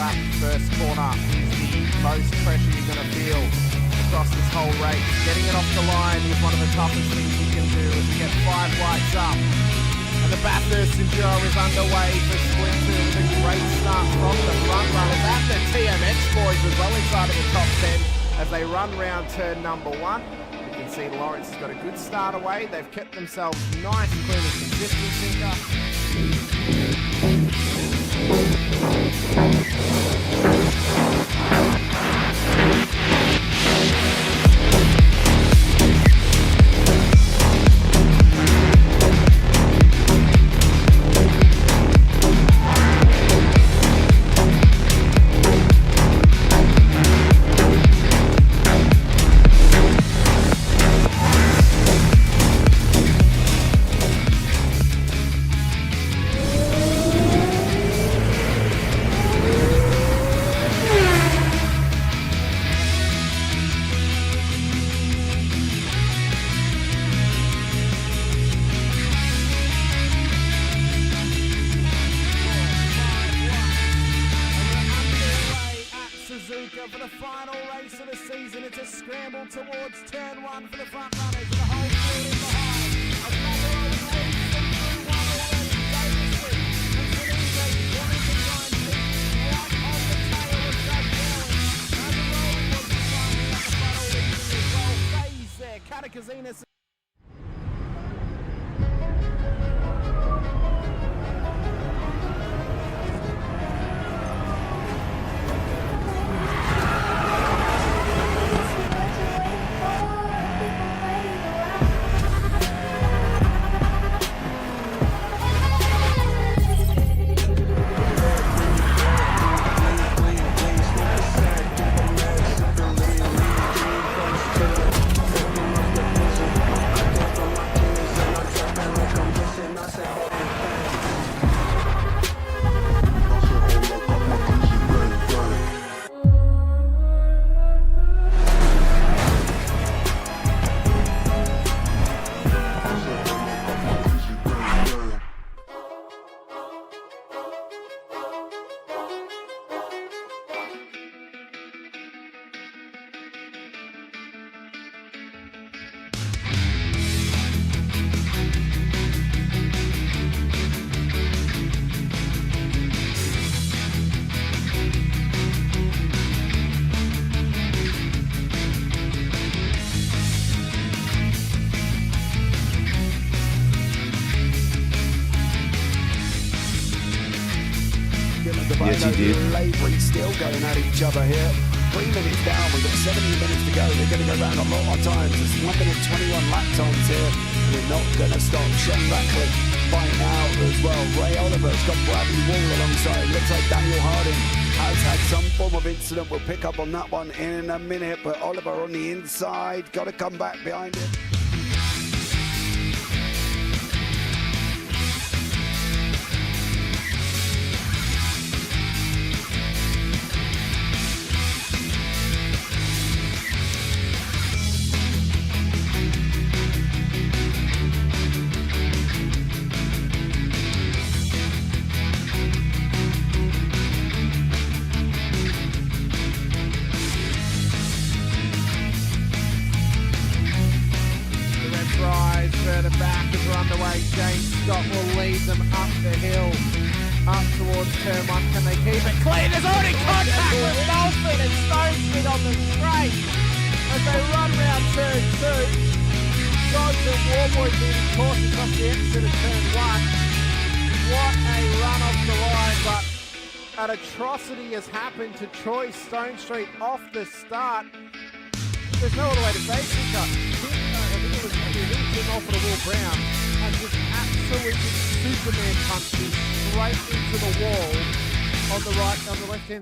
lap, first corner is the most pressure you're going to feel across this whole race. Getting it off the line is one of the toughest things you can do as we get 5 lights up. And the Bathurst Enduro is underway for Sprint 2 with a great start from the front runners and the TMX boys as well inside of the top 10 as they run round turn number 1. You can see Lawrence has got a good start away. They've kept themselves nice, clean and consistent, Sinka. For the final race of the season, it's a scramble towards turn 1 for the front runners and the whole field in behind. A couple of leads them through one already. Davison and Felipe wanting to try and keep right on the tail of Doug Dillon. And the rolling was flying up the front all leading as well. Phase there, Katakazinas. Yes, he did. Labouring still going at each other here. 3 minutes down, we've got 70 minutes to go. They're going to go round a lot of times. It's 1 minute 21 lap times here. We're not going to stop. Sean Ratcliffe fighting out as well. Ray Oliver's got Bradley Wall alongside. Looks like Daniel Harding has had some form of incident. We'll pick up on that one in a minute. But Oliver on the inside, got to come back behind him. Further back as we're underway, James Scott will lead them up the hill, up towards turn 1. Can they keep it clean? There's already contact with Dolphin and Stonefit on the straight as they run round turn 2. Dodge and Warboy being cautious off the exit of turn 1. What a run off the line, but an atrocity has happened to Troy Stonestreet off the start. There's no other way to say it, Sinka. I think it was him off at a Will Brown and just absolutely Superman punched him straight into the wall on the left hand.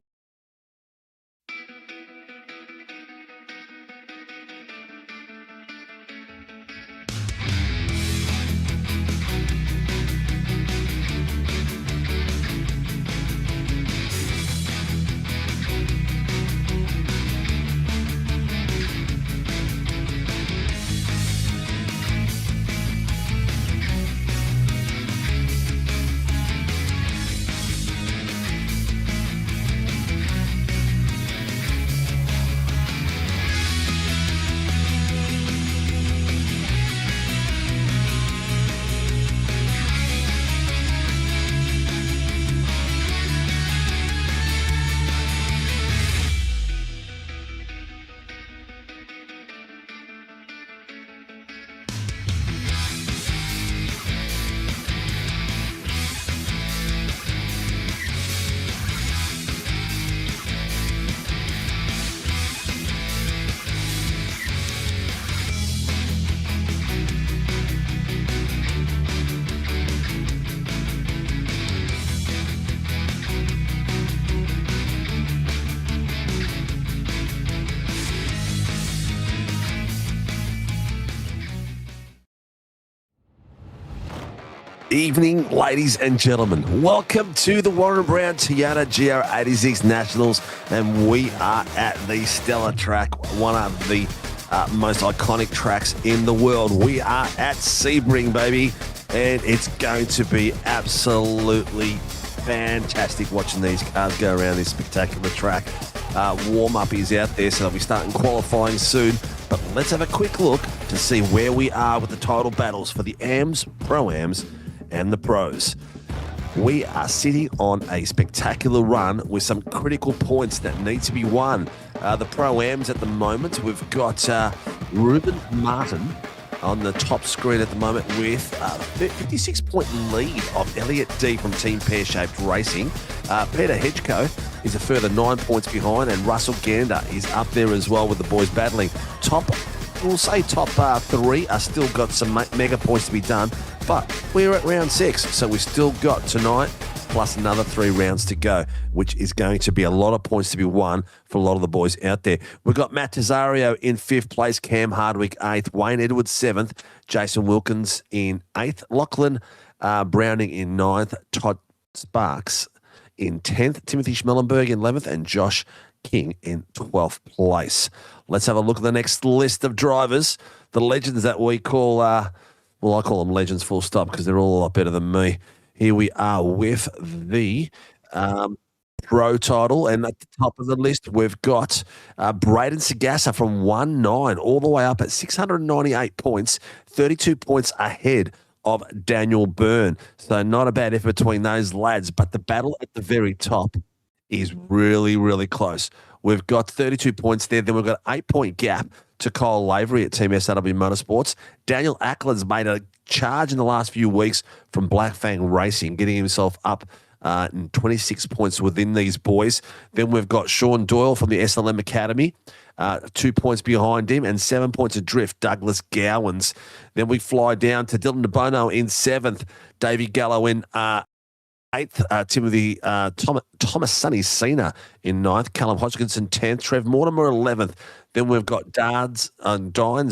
evening, ladies and gentlemen. Welcome to the Warren Brown Toyota GR86 Nationals, and we are at the Stellar track, one of the most iconic tracks in the world. We are at Sebring, baby, and it's going to be absolutely fantastic watching these cars go around this spectacular track. Warm-up is out there, so they'll be starting qualifying soon. But let's have a quick look to see where we are with the title battles for the AMs, Pro-Ams, and the Pros. We are sitting on a spectacular run with some critical points that need to be won. The Pro-Ams at the moment, we've got Ruben Martin on the top screen at the moment with a 56-point lead of Elliot D from Team Pear-Shaped Racing. Peter Hedgecoe is a further 9 points behind, and Russell Gander is up there as well with the boys battling. We'll say top three are still got some mega points to be done, but we're at round 6, so we've still got tonight plus another 3 rounds to go, which is going to be a lot of points to be won for a lot of the boys out there. We've got Matt Tesario in 5th place, Cam Hardwick 8th, Wayne Edwards 7th, Jason Wilkins in 8th, Lachlan Browning in 9th, Todd Sparks in 10th, Timothy Schmellenberg in 11th, and Josh King in 12th place. Let's have a look at the next list of drivers, the legends that we call, well, I call them legends full stop because they're all a lot better than me. Here we are with the Pro title, and at the top of the list, we've got Braden Sagassa from 1-9 all the way up at 698 points, 32 points ahead of Daniel Byrne. So not a bad effort between those lads, but the battle at the very top is really, really close. We've got 32 points there. Then we've got an 8-point gap to Kyle Lavery at Team SRW Motorsports. Daniel Ackland's made a charge in the last few weeks from Black Fang Racing, getting himself up in 26 points within these boys. Then we've got Sean Doyle from the SLM Academy, 2 points behind him, and 7 points adrift, Douglas Gowans. Then we fly down to Dylan DeBono in 7th, Davey Gallo in 8th, Timothy Thomas Sonny Cena in 9th, Callum Hodgkinson 10th, Trev Mortimer 11th. Then we've got Dines,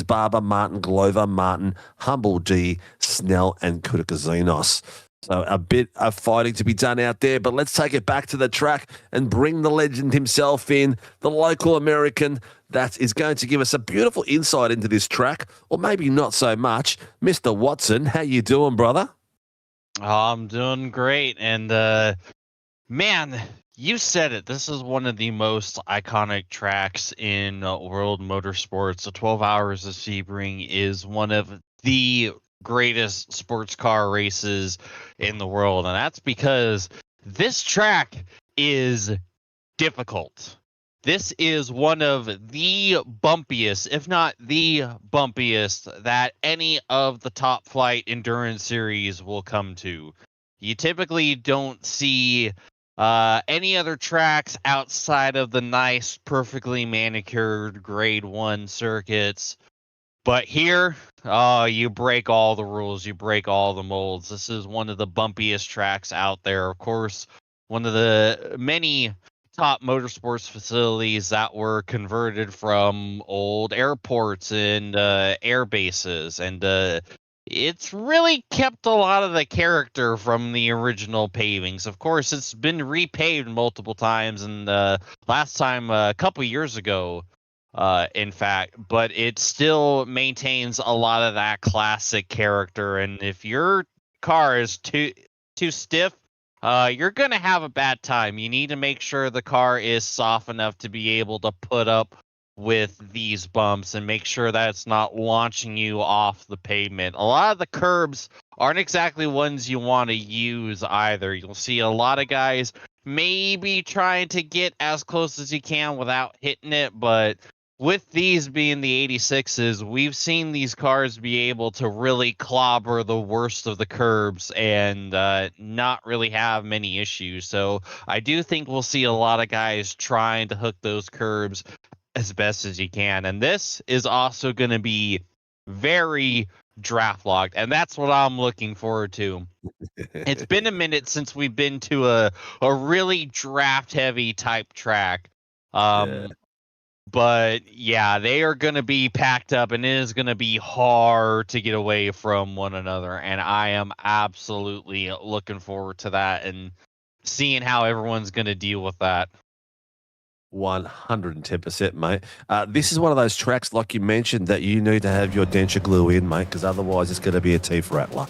Barber, Martin Glover, Martin, Humble D, Snell, and Kutakazinos. So a bit of fighting to be done out there, but let's take it back to the track and bring the legend himself in, the local American that is going to give us a beautiful insight into this track, or maybe not so much. Mr. Watson, how you doing, brother? I'm doing great, and man, you said it. This is one of the most iconic tracks in world motorsports. The 12 Hours of Sebring is one of the greatest sports car races in the world, and that's because this track is difficult. This is one of the bumpiest, if not the bumpiest, that any of the top flight endurance series will come to. You typically don't see any other tracks outside of the nice, perfectly manicured grade 1 circuits. But here, you break all the rules. You break all the molds. This is one of the bumpiest tracks out there. Of course, one of the many top motorsports facilities that were converted from old airports and air bases. And it's really kept a lot of the character from the original pavings. Of course, it's been repaved multiple times, and last time a couple years ago, in fact, but it still maintains a lot of that classic character. And if your car is too stiff, you're going to have a bad time. You need to make sure the car is soft enough to be able to put up with these bumps and make sure that it's not launching you off the pavement. A lot of the curbs aren't exactly ones you want to use either. You'll see a lot of guys maybe trying to get as close as you can without hitting it, but with these being the 86s, we've seen these cars be able to really clobber the worst of the curbs and not really have many issues. So I do think we'll see a lot of guys trying to hook those curbs as best as you can. And this is also going to be very draft locked, and that's what I'm looking forward to. It's been a minute since we've been to a really draft heavy type track. But yeah, they are going to be packed up, and it is going to be hard to get away from one another. And I am absolutely looking forward to that and seeing how everyone's going to deal with that. 110%, mate. This is one of those tracks, like you mentioned, that you need to have your denture glue in, mate, because otherwise it's going to be a teeth rattler.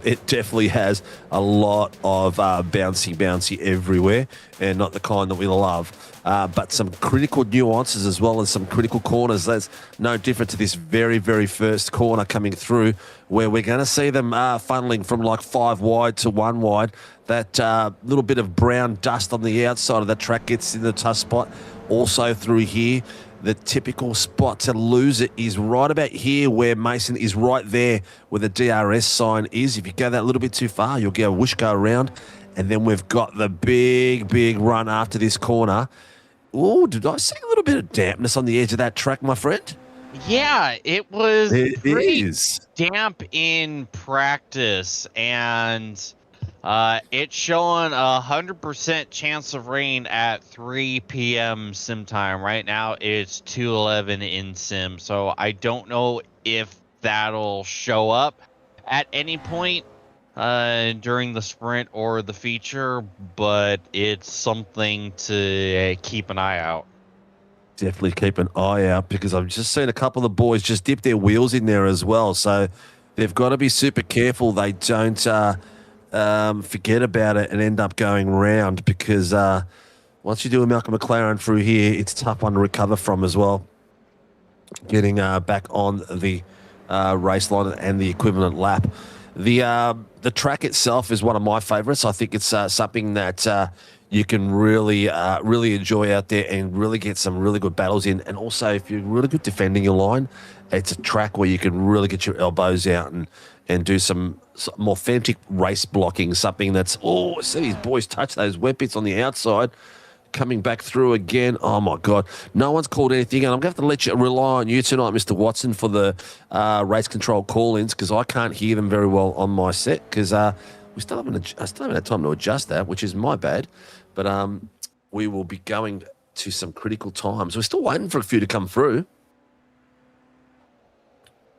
It definitely has a lot of bouncy everywhere, and not the kind that we love. But some critical nuances as well as some critical corners. That's no different to this very, very first corner coming through, where we're going to see them funneling from like 5 wide to 1 wide. That little bit of brown dust on the outside of the track gets in the tough spot. Also through here, the typical spot to lose it is right about here where Mason is right there where the DRS sign is. If you go that little bit too far, you'll get a whoosh go around. And then we've got the big run after this corner. Oh, did I see a little bit of dampness on the edge of that track, my friend? Yeah, it was pretty is damp in practice, and it's showing 100% chance of rain at 3 p.m. sim time. Right now, it's 2:11 in sim, so I don't know if that'll show up at any point during the sprint or the feature, but it's something to keep an eye out. Definitely keep an eye out, because I've just seen a couple of the boys just dip their wheels in there as well. So they've got to be super careful they don't forget about it and end up going round, because once you do a Malcolm McLaren through here, it's a tough one to recover from as well. Getting back on the race line and the equivalent lap. The track itself is one of my favourites. I think it's something that you can really enjoy out there and really get some really good battles in. And also, if you're really good defending your line, it's a track where you can really get your elbows out and do some authentic race blocking, something that's, oh, see these boys touch those wet bits on the outside. Coming back through again. Oh, my God. No one's called anything. And I'm going to have to let you rely on you tonight, Mr. Watson, for the race control call-ins, because I can't hear them very well on my set, because I still haven't had time to adjust that, which is my bad. But we will be going to some critical times. We're still waiting for a few to come through.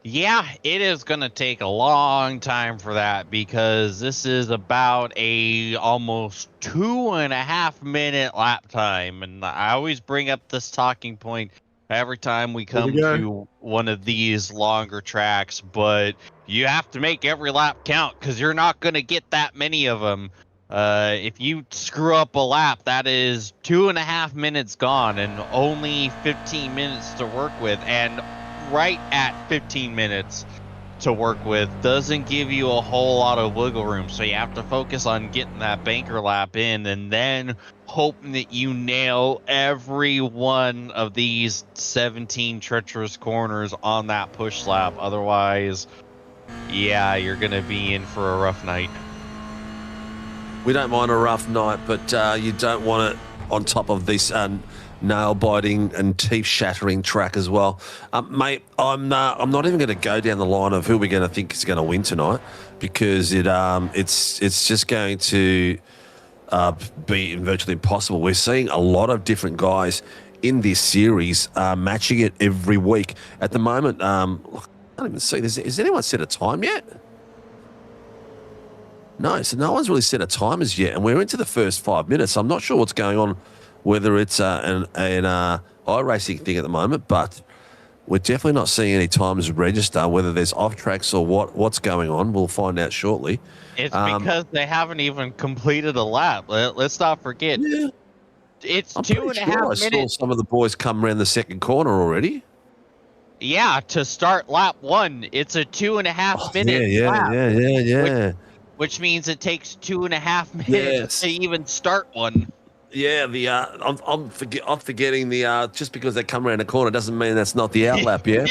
Yeah, it is going to take a long time for that, because this is about a almost 2.5 minute lap time. And I always bring up this talking point every time we come to one of these longer tracks, but you have to make every lap count, because you're not going to get that many of them. If you screw up a lap, that is 2.5 minutes gone and only 15 minutes to work with. And right at 15 minutes to work with doesn't give you a whole lot of wiggle room. So you have to focus on getting that banker lap in, and then hoping that you nail every one of these 17 treacherous corners on that push lap. Otherwise, yeah, you're going to be in for a rough night. We don't mind a rough night, but you don't want it on top of this nail-biting and teeth-shattering track as well. Mate, I'm not even going to go down the line of who we're going to think is going to win tonight, because it's just going to be virtually impossible. We're seeing a lot of different guys in this series matching it every week. At the moment, I don't even see. Has anyone set a time yet? No, so no one's really set a time as yet, and we're into the first 5 minutes. I'm not sure what's going on, whether it's an iRacing thing at the moment, but we're definitely not seeing any times register, whether there's off tracks or what's going on. We'll find out shortly. It's because they haven't even completed a lap. Let's not forget. Yeah. It's I'm 2.5 sure minutes. I saw some of the boys come around the second corner already. Yeah, to start lap 1, it's a 2.5 minute lap. Yeah. Which means it takes 2.5 minutes to even start one. Yeah, I'm forgetting the just because they come around the corner doesn't mean that's not the outlap, yeah.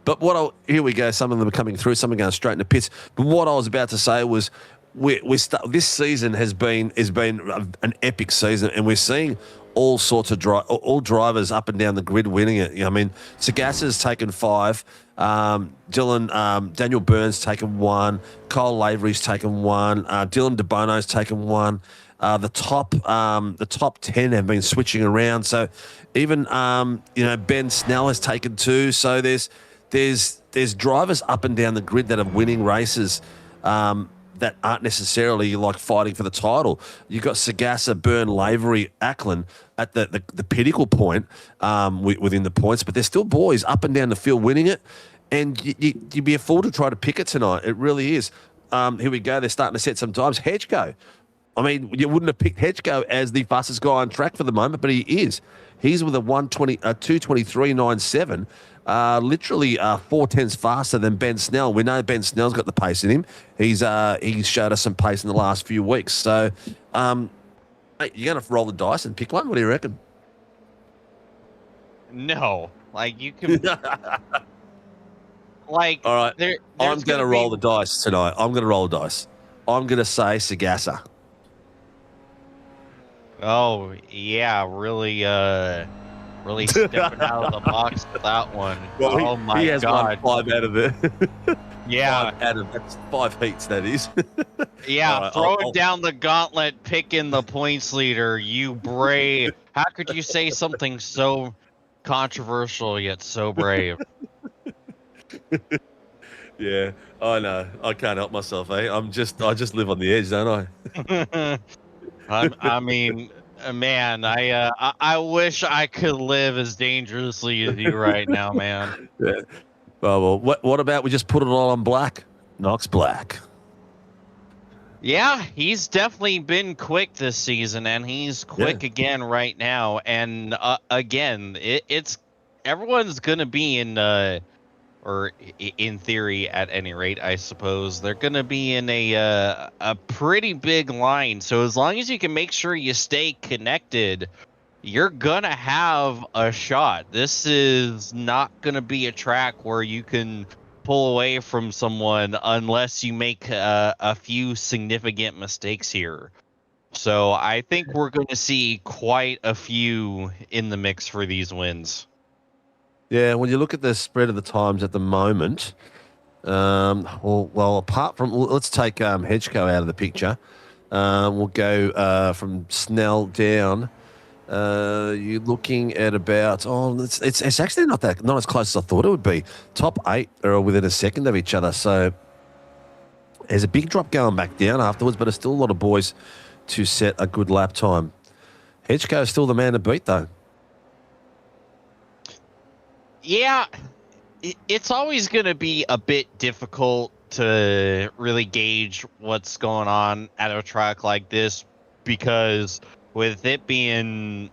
But here we go. Some of them are coming through. Some are going straight into pits. But what I was about to say was, this season has been an epic season, and we're seeing all sorts of drivers up and down the grid winning it. I mean, Sagassa's taken 5. Daniel Burns taken one. Kyle Lavery's taken one. Dylan DeBono's taken one. The top 10 have been switching around. So even Ben Snell has taken two. So there's drivers up and down the grid that are winning races that aren't necessarily like fighting for the title. You've got Sagasa, Byrne, Lavery, Ackland at the pinnacle point within the points, but there's still boys up and down the field winning it. And you'd be a fool to try to pick it tonight. It really is. Here we go. They're starting to set some times. Hedgeco. I mean, you wouldn't have picked Hedgeco as the fastest guy on track for the moment, but he is. He's with a 2:23.97. Literally 4/10 faster than Ben Snell. We know Ben Snell's got the pace in him. He's showed us some pace in the last few weeks. So, mate, you're going to roll the dice and pick one? What do you reckon? No. Like, you can... like, all right, I'm going to roll the dice tonight. I'm going to roll the dice. I'm going to say Sagasa. Oh, yeah, really stepping out of the box with that one. Well, oh my he has God. won 5 out of it. Yeah. That's 5 heats, that is. Yeah, right, throwing down the gauntlet, picking the points leader, you brave. How could you say something so controversial yet so brave? Yeah, I know. I can't help myself, eh? I just live on the edge, don't I? I mean, man, I wish I could live as dangerously as you right now, man. Yeah. Well, what about we just put it all on black? Knox Black. Yeah, he's definitely been quick this season, and he's quick again right now. And again, it's everyone's gonna be in, or in theory, at any rate, I suppose they're gonna be in a pretty big line. So as long as you can make sure you stay connected, you're gonna have a shot. This is not gonna be a track where you can pull away from someone unless you make a few significant mistakes here. So I think we're going to see quite a few in the mix for these wins. Yeah, when you look at the spread of the times at the moment, apart from let's take Hedgeco out of the picture. We'll go from Snell down. You're looking at about it's actually not as close as I thought it would be. Top 8 are within a second of each other, so there's a big drop going back down afterwards, but there's still a lot of boys to set a good lap time. Hedgeco is still the man to beat, though. Yeah, it's always going to be a bit difficult to really gauge what's going on at a track like this because with it being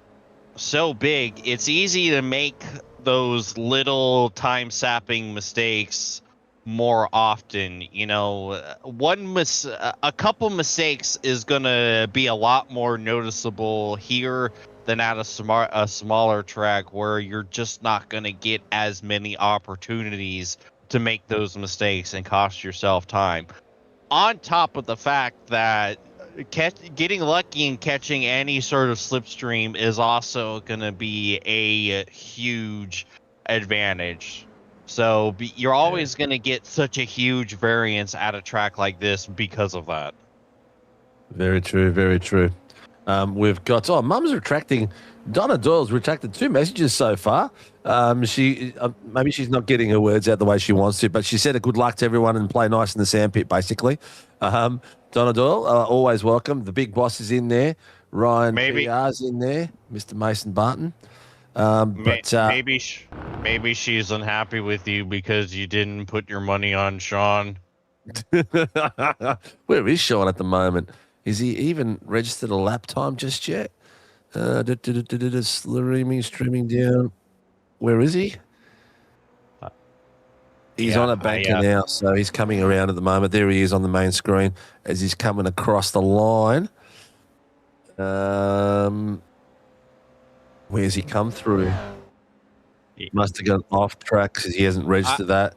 so big, it's easy to make those little time-sapping mistakes more often. You know, a couple mistakes is going to be a lot more noticeable here than at a smaller track where you're just not going to get as many opportunities to make those mistakes and cost yourself time. On top of the fact that getting lucky and catching any sort of slipstream is also going to be a huge advantage. So you're always going to get such a huge variance at a track like this because of that. Very true, very true. We've got Mum's retracting. Donna Doyle's retracted 2 messages so far. She maybe she's not getting her words out the way she wants to, but she said a good luck to everyone and play nice in the sandpit, basically. Donna Doyle, always welcome. The big boss is in there. Ryan PR's in there. Mr. Mason Barton. Maybe she's unhappy with you because you didn't put your money on Sean. Where is Sean at the moment? Is he even registered a lap time just yet? Streaming down. Where is he? He's on a banker now, so he's coming around at the moment. There he is on the main screen as he's coming across the line. Where's he come through? He must have gone off track because he hasn't registered that.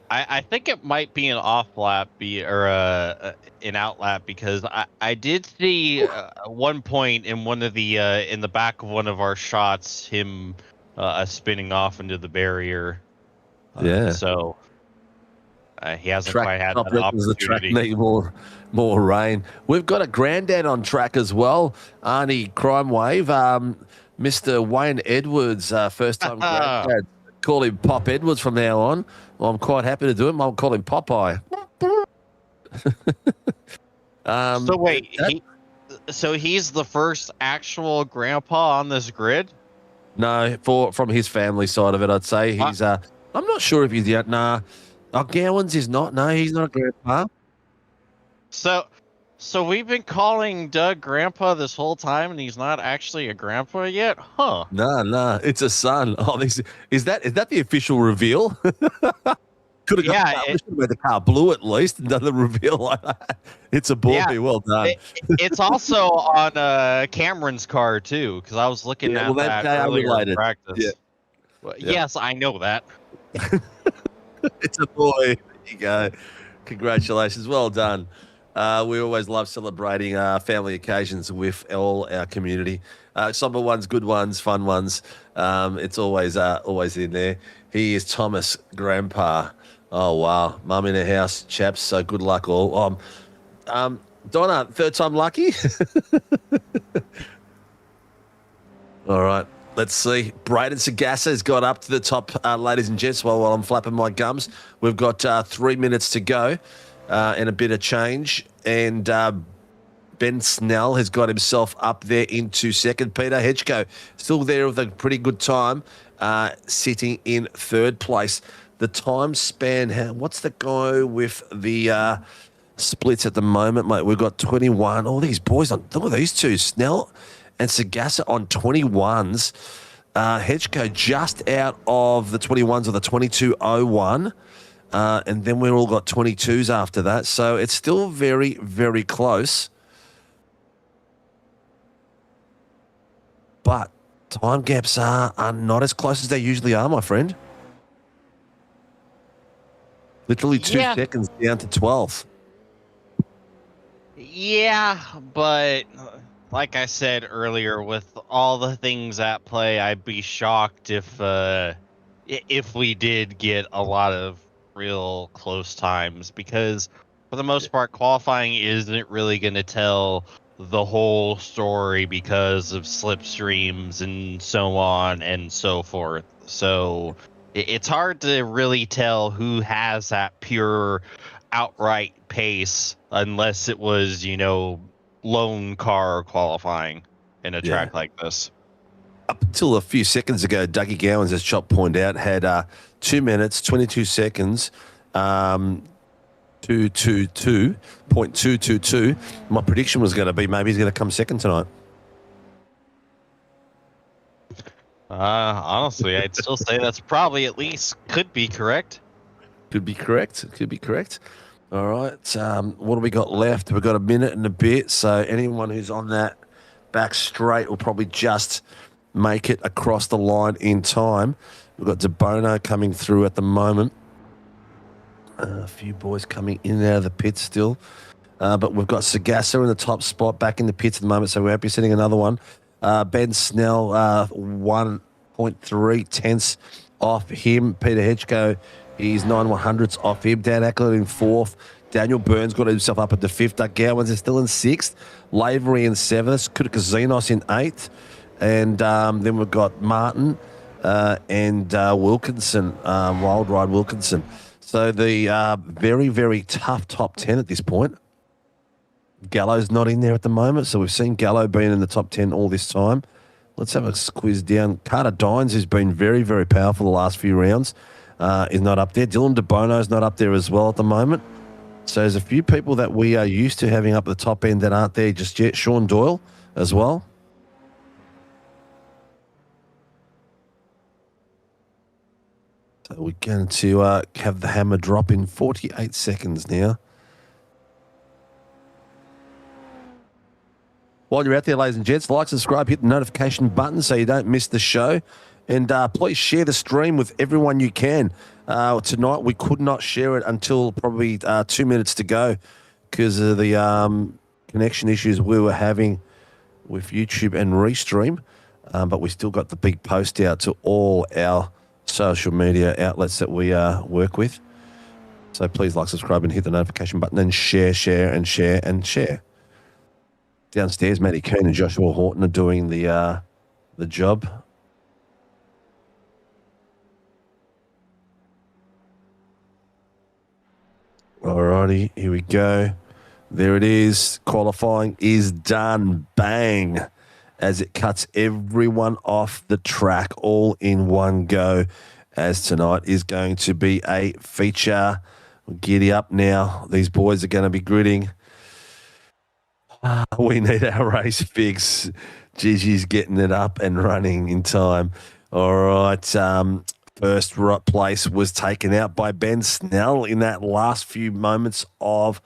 I think it might be an off lap or an out lap because I did see one point in one of the in the back of one of our shots him spinning off into the barrier. Yeah. So he hasn't Track quite had that reckons the track opportunity. need more rain. We've got a granddad on track as well, Arnie Crime Wave. Mr. Wayne Edwards, first-time granddad. Call him Pop Edwards from now on. Well, I'm quite happy to do it. I'll call him Popeye. So wait, so he's the first actual grandpa on this grid? No, from his family side of it, I'd say he's. I'm not sure if he's yet. Nah, Gowans is not. No, he's not a grandpa. So we've been calling Doug grandpa this whole time, and he's not actually a grandpa yet, huh? No, it's a son. Oh, is that the official reveal? Could have made the car blue at least and done the reveal like that. It's a boy. Yeah, well done. It's also on Cameron's car too, because I was looking at that earlier in practice. Yeah. Well, yes, I know that. It's a boy. There you go. Congratulations. Well done. We always love celebrating family occasions with all our community. Somber ones, good ones, fun ones. It's always in there. He is Thomas, grandpa. Oh, wow. Mum in the house, chaps. So good luck all. Donna, third time lucky? All right. Let's see. Braden Sagassa has got up to the top, ladies and gents, while I'm flapping my gums. We've got 3 minutes to go and a bit of change. And Ben Snell has got himself up there into second. Peter Hedgeko still there with a pretty good time, sitting in third place. The time span, what's the go with the splits at the moment, mate? We've got 21. All these boys on, look at these two, Snell and Sagassa on 21s. Hedgeko just out of the 21s of the 22.01. And then we've all got 22s after that. So it's still very, very close. But time gaps are not as close as they usually are, my friend. Literally 2 seconds down to 12th. Yeah, but like I said earlier, with all the things at play, I'd be shocked if we did get a lot of real close times, because for the most part, qualifying isn't really going to tell the whole story because of slipstreams and so on and so forth. So it's hard to really tell who has that pure outright pace unless it was, lone car qualifying in a track like this. Up until a few seconds ago, Dougie Gowans, as Chop pointed out, had 2 minutes, 22 seconds, 2:22.222. My prediction was going to be maybe he's going to come second tonight. Honestly, I'd still say that's probably at least could be correct. Could be correct. All right. What do we got left? We've got a minute and a bit. So anyone who's on that back straight will probably just make it across the line in time. We've got DeBono coming through at the moment. A few boys coming in and out of the pits still. But we've got Sagassa in the top spot back in the pits at the moment, so we won't be sitting another one. Ben Snell, 1.3 tenths off him. Peter Hedgeko, he's 9/100ths off him. Dan Ackland in fourth. Daniel Burns got himself up at the fifth. Doug Gowans is still in sixth. Lavery in seventh. Kutakazinos in eighth. And then we've got Martin and Wilkinson, Wild Ride Wilkinson. So the very, very tough top 10 at this point. Gallo's not in there at the moment, so we've seen Gallo being in the top 10 all this time. Let's have a squeeze down. Carter Dines, who's been very, very powerful the last few rounds, is not up there. Dylan DeBono is not up there as well at the moment. So there's a few people that we are used to having up at the top end that aren't there just yet. Sean Doyle as well. So we're going to have the hammer drop in 48 seconds now. While you're out there, ladies and gents, like, subscribe, hit the notification button so you don't miss the show. And please share the stream with everyone you can. Tonight, we could not share it until probably 2 minutes to go because of the connection issues we were having with YouTube and Restream. But we still got the big post out to all our social media outlets that we work with. So please like, subscribe, and hit the notification button, and share. Downstairs, Matty Keane and Joshua Horton are doing the job. Alrighty, here we go. There it is. Qualifying is done. Bang. As it cuts everyone off the track all in one go, as tonight is going to be a feature. Giddy up now. These boys are going to be gritting. We need our race fix. Gigi's getting it up and running in time. All right. First place was taken out by Ben Snell in that last few moments of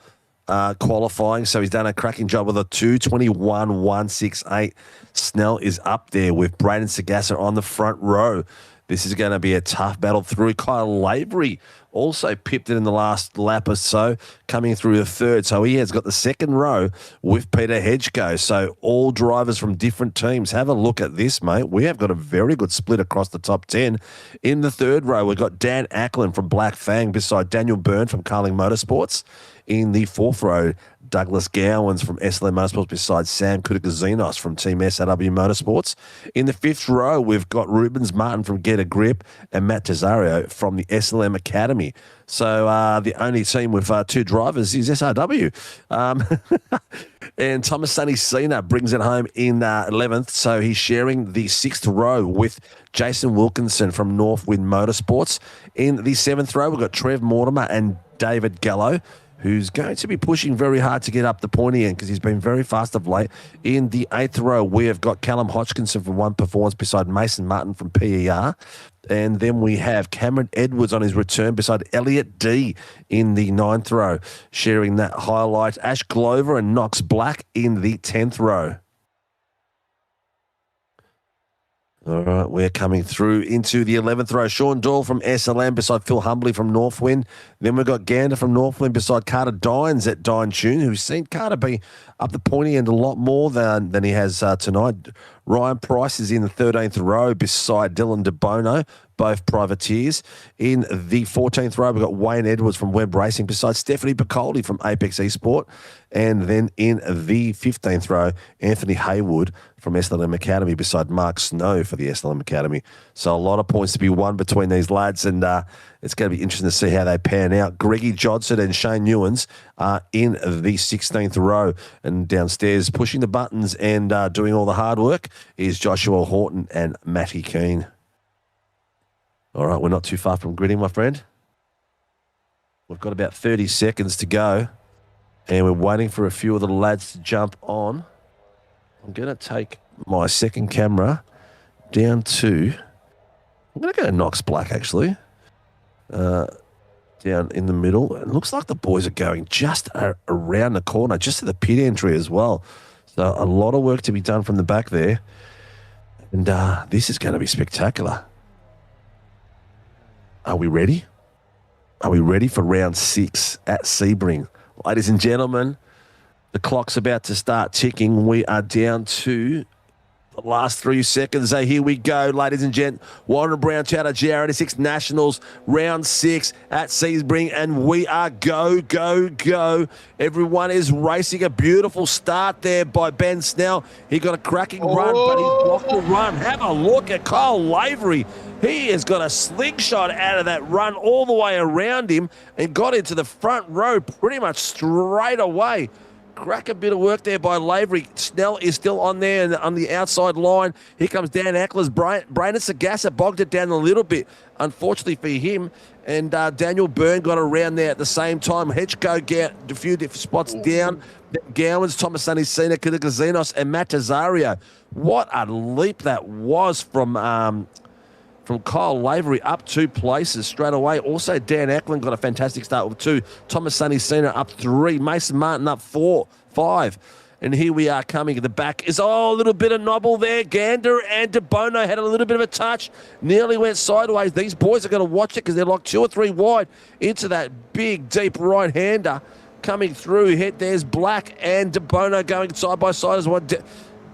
qualifying. So he's done a cracking job with a 2:21.168. Snell is up there with Braden Sagassa on the front row. This is going to be a tough battle through. Kyle Lavery also pipped it in the last lap or so, coming through the third. So he has got the second row with Peter Hedgeko. So all drivers from different teams. Have a look at this, mate. We have got a very good split across the top 10. In the third row, we've got Dan Ackland from Black Fang beside Daniel Byrne from Carling Motorsports. In the fourth row, Douglas Gowans from SLM Motorsports beside Sam Kutikazinos from Team SAW Motorsports. In the fifth row, we've got Rubens Martin from Get a Grip and Matt Tesario from the SLM Academy. So the only team with two drivers is SRW. And Thomas Sunny Cena brings it home in 11th. So he's sharing the sixth row with Jason Wilkinson from Northwind Motorsports. In the seventh row, we've got Trev Mortimer and David Gallo, who's going to be pushing very hard to get up the pointy end because he's been very fast of late. In the eighth row, we have got Callum Hodgkinson from One Performance beside Mason Martin from PER. And then we have Cameron Edwards on his return beside Elliot D in the ninth row, sharing that highlight. Ash Glover and Knox Black in the 10th row. All right, we're coming through into the 11th row. Sean Doyle from SLM beside Phil Humbley from Northwind. Then we've got Gander from Northwind beside Carter Dines at Dine Tune, who's seen Carter be up the pointy end a lot more than he has tonight. Ryan Price is in the 13th row beside Dylan DeBono, both privateers. In the 14th row, we've got Wayne Edwards from Web Racing beside Stephanie Piccoli from Apex Esport. And then in the 15th row, Anthony Haywood from SLM Academy beside Mark Snow for the SLM Academy. So a lot of points to be won between these lads, and it's going to be interesting to see how they pan out. Greggy Johnson and Shane Newans are in the 16th row, and downstairs pushing the buttons and doing all the hard work is Joshua Horton and Matty Keane. All right, we're not too far from gridding, my friend. We've got about 30 seconds to go, and we're waiting for a few of the lads to jump on. I'm going to take my second camera down to... I'm going to go Knox Black, actually. Down in the middle. It looks like the boys are going just around the corner, just to the pit entry as well. So a lot of work to be done from the back there. And this is going to be spectacular. Are we ready? Are we ready for round 6 at Sebring? Ladies and gentlemen, the clock's about to start ticking. We are down to the last 3 seconds. So here we go, ladies and gents. Warren Brown, Toyota GR86 Nationals, round 6 at Sebring, and we are go, go, go. Everyone is racing. A beautiful start there by Ben Snell. He got a cracking run, but he's blocked the run. Have a look at Kyle Lavery. He has got a slingshot out of that run all the way around him and got into the front row pretty much straight away. Crack a bit of work there by Lavery. Snell is still on there and on the outside line. Here comes Dan Ackler's Brandon Sagassa bogged it down a little bit, unfortunately for him. And Daniel Byrne got around there at the same time. Hedgeko get a few different spots down. Gowans, Thomas Sunny Cena, Kutikazinos, and Matt Tesario. What a leap that was from Kyle Lavery up 2 places straight away. Also, Dan Ackland got a fantastic start with 2. Thomas Sunny Cena up 3. Mason Martin up 4, 5. And here we are coming at the back. Is a little bit of nobble there. Gander and DeBono had a little bit of a touch. Nearly went sideways. These boys are going to watch it because they're like 2 or 3 wide into that big, deep right-hander coming through. There's Black and DeBono going side by side as one.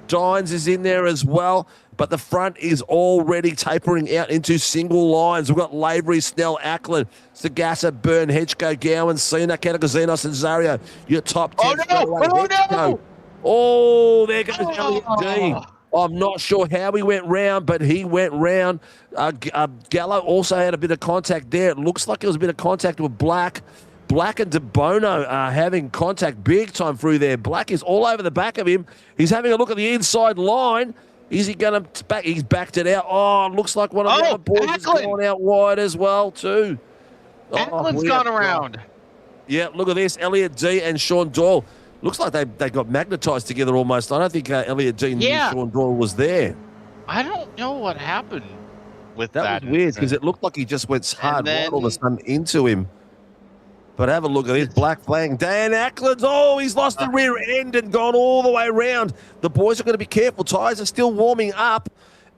Dines is in there as well. But the front is already tapering out into single lines. We've got Lavery, Snell, Ackland, Sagassa, Byrne, Hedgeco, Gowan, Cena, Katakozinos, and Zario. Your top 10. No! Oh, there goes Elliot D. I'm not sure how he went round, but he went round. Gallo also had a bit of contact there. It looks like it was a bit of contact with Black. Black and De Bono are having contact big time through there. Black is all over the back of him. He's having a look at the inside line. Is he going to back? He's backed it out. Oh, looks like one of the other boys has gone out wide as well, too. Ackland's gone around. Yeah, look at this. Elliot D and Sean Doyle. Looks like they got magnetized together almost. I don't think Elliot D knew Sean Doyle was there. I don't know what happened with that. That was weird because it looked like he just went hard right all of a sudden into him. But have a look at this black flag. Dan Ackland, he's lost the rear end and gone all the way around. The boys are going to be careful. Tyres are still warming up.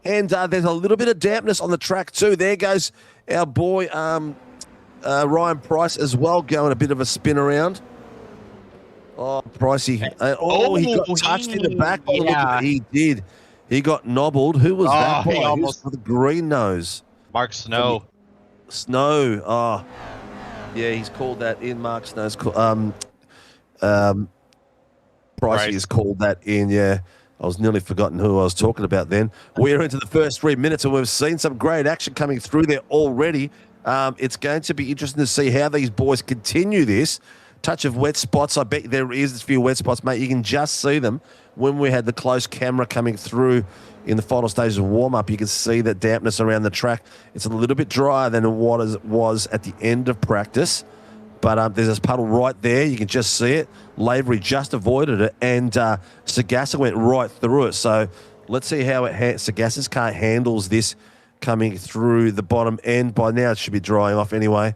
And there's a little bit of dampness on the track too. There goes our boy Ryan Price as well, going a bit of a spin around. Oh, Pricey. He got touched in the back. Yeah. He did. He got nobbled. Who was that boy? Almost with the green nose. Mark Snow. Snow. Oh. Yeah, he's called that in. Mark Snow's Pricey has called that in, yeah. I was nearly forgotten who I was talking about then. We're into the first 3 minutes, and we've seen some great action coming through there already. It's going to be interesting to see how these boys continue this. Touch of wet spots. I bet there is a few wet spots, mate. You can just see them when we had the close camera coming through in the final stages of warm-up. You can see that dampness around the track. It's a little bit drier than what it was at the end of practice. But there's this puddle right there. You can just see it. Lavery just avoided it, and Sagassa went right through it. So let's see how Sagassa's car handles this coming through the bottom end. By now, it should be drying off anyway.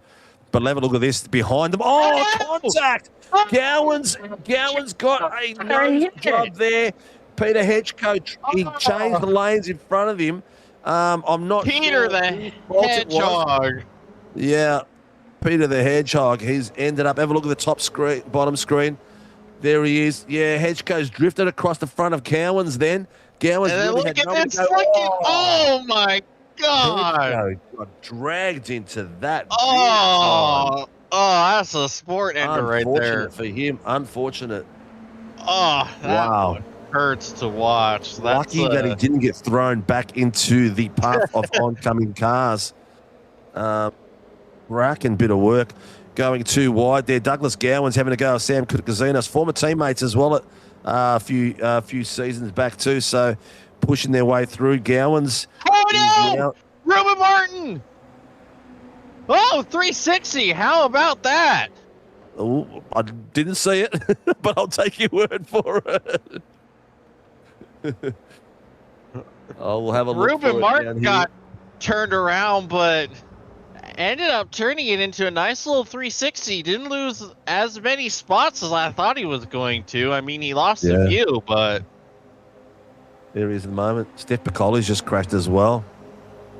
But have a look at this behind them. Oh, contact! Gowan's got a nose job there. Peter Hedgeco, he changed the lanes in front of him. I'm not Peter sure the Hedgehog. Yeah, Peter the Hedgehog. He's ended up. Have a look at the top screen, bottom screen. There he is. Yeah, Hedgeco's drifted across the front of Gowan's then. Gowan's really had nowhere to go. Oh, my God. Hedgeco got dragged into that. Oh, that's a sport ender right there. Unfortunate for him. Unfortunate. Oh, wow. Hurts to watch. Lucky that he didn't get thrown back into the path of oncoming cars. Racking bit of work going too wide there. Douglas Gowan's having a go at Sam Kutakazinos, former teammates as well at a few seasons back too. So pushing their way through. Gowan's. Oh no! Ruben Martin. Oh, 360. How about that? Oh, I didn't see it, but I'll take your word for it. I'll have a look. Ruben Martin got turned around, but ended up turning it into a nice little 360. Didn't lose as many spots as I thought he was going to. I mean, he lost a few, but there he is at the moment. Steph Piccoli's just crashed as well.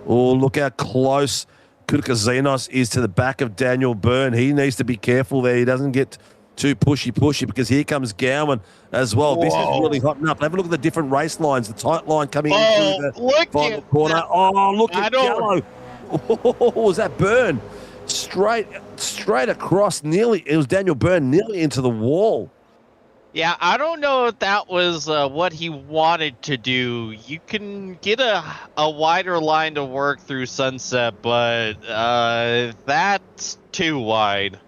Oh, look how close Kutakazinos is to the back of Daniel Byrne. He needs to be careful there. He doesn't get too pushy into here comes Gowan as well. Whoa. This is really hotting up. Have a look at the different race lines. The tight line coming into the final corner. Look at Gallo. Was that Byrne? Straight across nearly. It was Daniel Byrne nearly into the wall. Yeah, I don't know if that was what he wanted to do. You can get a wider line to work through Sunset, but that's too wide.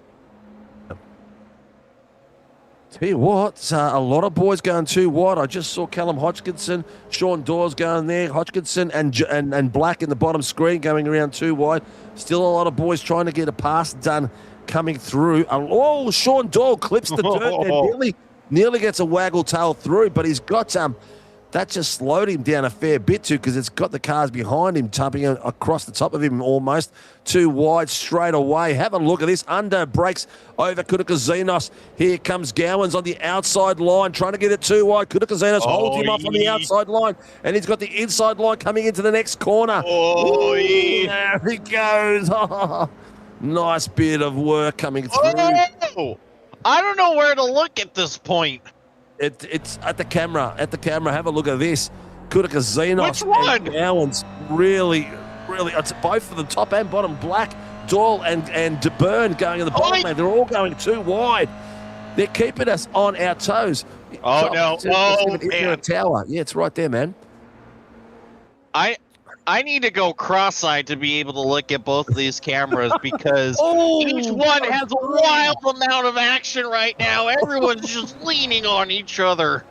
Tell you what, a lot of boys going too wide. I just saw Callum Hodgkinson, Sean Dawes going there, Hodgkinson and Black in the bottom screen going around too wide. Still a lot of boys trying to get a pass done coming through. Sean Doyle clips the dirt and nearly gets a waggle tail through, but he's got that just slowed him down a fair bit too, because it's got the cars behind him tumbling across the top of him almost. Too wide straight away. Have a look at this. Under brakes over Kutakazinos. Here comes Gowan's on the outside line, trying to get it too wide. Kutakazinos holds him off on the outside line, and he's got the inside line coming into the next corner. There he goes. Nice bit of work coming through. I don't know where to look at this point. It's at the camera. At the camera. Have a look at this. Kutika Xenos Which one? and Gowans really. It's both of them, top and bottom. Black, Doyle, and DeBurn going in the bottom lane. They're all going too wide. They're keeping us on our toes. Oh, no. Oh, man. Tower. Yeah, it's right there, man. I need to go cross-eyed to be able to look at both of these cameras because each one has a wild amount of action right now. Everyone's just leaning on each other.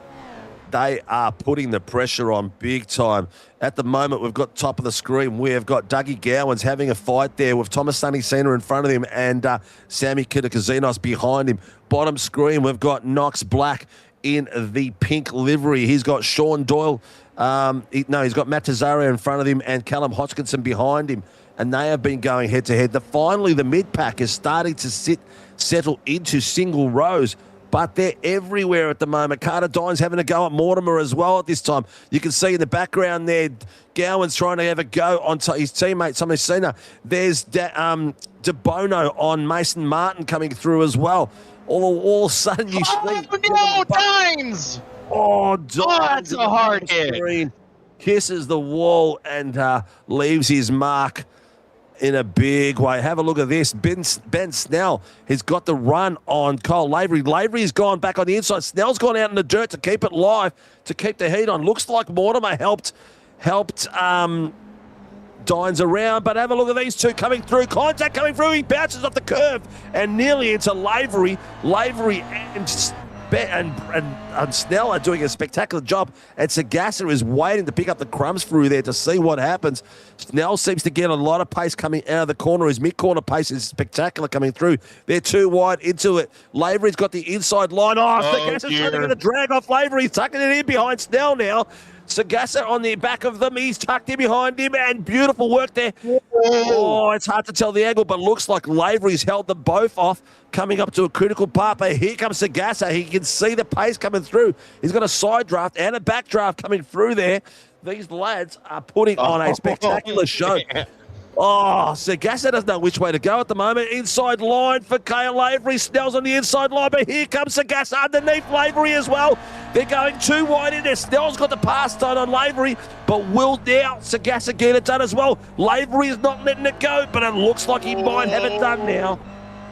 They are putting the pressure on big time. At the moment, we've got top of the screen. We've got Dougie Gowans having a fight there with Thomas Sunny Cena in front of him and Sammy Kitakazinos behind him. Bottom screen, we've got Knox Black in the pink livery. He's got Sean Doyle. He's got Matt Tesario in front of him and Callum Hodgkinson behind him. And they have been going head-to-head. Finally, the mid-pack is starting to settle into single rows. But they're everywhere at the moment. Carter Dines having a go at Mortimer as well at this time. You can see in the background there, Gowan's trying to have a go on his teammate, Tommy Cena. There's De Bono on Mason Martin coming through as well. All of a sudden you see... Oh, no, Dines! Oh, Dines. Oh, that's a hard hit. Kisses the wall and leaves his mark in a big way. Have a look at this. Ben Snell has got the run on Cole Lavery. Lavery's gone back on the inside. Snell's gone out in the dirt to keep it live, to keep the heat on. Looks like Mortimer helped Dines around, but have a look at these two coming through. Contact coming through. He bounces off the curve and nearly into Lavery. Lavery and Snell are doing a spectacular job, and Sagasa is waiting to pick up the crumbs through there to see what happens. Snell seems to get a lot of pace coming out of the corner. His mid-corner pace is spectacular coming through. They're too wide into it. Lavery's got the inside line. Sagasa's trying to get a drag off Lavery. He's tucking it in behind Snell now. Sagasa on the back of them. He's tucked in behind him, and beautiful work there. Oh, it's hard to tell the angle, but looks like Lavery's held them both off, coming up to a critical part. But here comes Sagasa. He can see the pace coming through. He's got a side draft and a back draft coming through there. These lads are putting on a spectacular show. Oh, Sagasa doesn't know which way to go at the moment. Inside line for Kale Lavery. Snell's on the inside line, but here comes Sagasa underneath Lavery as well. They're going too wide in there. Snell's got the pass done on Lavery, but will now Sagasa get it done as well? Lavery is not letting it go, but it looks like he might have it done now.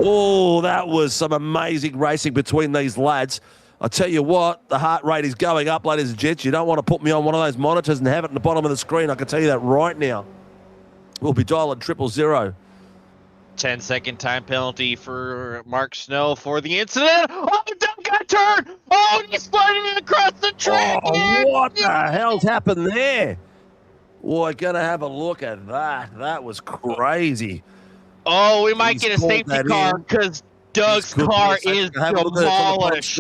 Oh, that was some amazing racing between these lads. I tell you what, the heart rate is going up, ladies and gents. You don't want to put me on one of those monitors and have it at the bottom of the screen. I can tell you that right now. We'll be dialing 000. 10-second time penalty for Mark Snow for the incident. Oh, Doug got turned. Oh, he's sliding across the track. Oh, what the hell's happened there? We're going to have a look at that. That was crazy. Oh, we might get a safety car because Doug's car is demolished.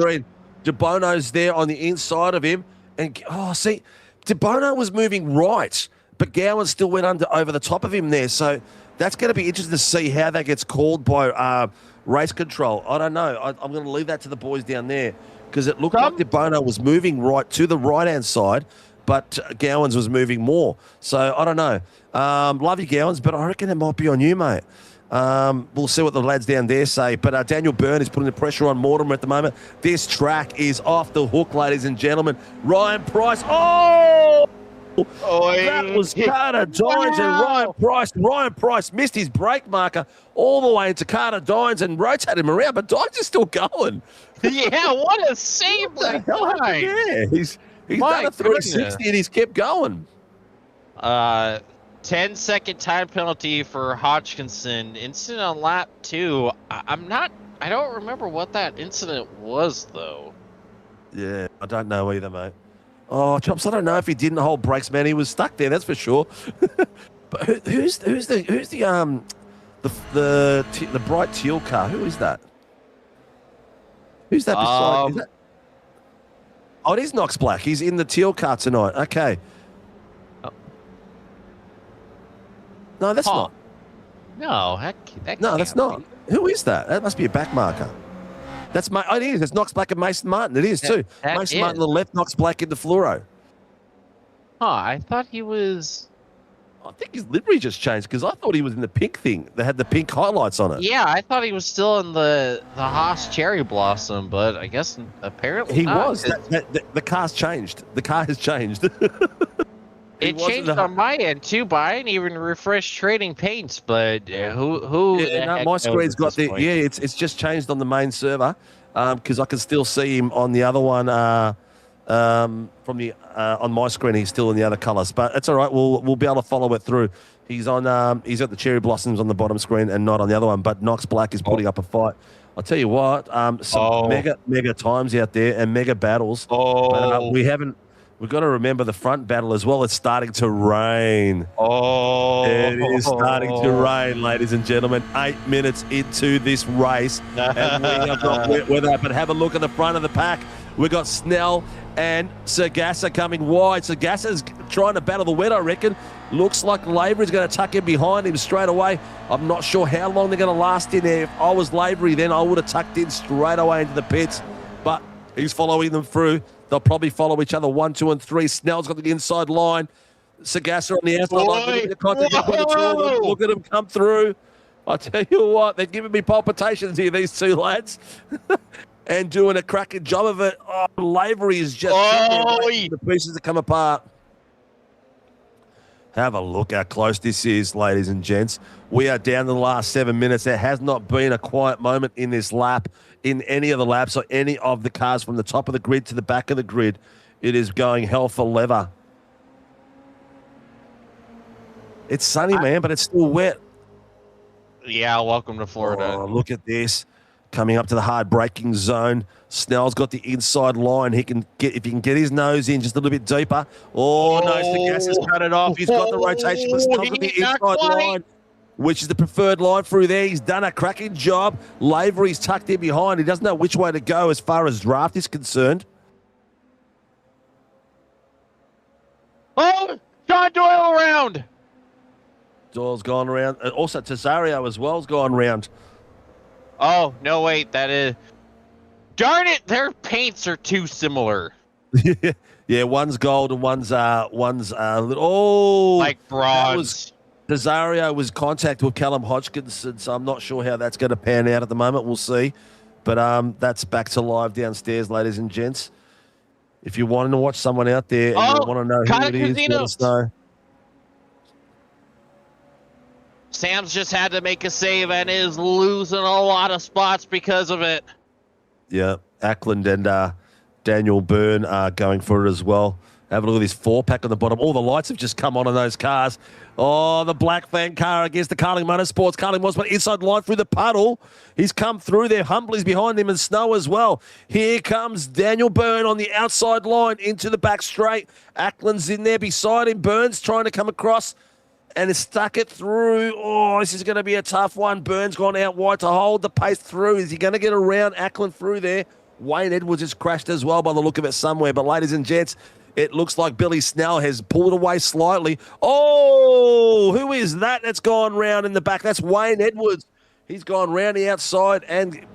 DeBono's there on the inside of him. And, see, DeBono was moving right, but Gowan still went over the top of him there. So that's going to be interesting to see how that gets called by race control. I don't know. I'm going to leave that to the boys down there because it looked like DeBono was moving right to the right-hand side, but Gowans was moving more. So I don't know. Love you, Gowans, but I reckon it might be on you, mate. We'll see what the lads down there say. But Daniel Byrne is putting the pressure on Mortimer at the moment. This track is off the hook, ladies and gentlemen. Ryan Price. Oh! That was Carter Dines and Ryan Price. Ryan Price missed his brake marker all the way into Carter Dines and rotated him around, but Dines is still going. Yeah, what a save that guy. Yeah, he's done a 360 and he's kept going. 10-second time penalty for Hodgkinson. Incident on lap 2. I don't remember what that incident was, though. Yeah, I don't know either, mate. Oh, Chops, I don't know if he didn't hold brakes, man. He was stuck there, that's for sure. But who's the bright teal car? Who is that? Who's that beside? Is that... Oh, it is Knox Black. He's in the teal car tonight. Okay. No, that's not. No, that's not. Who is that? That must be a back marker. That's it is. It's Knox Black and Mason Martin. It is too. Mason Martin on the left, Knox Black in the fluoro. I thought he was. I think his livery just changed because I thought he was in the pink thing. They had the pink highlights on it. Yeah, I thought he was still in the Haas Cherry Blossom, but I guess apparently He not, was. The car's changed. The car has changed. It changed on my end too, but I didn't even refresh trading paints. But who? Yeah, no, my screen's got the. Yeah, it's just changed on the main server because I can still see him on the other one. From the on my screen, he's still in the other colours, but it's all right. We'll be able to follow it through. He's on. He's got the cherry blossoms on the bottom screen and not on the other one. But Knox Black is putting up a fight. I'll tell you what. Some mega times out there and mega battles. But, we haven't. We've got to remember the front battle as well. It's starting to rain. It is starting to rain, ladies and gentlemen. 8 minutes into this race, and we have got wet weather. But have a look at the front of the pack. We've got Snell and Sagasa coming wide. Sagasa's trying to battle the wet, I reckon. Looks like Lavery's going to tuck in behind him straight away. I'm not sure how long they're going to last in there. If I was Lavery, then I would have tucked in straight away into the pits. But he's following them through. They'll probably follow each other 1, 2, and 3. Snell's got the inside line. Sagasa on the outside line. Look at him come through. I tell you what, they're giving me palpitations here, these two lads. And doing a cracking job of it. Oh, Lavery is just the pieces that come apart. Have a look how close this is, ladies and gents. We are down to the last 7 minutes. There has not been a quiet moment in this lap, in any of the laps or any of the cars from the top of the grid to the back of the grid. It is going hell for leather. It's sunny, man, but it's still wet. Yeah, welcome to Florida. Oh, look at this. Coming up to the hard braking zone. Snell's got the inside line. He can get, if he can get his nose in just a little bit deeper. Oh, no, Gas has cut it off. He's got the rotation, but Snell's got the inside line, which is the preferred line through there. He's done a cracking job. Lavery's tucked in behind. He doesn't know which way to go as far as draft is concerned. Oh, John Doyle around. Doyle's gone around. Also, Cesario as well has gone round. Oh, no, wait, that is... Darn it, their paints are too similar. Yeah, one's gold and one's oh, like bronze. Cesario was contact with Callum Hodgkinson, so I'm not sure how that's going to pan out at the moment. We'll see. But that's back to live downstairs, ladies and gents. If you want to watch someone out there and you want to know who it is, let us know. Sam's just had to make a save and is losing a lot of spots because of it. Yeah, Ackland and Daniel Byrne are going for it as well. Have a look at this 4-pack on the bottom. All the lights have just come on those cars. Oh, the Black Fan car against the Carling Motorsports. Carling Motorsports inside line through the puddle. He's come through there. Humbly's behind him and Snow as well. Here comes Daniel Byrne on the outside line into the back straight. Ackland's in there beside him. Byrne's trying to come across and has stuck it through. Oh, this is going to be a tough one. Byrne's gone out wide to hold the pace through. Is he going to get around Ackland through there? Wayne Edwards has crashed as well by the look of it somewhere. But ladies and gents, it looks like Billy Snell has pulled away slightly. Oh, who is that that's gone round in the back? That's Wayne Edwards. He's gone round the outside and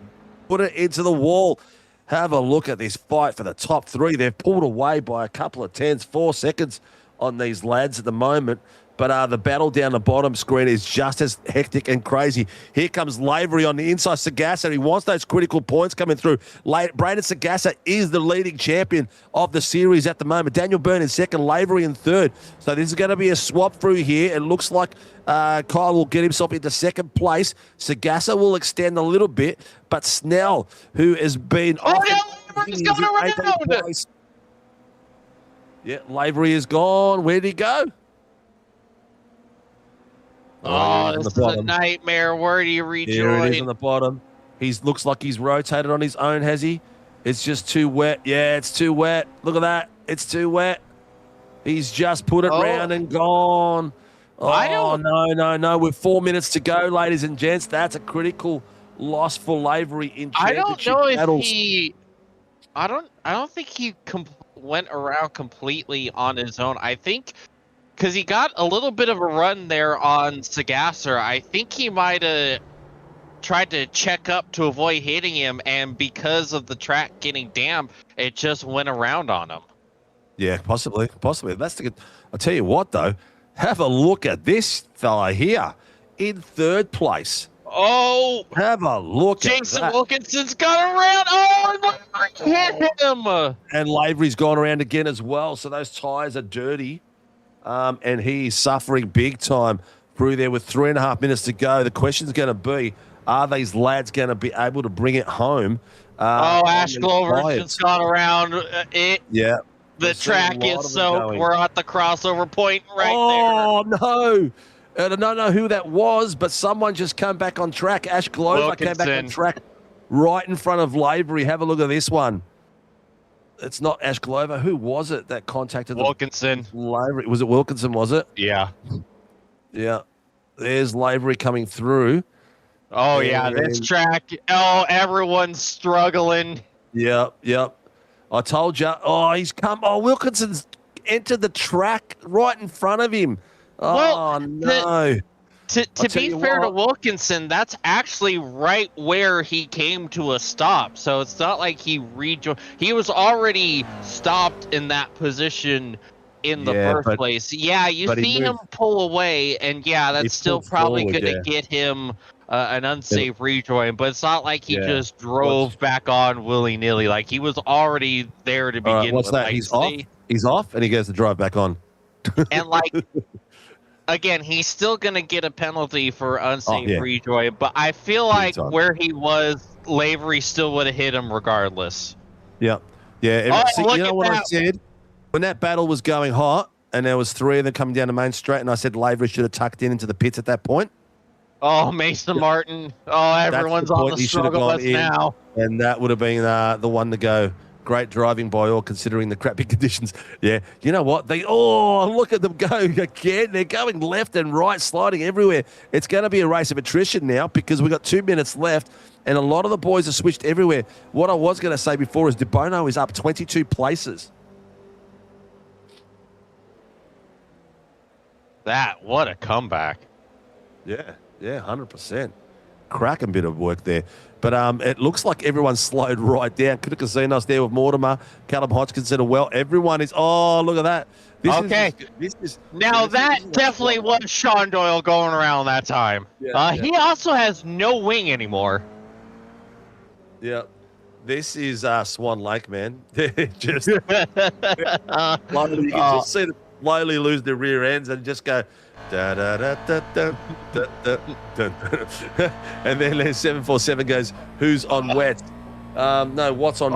put it into the wall. Have a look at this fight for the top three. They've pulled away by a couple of tenths, 4 seconds on these lads at the moment. But the battle down the bottom screen is just as hectic and crazy. Here comes Lavery on the inside. Sagasa, he wants those critical points coming through. Brandon Sagasa is the leading champion of the series at the moment. Daniel Byrne in second, Lavery in third. So this is going to be a swap through here. It looks like Kyle will get himself into second place. Sagasa will extend a little bit, but Snell, who has been... Oh, yeah, Lavery's going around! Yeah, Lavery is gone. Where'd he go? Oh, this is a nightmare. Where do you rejoin? There it is on the bottom. He looks like he's rotated on his own, has he? It's just too wet. Yeah, it's too wet. Look at that. It's too wet. He's just put it round and gone. Oh, no. With 4 minutes to go, ladies and gents. That's a critical loss for Lavery in championship battles. I don't think he went around completely on his own. I think... because he got a little bit of a run there on Sagasser. I think he might have tried to check up to avoid hitting him, and because of the track getting damp, it just went around on him. Yeah, possibly. That's the good. I'll tell you what, though. Have a look at this fella here in third place. Oh, Have a look Jason at that. Wilkinson's got around. Oh, hit him. And Lavery's gone around again as well. So those tires are dirty. And he's suffering big time through there with 3.5 minutes to go. The question's going to be, are these lads going to be able to bring it home? Ash Glover's just gone around. Yeah. The track is soaked. We're at the crossover point right there. Oh, no. I don't know who that was, but someone just came back on track. Ash Glover came back on track right in front of Lavery. Have a look at this one. It's not Ash Glover. Who was it that contacted Wilkinson? Lavery. Was it Wilkinson, was it? Yeah. Yeah. There's Lavery coming through. Oh, yeah. This track. Oh, everyone's struggling. Yep. I told you. Oh, he's come. Oh, Wilkinson's entered the track right in front of him. Oh, no. To be fair to Wilkinson, that's actually right where he came to a stop. So it's not like he rejoined. He was already stopped in that position in the first place. Yeah, you see him pull away, and that's still probably going to get him an unsafe rejoin. But it's not like he just drove back on willy-nilly. Like, he was already there to begin with. What's that? He's off? He's off, and he goes to drive back on. And, like... Again, he's still going to get a penalty for unsafe rejoin, but I feel like where he was, Lavery still would have hit him regardless. Yeah. Yeah. See, you know what I said? When that battle was going hot and there was 3 of them coming down the main straight, and I said Lavery should have tucked into the pits at that point. Oh, Mason Martin. Oh, everyone's on the struggle bus now. And that would have been the one to go. Great driving by all, considering the crappy conditions. Yeah, you know what? Look at them go again. They're going left and right, sliding everywhere. It's going to be a race of attrition now because we've got 2 minutes left, and a lot of the boys are switched everywhere. What I was going to say before is De Bono is up 22 places. What a comeback. Yeah, 100%. Cracking bit of work there. But it looks like everyone's slowed right down. Casino's there with Mortimer. Callum Hodgkinson as well. Everyone is... Oh, look at that. That definitely was Sean Doyle going around that time. He also has no wing anymore. Yeah. This is Swan Lake, man. Just... you can just see them slowly lose their rear ends and just go... Da, da, da, da, da, da, da, da, da. And then 747 goes, who's on wet? No, what's on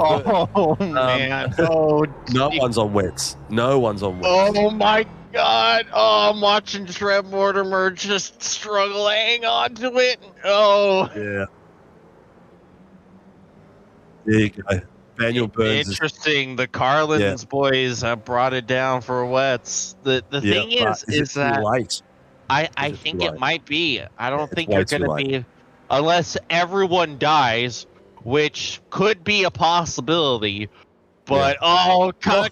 man. No one's on wets. No one's on wets. Oh, my God. Oh, I'm watching Trev Mortimer just struggle to hang on to it. Oh. Yeah. There you go. Daniel Burns. Interesting. The Carlins boys have brought it down for wets. The thing is that late? I think it might be. I don't think you're going to be, unless everyone dies, which could be a possibility. But look at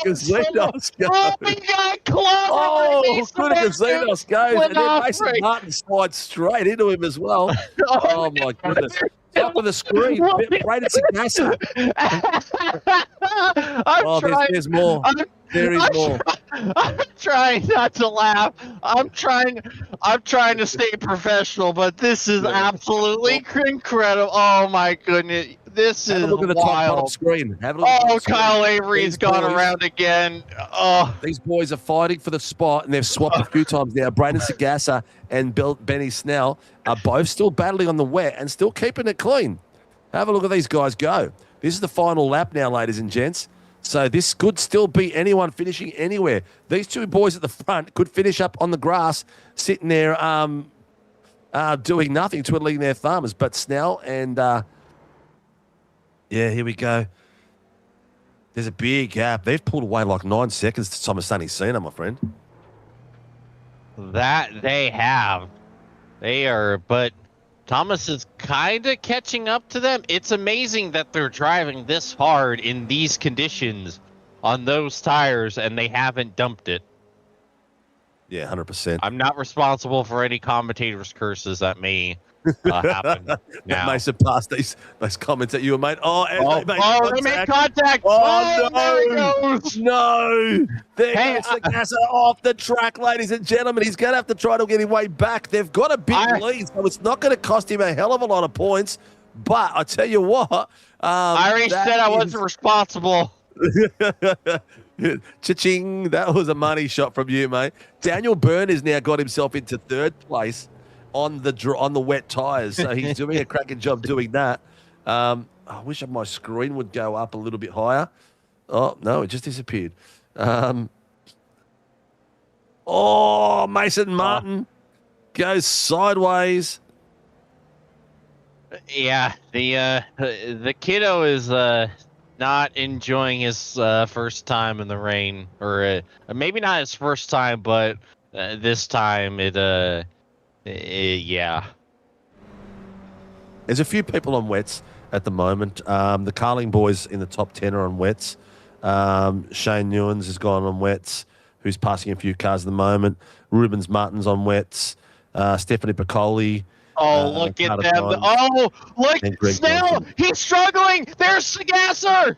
Casinos go. Oh, we got close. Oh, Casinos goes, and then Mason Martin slides straight into him as well. Oh my goodness. Top of the screen, Brayden Sagassa. There's more. There is more. I'm trying not to laugh. I'm trying to stay professional, but this is absolutely incredible. Oh my goodness. This is look at the top screen. Kyle Avery's gone around again. Oh, these boys are fighting for the spot, and they've swapped a few times now. Brayden Sagassa and Benny Snell are both still battling on the wet and still keeping it clean. Have a look at these guys go. This is the final lap now, ladies and gents. So this could still be anyone finishing anywhere. These two boys at the front could finish up on the grass, sitting there doing nothing, twiddling their thumbs. But Snell and... here we go. There's a big gap. They've pulled away like 9 seconds to Thomas Sunny Cena, my friend. That they have. They are, but Thomas is kind of catching up to them. It's amazing that they're driving this hard in these conditions on those tires, and they haven't dumped it. Yeah, 100%. I'm not responsible for any commentators' curses at me. happen That now. may surpass those comments that you were made. Oh, and They made contact. Oh, there he no. goes. No. There Hey, goes Sagasa off the track, ladies and gentlemen. He's going to have to try to get his way back. They've got a big lead, so it's not going to cost him a hell of a lot of points. But I tell you what. I already said I wasn't responsible. Cha-ching. That was a money shot from you, mate. Daniel Byrne has now got himself into third place on the wet tyres, so he's doing a cracking job doing that. I wish my screen would go up a little bit higher. Oh, no, it just disappeared. Mason Martin goes sideways. Yeah, the kiddo is not enjoying his first time in the rain, or maybe not his first time, but this time yeah. There's a few people on wets at the moment. The Carling boys in the top 10 are on wets. Shane Newens has gone on wets, who's passing a few cars at the moment. Rubens Martin's on wets. Stephanie Piccoli. Oh, look at them. Oh, look, Snell, he's struggling. There's Sagasser.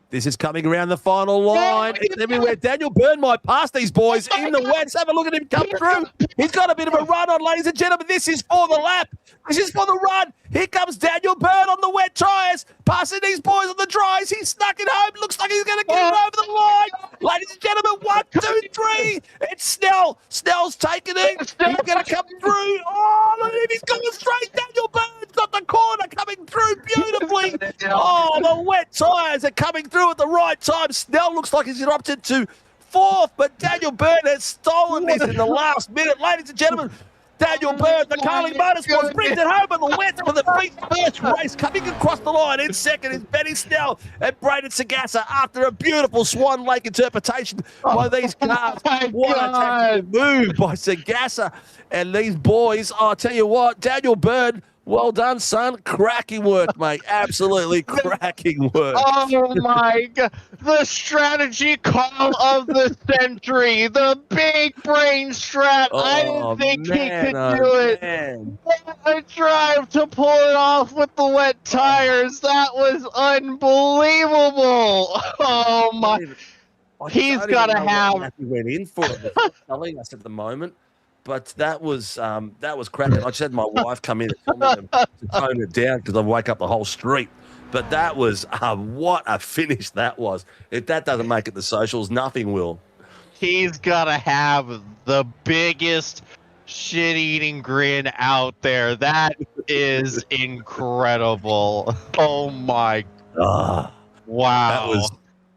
This is coming around the final line. It's everywhere. Daniel Byrne might pass these boys in the wets. Have a look at him come through. He's got a bit of a run on, ladies and gentlemen. This is for the lap. This is for the run. Here comes Daniel Byrne on the wet tyres, passing these boys on the dries. He's snuck it home. Looks like he's going to get it over the line. Ladies and gentlemen, 1, 2, 3. It's Snell. Snell's taking it. He's going to come through. Oh, look at him. He's going straight. Daniel Byrne's got the corner coming through beautifully. Oh, the wet tyres are coming through at the right time. Snell looks like he's erupted to fourth, but Daniel Byrne has stolen this in the last minute. Ladies and gentlemen, Daniel Byrne, the Carling Motorsports, brings it home on the wet for the first race. Coming across the line in second is Benny Snell and Braden Sagasa after a beautiful Swan Lake interpretation by these cars. What a tactical move by Sagasa and these boys. I'll tell you what, Daniel Byrne, well done, son. Cracking work, mate. Absolutely cracking work. Oh, my God. The strategy call of the century. The big brain strat. I didn't think he could do it. What a drive to pull it off with the wet tires. That was unbelievable. Oh, my. He's got to have. He went in for it. Telling us at the moment. But that was cracking. I just had my wife come in and tell me to tone it down because I wake up the whole street. But that was what a finish that was. If that doesn't make it the socials, nothing will. He's got to have the biggest shit-eating grin out there. That is incredible. Oh, my. Wow.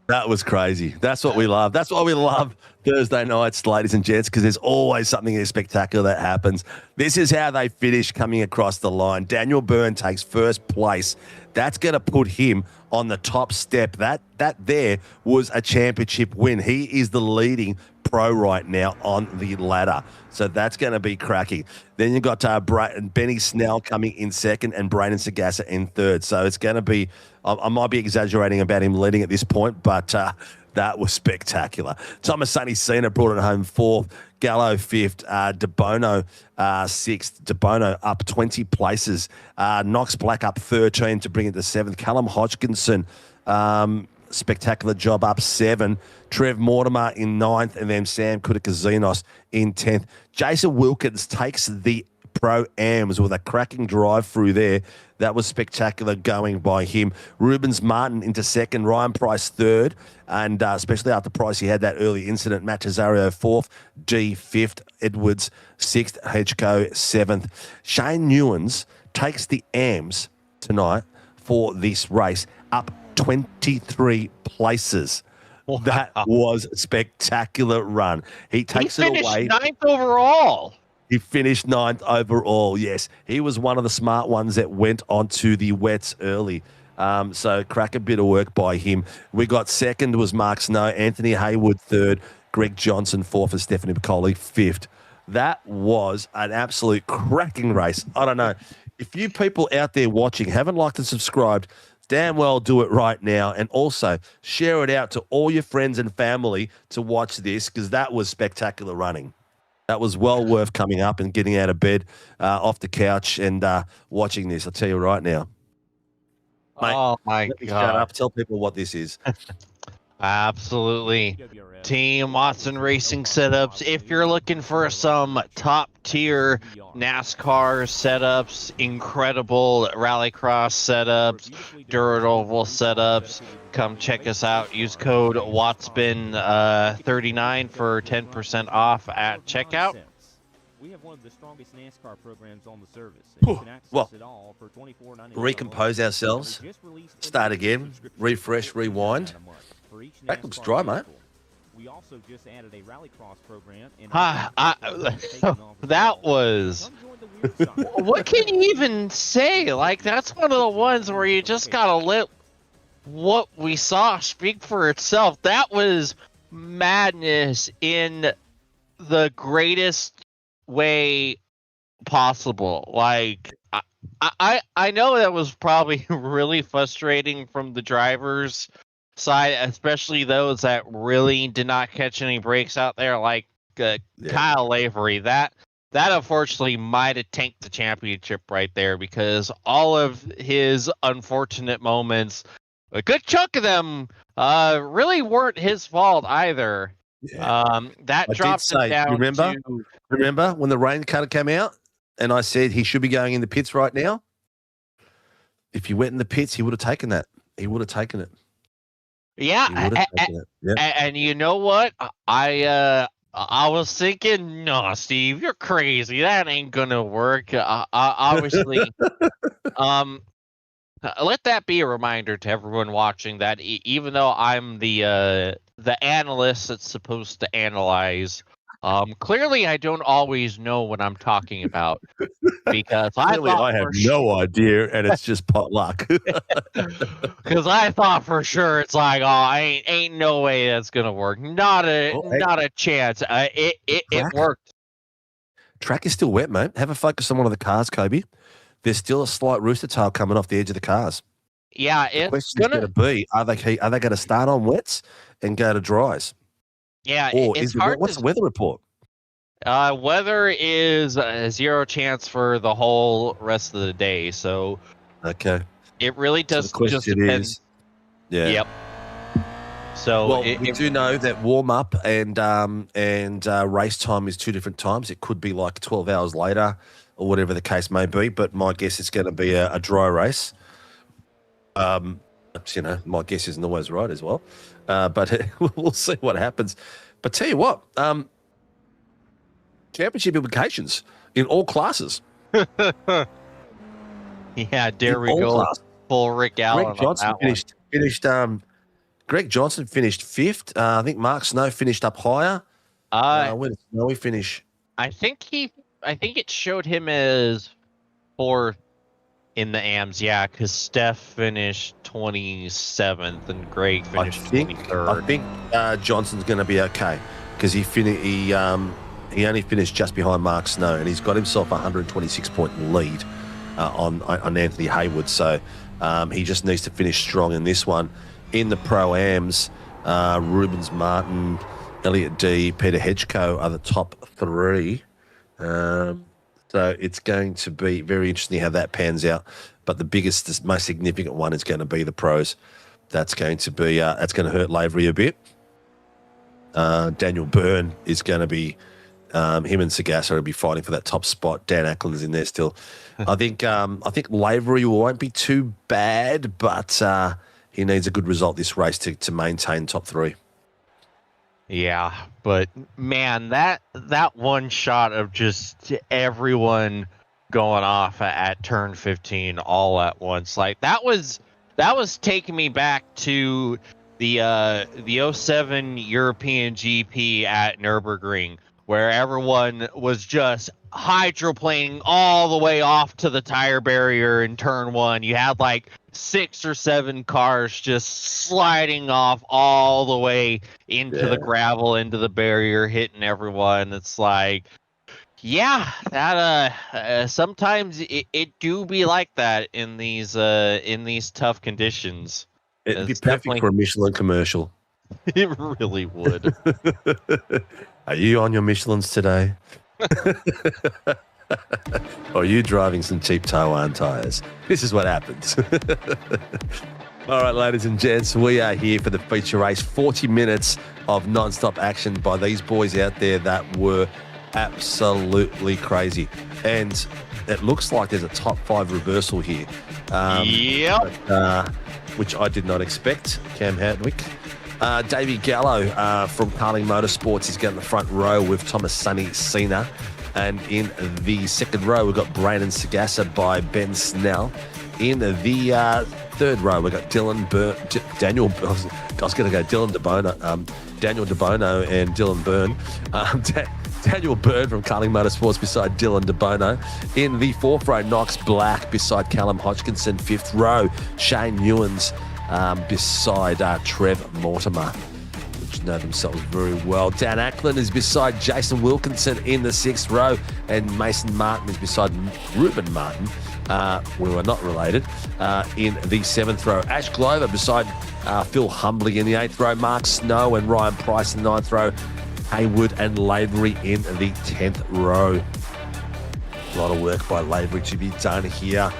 That was crazy. That's what we love. That's why we love Thursday nights, ladies and gents, because there's always something spectacular that happens. This is how they finish coming across the line. Daniel Byrne takes first place. That's going to put him on the top step. That there was a championship win. He is the leading pro right now on the ladder. So that's going to be cracking. Then you've got Benny Snell coming in second and Braden Sagasa in third. So it's going to be, I might be exaggerating about him leading at this point, but that was spectacular. Thomas Sonny Cena brought it home fourth. Gallo fifth. DeBono sixth. DeBono up 20 places. Knox Black up 13 to bring it to seventh. Callum Hodgkinson, spectacular job up 7. Trev Mortimer in 9th, and then Sam Kutakazinos in 10th. Jason Wilkins takes the Pro-Ams with a cracking drive through there. That was spectacular going by him. Rubens Martin into second, Ryan Price third, and especially after Price, he had that early incident. Matt Cesario fourth, D fifth, Edwards sixth, Hedgeco 7th. Shane Newens takes the AMS tonight for this race, up 23 places. Wow. That was a spectacular run. He takes it away. 9th overall. He finished 9th overall, yes. He was one of the smart ones that went onto the wets early. So crack a bit of work by him. We got second was Mark Snow, Anthony Haywood third, Greg Johnson fourth, and Stephanie McCauley fifth. That was an absolute cracking race. I don't know. If you people out there watching haven't liked and subscribed, damn well do it right now. And also share it out to all your friends and family to watch this because that was spectacular running. That was well worth coming up and getting out of bed, off the couch, and watching this. I'll tell you right now. Mate, Oh my let me shut God. up. Tell people what this is. Absolutely. Team Watson Racing setups. If you're looking for some top tier NASCAR setups, incredible rallycross setups, dirt oval setups, come check us out. Use code WATSBIN39 for 10% off at checkout. We have one of the strongest NASCAR programs on the service. Well, recompose ourselves, start again, refresh, rewind. That looks dry, mate. We also just added a rallycross program. That was... What can you even say? Like, that's one of the ones where you just gotta let what we saw speak for itself. That was madness in the greatest way possible. Like, I know that was probably really frustrating from the drivers' side, especially those that really did not catch any breaks out there, like Kyle Lavery. That unfortunately might have tanked the championship right there, because all of his unfortunate moments, a good chunk of them, really weren't his fault either. Yeah. That I dropped him down. Remember when the rain cutter came out and I said he should be going in the pits right now? If he went in the pits, he would have taken that. He would have taken it. Yeah, and you know what? I was thinking, no, Steve, you're crazy. That ain't gonna work. Obviously, let that be a reminder to everyone watching that even though I'm the analyst that's supposed to analyze, clearly I don't always know what I'm talking about, because I have no idea, and it's just potluck. Because I thought for sure it's like, oh, ain't no way that's gonna work. Not a chance. It worked. Track is still wet, mate. Have a focus on one of the cars, Kobe. There's still a slight rooster tail coming off the edge of the cars. Yeah, the question's going to be: Are they going to start on wets and go to dries? Yeah, or it's hard. What's the weather report? Weather is a 0 chance for the whole rest of the day. So, okay, it really does just depend. Yeah. Yep. So we do know that warm up and race time is 2 different times. It could be like 12 hours later, or whatever the case may be. But my guess is going to be a dry race. My guess isn't always right as well. But we'll see what happens. But tell you what, championship implications in all classes. Yeah, there we go. Full Rick Allen. Greg Johnson finished. Greg Johnson finished 5th. I think Mark Snow finished up higher. Where did Snowy finish? I think it showed him as 4th in the AMs. Yeah, because Steph finished 27th and Greg finished 23rd. I think Johnson's going to be okay, because he only finished just behind Mark Snow, and he's got himself a 126-point lead on Anthony Hayward. So he just needs to finish strong in this one. In the Pro-Ams, Rubens Martin, Elliot D, Peter Hedgecoe are the top 3. So it's going to be very interesting how that pans out. But the biggest, most significant one is going to be the pros. That's going to be that's going to hurt Lavery a bit. Daniel Byrne is going to be him and Sagassa will be fighting for that top spot. Dan Ackland's in there still. I think Lavery won't be too bad, but he needs a good result this race to maintain top 3. Yeah, but man, that one shot of just everyone going off at turn 15 all at once, like that was taking me back to the 07 European GP at Nürburgring, where everyone was just hydroplaning all the way off to the tire barrier in turn 1. You had like 6 or 7 cars just sliding off all the way into the gravel, into the barrier, hitting everyone. It's like, yeah, that sometimes it do be like that in these tough conditions. It'd be perfect for a Michelin commercial. It really would. Are you on your Michelins today? Or are you driving some cheap Taiwan tires? This is what happens. All right, ladies and gents, we are here for the feature race. 40 minutes of non-stop action by these boys out there that were absolutely crazy. And it looks like there's a top 5 reversal here. Which I did not expect. Cam Hadwick. Davey Gallo from Carling Motorsports is getting the front row with Thomas Sonny Cena. And in the second row, we've got Brandon Sagassa by Ben Snell. In the third row, we've got Daniel DeBono and Dylan Byrne. Daniel Byrne from Carling Motorsports beside Dylan DeBono. In the fourth row, Knox Black beside Callum Hodgkinson. Fifth row, Shane Ewans beside Trev Mortimer, which know themselves very well. Dan Ackland is beside Jason Wilkinson in the sixth row, and Mason Martin is beside Ruben Martin. We were not related. In the seventh row, Ash Glover beside Phil Humbly in the eighth row, Mark Snow and Ryan Price in the ninth row, Haywood and Lavery in the 10th row. A lot of work by Lavery to be done here.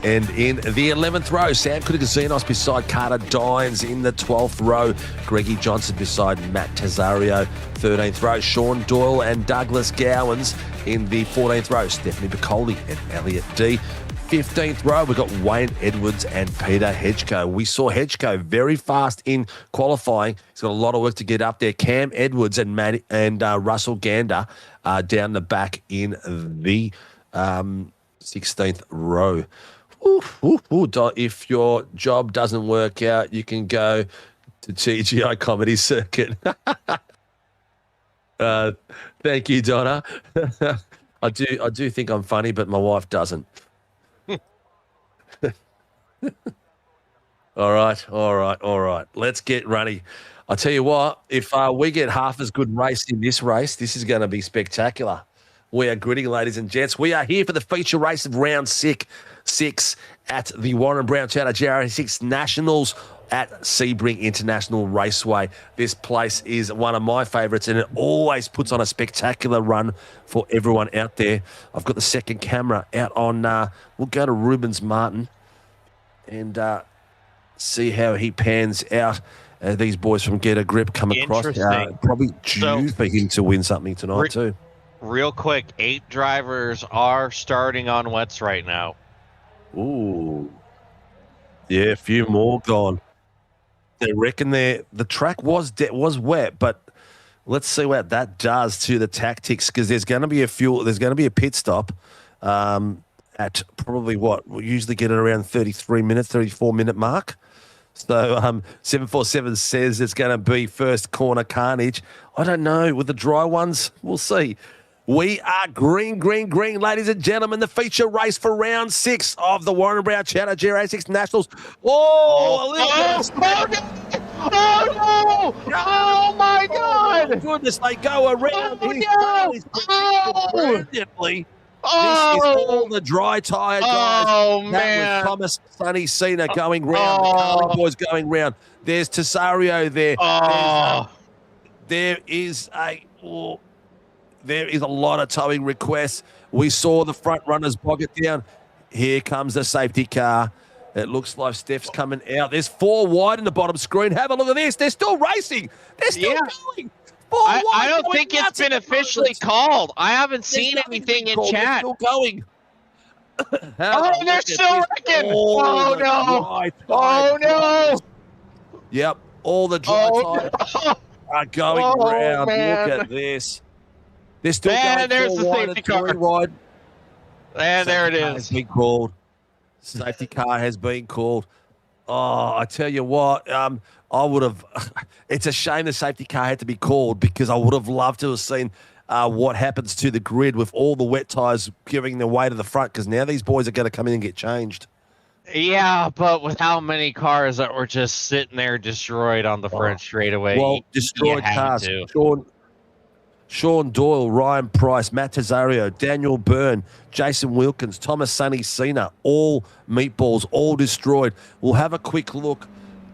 And in the 11th row, Sam Kutikazinos beside Carter Dines. In the 12th row, Greggy Johnson beside Matt Tazario. 13th row, Sean Doyle and Douglas Gowans. In the 14th row, Stephanie Bacoli and Elliot D. 15th row, we've got Wayne Edwards and Peter Hedgecoe. We saw Hedgecoe very fast in qualifying. He's got a lot of work to get up there. Cam Edwards and Russell Gander down the back in the 16th row. If your job doesn't work out, you can go to TGI Comedy Circuit. Thank you, Donna. I do think I'm funny, but my wife doesn't. All right. Let's get ready. I'll tell you what, if we get half as good race in this race, this is going to be spectacular. We are gritty, ladies and gents. We are here for the feature race of round six at the Warren Brown Toyota GR86 Nationals at Sebring International Raceway. This place is one of my favourites, and it always puts on a spectacular run for everyone out there. I've got the second camera out on, we'll go to Rubens Martin and see how he pans out. These boys from Get a Grip come across. Probably due for him to win something tonight too. Real quick, 8 drivers are starting on wets right now. Ooh. Yeah, a few more gone. They reckon the track was wet, but let's see what that does to the tactics, because there's going to be a pit stop at probably we usually get it around 34-minute mark. So 747 says it's going to be first corner carnage. I don't know. With the dry ones, we'll see. We are green, ladies and gentlemen. The feature race for round 6 of the Warren Brown Toyota GR86 Nationals. Oh my God! Goodness, they go around. Brilliantly. This is all the dry tyre guys. Man. That was Thomas Sonny Cena going round. The Carling boys going round. There's Tasario there. There is a lot of towing requests. We saw the front runners bog it down. Here comes the safety car. It looks like Steph's coming out. There's 4 wide in the bottom screen. Have a look at this. They're still racing. They're still going. I don't think it's been officially called. I haven't seen anything in chat. They're still going. They're still wrecking. No. Yep. All the dry tires are going around. Man. Look at this. They're still going. There's the safety car. Wide. And there it is. Has been called. Safety car has been called. Oh, I tell you what, I would have. It's a shame the safety car had to be called, because I would have loved to have seen what happens to the grid with all the wet tyres giving their way to the front, because now these boys are going to come in and get changed. Yeah, but with how many cars that were just sitting there destroyed on the front straightaway. Well, destroyed cars. Sean Doyle, Ryan Price, Matt Tazario, Daniel Byrne, Jason Wilkins, Thomas Sonny Cena, all meatballs, all destroyed. We'll have a quick look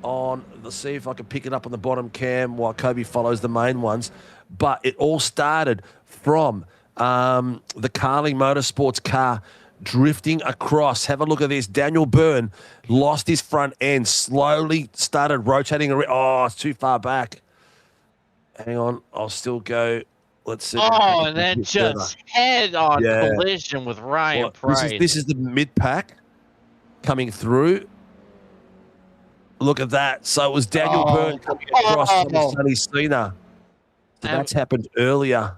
on, let's see if I can pick it up on the bottom cam while Kobe follows the main ones. But it all started from the Carling Motorsports car drifting across. Have a look at this. Daniel Byrne lost his front end, slowly started rotating around. Oh, it's too far back. Hang on, I'll still go. Let's see. Oh, and then just head-on collision with Ryan Price. This is the mid-pack coming through. Look at that. So it was Daniel Byrne coming across from Sonny Cena. So that's happened earlier.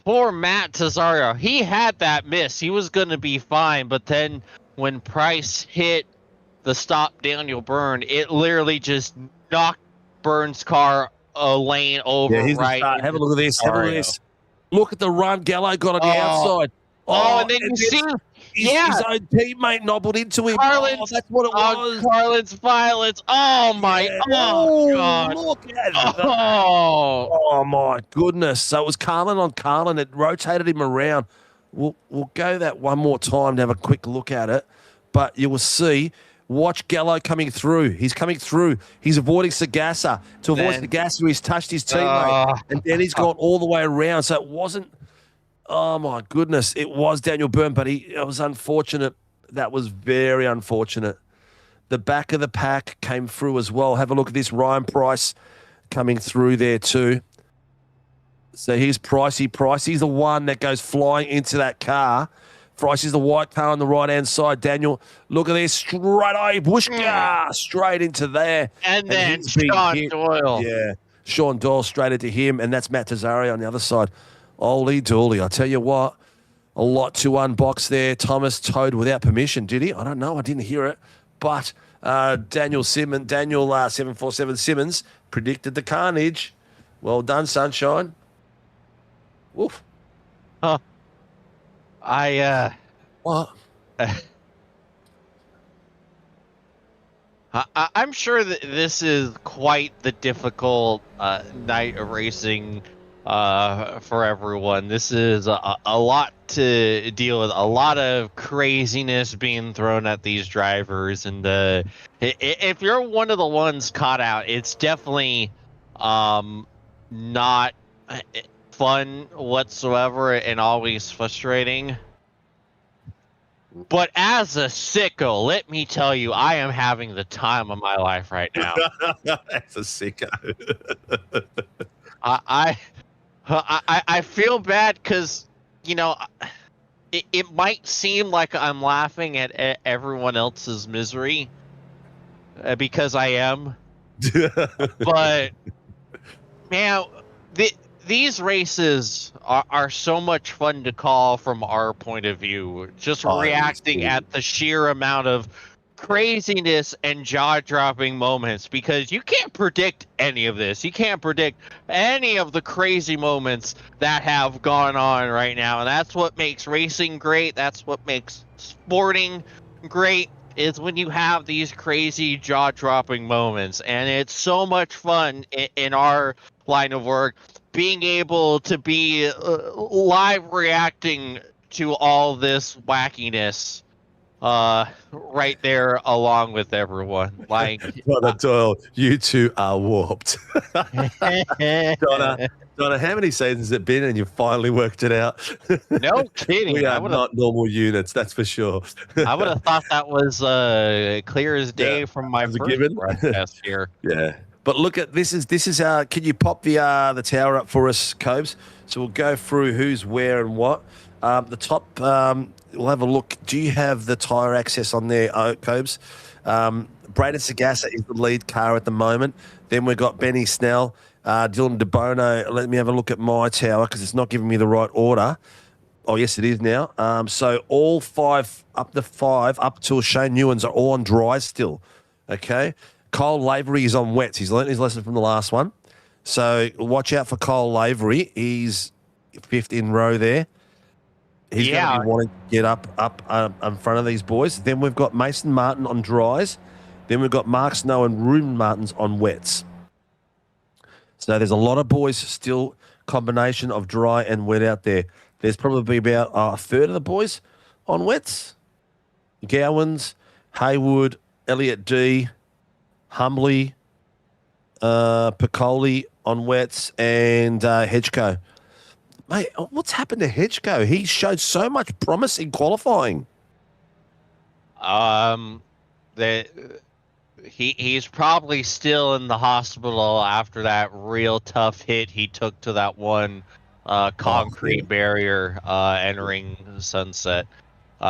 Poor Matt Tesario. He had that miss. He was going to be fine, but then when Price hit the stop Daniel Byrne, it literally just knocked Byrne's car a lane over. Yeah, here's the start. Have a look at this. Have a look at this. Look at the run Gallo got on the outside. And then you see, his own teammate nobbled into him. That's what it was. Carlin's violence. Oh, my God. Look at that. Oh, my goodness. So it was Carlin on Carlin. It rotated him around. We'll go that one more time to have a quick look at it. But you will see, watch Gallo coming through. He's coming through. He's avoiding Sagasa. To avoid Sagasa, he's touched his teammate. And then he's gone all the way around. So it wasn't, oh, my goodness. It was Daniel Byrne, but it was unfortunate. That was very unfortunate. The back of the pack came through as well. Have a look at this. Ryan Price coming through there too. So here's Pricey. Pricey's the one that goes flying into that car. Pricey's the white car on the right-hand side. Daniel, look at this. Straight straight into there. And then Sean Doyle. Yeah, Sean Doyle straight into him, and that's Matt Tesario on the other side. Holy dooly. I tell you what, a lot to unbox there. Thomas towed without permission, did he? I don't know. I didn't hear it. But Daniel 747 Simmons predicted the carnage. Well done, Sunshine. Woof. What? I'm sure that this is quite the difficult night of racing for everyone. This is a lot to deal with, a lot of craziness being thrown at these drivers, and if you're one of the ones caught out, it's definitely not fun whatsoever and always frustrating. But as a sicko, let me tell you, I am having the time of my life right now. That's a sicko. I feel bad because, it might seem like I'm laughing at everyone else's misery because I am. But, man, these races are so much fun to call from our point of view. Just reacting at the sheer amount of craziness and jaw-dropping moments, because you can't predict any of this. You can't predict any of the crazy moments that have gone on right now, and that's what makes racing great. That's what makes sporting great, is when you have these crazy jaw-dropping moments. And it's so much fun in our line of work, being able to be live reacting to all this wackiness right there along with everyone. Like, Donna Doyle, you two are warped. Donna, how many seasons has it been and you finally worked it out? No kidding. We are not normal units, that's for sure. I would have thought that was clear as day from my first broadcast here. Yeah. But look at this is can you pop the tower up for us, Cobes? So we'll go through who's where and what. The top, we'll have a look. Do you have the tyre access on there, Cobes? Braden Sagasa is the lead car at the moment. Then we've got Benny Snell, Dylan DeBono. Let me have a look at my tower because it's not giving me the right order. Oh, yes, it is now. So all five up till Shane Newens are all on dry still. Okay. Cole Lavery is on wets. He's learned his lesson from the last one. So watch out for Cole Lavery. He's fifth in row there. He's going to be wanting to get up in front of these boys. Then we've got Mason Martin on dries. Then we've got Mark Snow and Ruben Martins on wets. So there's a lot of boys still, combination of dry and wet out there. There's probably about a third of the boys on wets. Gowans, Haywood, Elliot D, Humbly, Piccoli on wets, and Hedgeco. Mate, what's happened to Hedgeco? He showed so much promise in qualifying. He's probably still in the hospital after that real tough hit he took to that one concrete barrier entering sunset.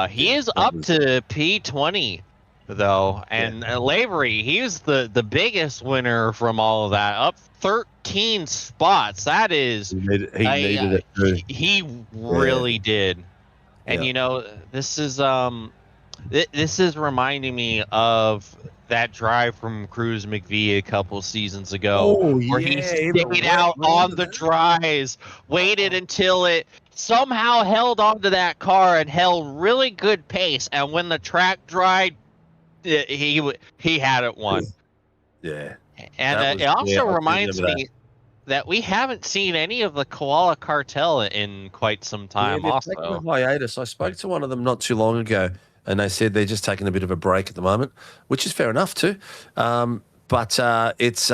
He is up to P20 though, and Lavery, he's the biggest winner from all of that, up 13 spots. That is, he needed it too. He really did. And you know, this is reminding me of that drive from Cruz McVie a couple seasons ago, where he stayed out on the dries, waited until it somehow held onto that car and held really good pace, and when the track dried, he had it won. Yeah. And it also reminds me that we haven't seen any of the Koala Cartel in quite some time. Also, taking a hiatus. I spoke to one of them not too long ago, and they said they're just taking a bit of a break at the moment, which is fair enough too. But it's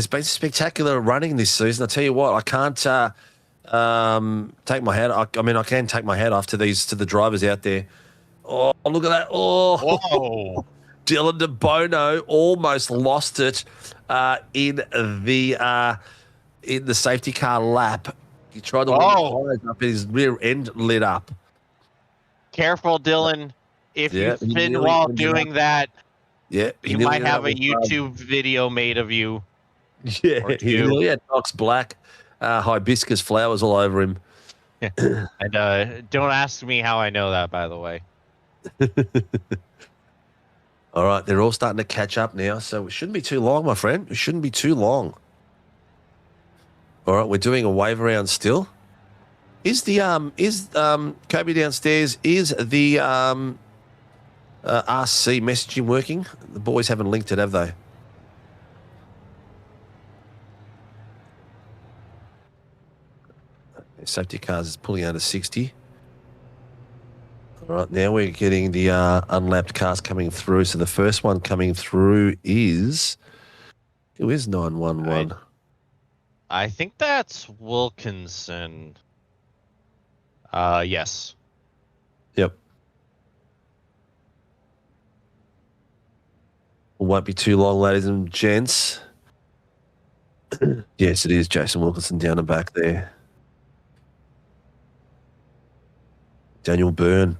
been spectacular running this season. I tell you what, I can't take my hat. I mean, I can take my hat off to the drivers out there. Oh, look at that! Oh, whoa. Dylan De Bono almost lost it in the safety car lap. He tried to hold up, his rear end lit up. Careful, Dylan. If you spin while doing that, you might have a YouTube video made of you. Yeah, he nearly had Knox Black hibiscus flowers all over him. And don't ask me how I know that, by the way. All right, they're all starting to catch up now, so it shouldn't be too long, my friend. It shouldn't be too long. All right, we're doing a wave around still. Is the Kobe downstairs? Is the RC messaging working? The boys haven't linked it, have they? Safety cars is pulling out of 60. All right, now we're getting the unlapped cars coming through. So the first one coming through is... Who is 911? I think that's Wilkinson. Yes. Yep. Won't be too long, ladies and gents. Yes, it is Jason Wilkinson down the back there. Daniel Byrne.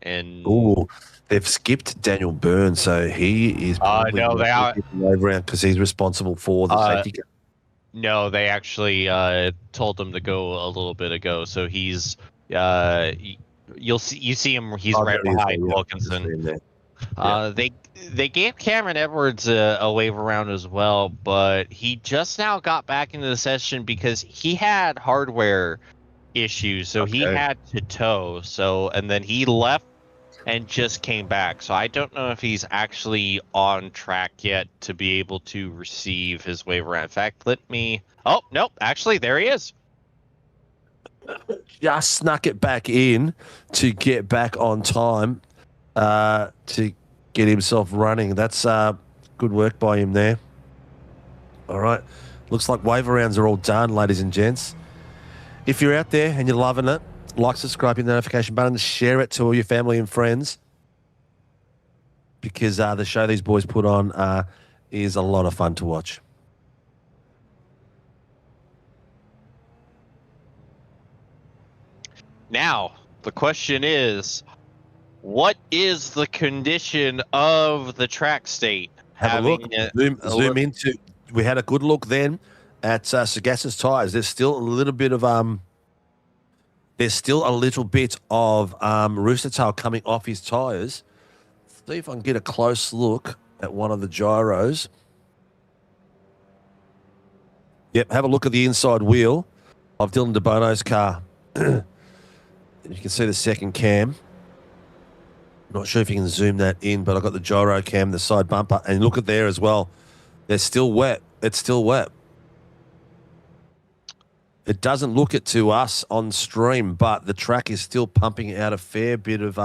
And they've skipped Daniel Byrne, so he is probably no, they are around because he's responsible for the safety car. No, they actually told him to go a little bit ago. So he's you see him. He's right behind Wilkinson. They gave Cameron Edwards a wave around as well, but he just now got back into the session because he had hardware issues, so he had to tow. So and then he left and just came back. So I don't know if he's actually on track yet to be able to receive his wave around. In fact, let me... Oh, nope. Actually, there he is. Just snuck it back in to get back on time to get himself running. That's good work by him there. All right. Looks like wave arounds are all done, ladies and gents. If you're out there and you're loving it, like, subscribe, hit the notification button, share it to all your family and friends, because the show these boys put on is a lot of fun to watch. Now, the question is, what is the condition of the track state? Have a look. Zoom into. We had a good look then at Sagass's tires. There's still a little bit of rooster tail coming off his tires. See if I can get a close look at one of the gyros. Yep, have a look at the inside wheel of Dylan De Bono's car. You can see the second cam. Not sure if you can zoom that in, but I've got the gyro cam, the side bumper, and look at there as well. They're still wet. It's still wet. It doesn't look it to us on stream, but the track is still pumping out a fair bit of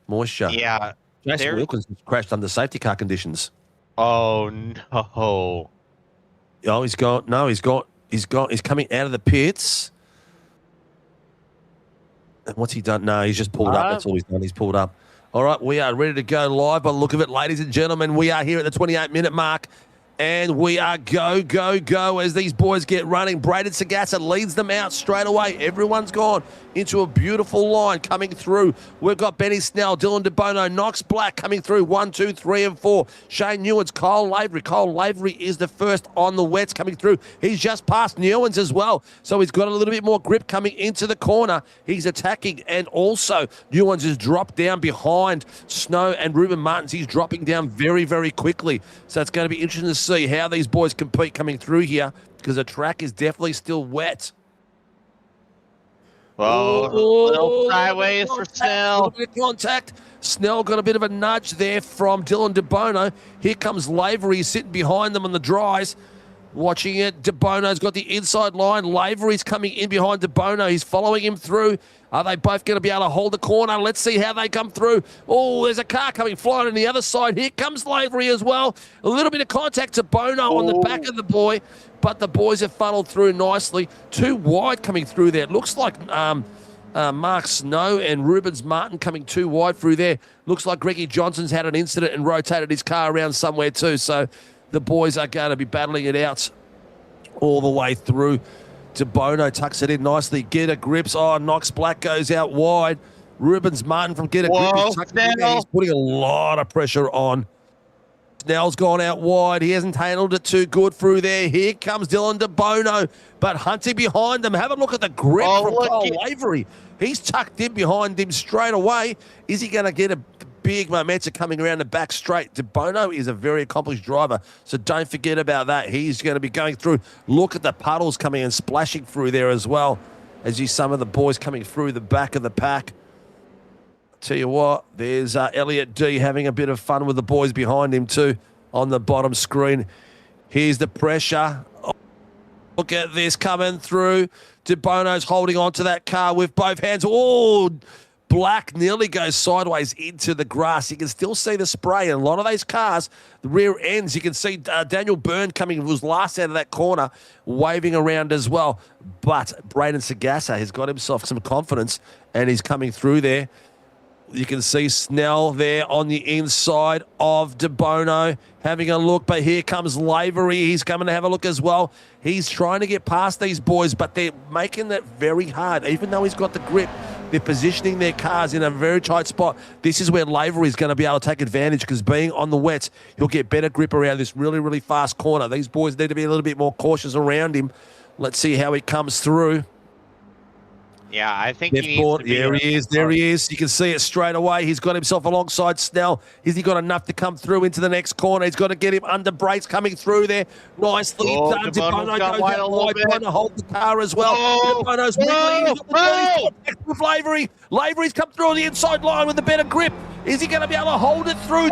moisture. Yeah, Jason there. Wilkins crashed under safety car conditions. Oh no! Oh, he's gone. No, he's gone. He's coming out of the pits. And what's he done? No, he's just pulled up. That's all he's done. He's pulled up. All right, we are ready to go live by the look of it, ladies and gentlemen. We are here at the 28-minute mark. And we are go as these boys get running. Braden Sagassa leads them out straight away. Everyone's gone into a beautiful line coming through. We've got Benny Snell, Dylan DeBono, Knox Black coming through. 1, 2, 3, and 4. Shane Newens, Kyle Lavery. Kyle Lavery is the first on the wets coming through. He's just past Newens as well. So he's got a little bit more grip coming into the corner. He's attacking. And also Newens has dropped down behind Snow and Ruben Martins. He's dropping down very, very quickly. So it's going to be interesting to see how these boys compete coming through here because the track is definitely still wet. Little sideways for Snell. A little bit of contact. Snell got a bit of a nudge there from Dylan DeBono. Here comes Lavery sitting behind them on the dries. Watching it, DeBono's got the inside line. Lavery's coming in behind DeBono. He's following him through. Are they both going to be able to hold the corner? Let's see how they come through. Oh, there's a car coming flying on the other side. Here comes Lavery as well. A little bit of contact to Bono on the back of the boy, but the boys have funneled through nicely. Too wide coming through there. It looks like Mark Snow and Rubens Martin coming too wide through there. Looks like Greggy Johnson's had an incident and rotated his car around somewhere too. So the boys are going to be battling it out all the way through. DeBono tucks it in nicely. Get a grips. Oh, Knox Black goes out wide. Rubens Martin from Get a Grip. He's putting a lot of pressure on. Snell's gone out wide. He hasn't handled it too good through there. Here comes Dylan DeBono, but hunting behind them. Have a look at the grip from Kyle Lavery. He's tucked in behind him straight away. Is he going to get a big momentum coming around the back straight? DeBono is a very accomplished driver, so don't forget about that. He's going to be going through. Look at the puddles coming and splashing through there as well as you some of the boys coming through the back of the pack. Tell you what, there's Elliot D having a bit of fun with the boys behind him too on the bottom screen. Here's the pressure. Oh, look at this coming through. DeBono's holding on to that car with both hands. Oh, Black nearly goes sideways into the grass. You can still see the spray. And a lot of those cars, the rear ends, you can see Daniel Byrne coming, was last out of that corner, waving around as well. But Braden Sagassa has got himself some confidence, and he's coming through there. You can see Snell there on the inside of DeBono having a look, but here comes Lavery. He's coming to have a look as well. He's trying to get past these boys, but they're making it very hard. Even though he's got the grip, they're positioning their cars in a very tight spot. This is where Lavery is going to be able to take advantage because being on the wets, he'll get better grip around this really, really fast corner. These boys need to be a little bit more cautious around him. Let's see how he comes through. Yeah, I think he needs to be there he is. There he is. You can see it straight away. He's got himself alongside Snell. Has he got enough to come through into the next corner? He's got to get him under brakes coming through there. Nicely done. DeBono goes out wide, trying to hold the car as well. DeBono's wiggling. With Lavery. Lavery's come through on the inside line with a better grip. Is he going to be able to hold it through?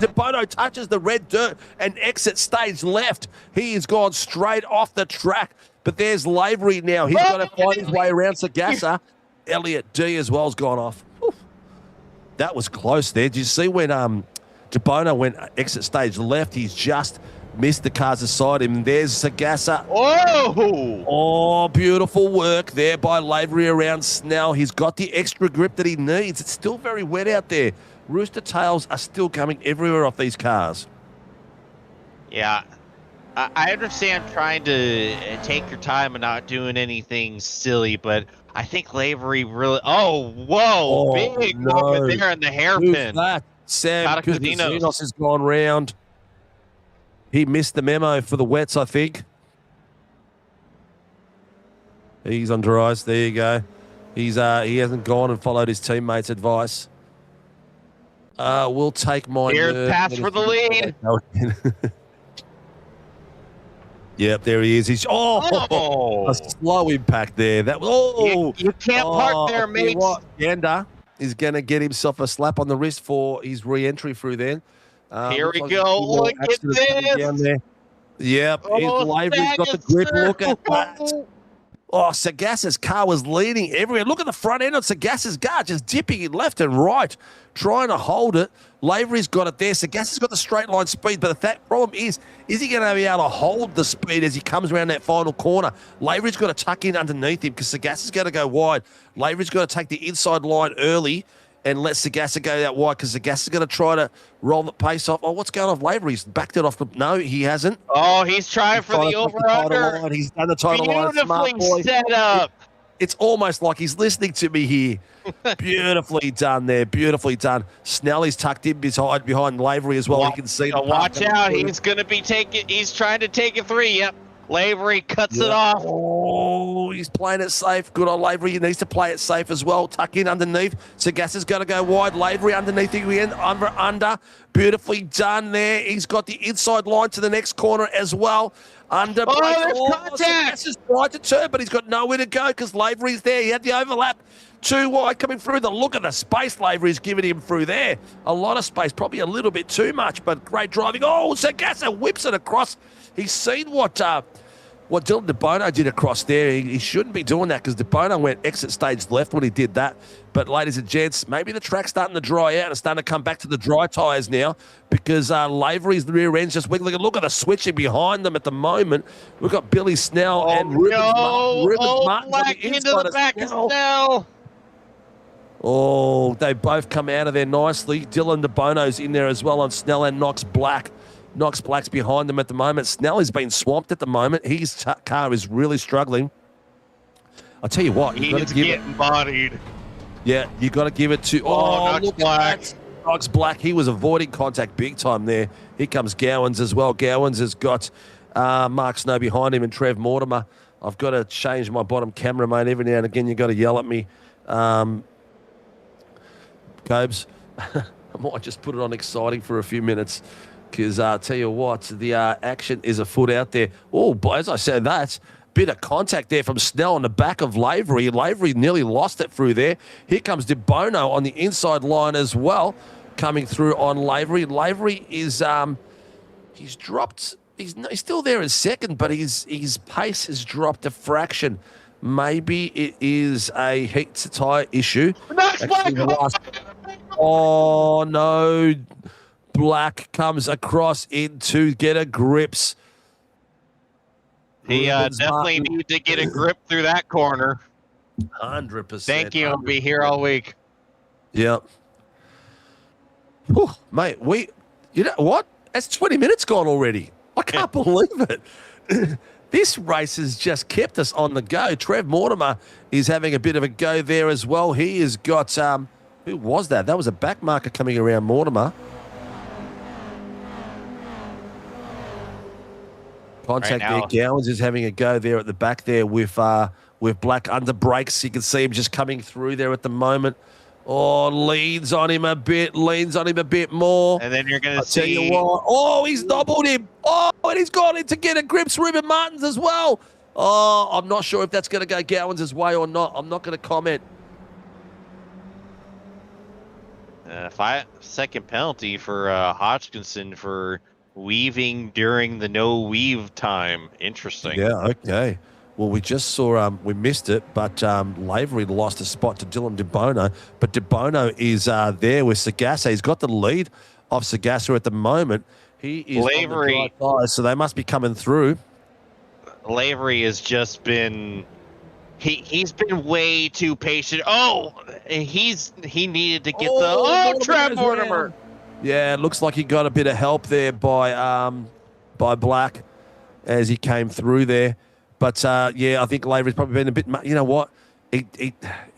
DeBono touches the red dirt and exits stage left. He has gone straight off the track. But there's Lavery now. He's got to find his way around Sagassa. Elliot D as well has gone off. Whew. That was close there. Did you see when DeBono went exit stage left? He's just missed the cars beside him. There's Sagassa. Oh, beautiful work there by Lavery around Snell. He's got the extra grip that he needs. It's still very wet out there. Rooster tails are still coming everywhere off these cars. Yeah. I understand trying to take your time and not doing anything silly, but I think Lavery really... big moment there in the hairpin. Who's that? Sam Kuzinos has gone round. He missed the memo for the wets, I think. He's on dries. There you go. He hasn't gone and followed his teammates' advice. We'll take my... Here's pass for the lead. Yep, there he is. He's a slow impact there. That you can't park there, mate. Gander is going to get himself a slap on the wrist for his re-entry through there. Here we go. Look at this. Yep, Lavery's got the grip. Look at that. Oh, Sagasa's car was leading everywhere. Look at the front end of Sagasa's car, just dipping it left and right, trying to hold it. Lavery's got it there. Sagasa's got the straight line speed, but the problem is he going to be able to hold the speed as he comes around that final corner? Lavery's got to tuck in underneath him because Sagasa's going to go wide. Lavery's got to take the inside line early and let Sagasa go out wide because Sagasa's going to try to roll the pace off. Oh, what's going on with Lavery? He's backed it off. No, he hasn't. Oh, he's trying for the over-under. He's done the title line. Smart boy. Set up. It's almost like he's listening to me here. Beautifully done there. Beautifully done. Snelly's tucked in behind Lavery as well. You can see. Watch out. He's going to be taking. He's trying to take it 3. Yep. Lavery cuts it off. Oh, he's playing it safe. Good on Lavery. He needs to play it safe as well. Tuck in underneath. Sagasa's going to go wide. Lavery underneath again. Under. Beautifully done there. He's got the inside line to the next corner as well. Under. There's contact. Sagasa's tried to turn, but he's got nowhere to go because Lavery's there. He had the overlap. Too wide coming through. The look of the space Lavery's giving him through there. A lot of space. Probably a little bit too much, but great driving. Oh, Sagasa whips it across. He's seen what Dylan DeBono did across there. He shouldn't be doing that because DeBono went exit stage left when he did that. But ladies and gents, maybe the track's starting to dry out. It's starting to come back to the dry tyres now because Lavery's rear end's just wiggling. Look at the switching behind them at the moment. We've got Billy Snell and Rubens Martin on the into the back of Snell. Oh, they both come out of there nicely. Dylan DeBono's in there as well on Snell and Knox Black. Knox Black's behind them at the moment. Snell has been swamped at the moment. His car is really struggling. I'll tell you what. He's getting bodied. Yeah, you got to give it to... Knox Black. Knox Black. He was avoiding contact big time there. Here comes Gowans as well. Gowans has got Mark Snow behind him and Trev Mortimer. I've got to change my bottom camera, mate. Every now and again, you got to yell at me. Cobes, I might just put it on exciting for a few minutes. Because I'll tell you what, the action is afoot out there. Oh, but as I said, that's bit of contact there from Snell on the back of Lavery. Lavery nearly lost it through there. Here comes DeBono on the inside line as well, coming through on Lavery. Lavery is he's dropped. He's still there in second, but his pace has dropped a fraction. Maybe it is a heat to tyre issue. Oh no. Black comes across in to get a grips. He definitely needs to get a grip through that corner. 100%. Thank you. I'll be here all week. Yep. Whew, mate, you know what? That's 20 minutes gone already. I can't believe it. This race has just kept us on the go. Trev Mortimer is having a bit of a go there as well. He has got, who was that? That was a back marker coming around Mortimer. Contact right there. Gowans is having a go there at the back there with Black under brakes. You can see him just coming through there at the moment. Oh, leans on him a bit more. And then you're going to see. Tell you what. Oh, he's nobbled him. Oh, and he's got it to get a grips. Ruben Martins as well. Oh, I'm not sure if that's going to go Gowans' way or not. I'm not going to comment. 5-second penalty for Hodgkinson for weaving during the no weave time. Interesting. Yeah, okay. Well, we just saw, we missed it, but Lavery lost a spot to Dylan DeBono. But DeBono is there with Sagasa. He's got the lead of Sagasa at the moment. He is Lavery, on the dry side, so they must be coming through. Lavery has just been... He's been way too patient. Oh, he needed to get Trev Mortimer. Yeah, it looks like he got a bit of help there by Black as he came through there. But, yeah, I think Lavery's probably been a bit... You know what? He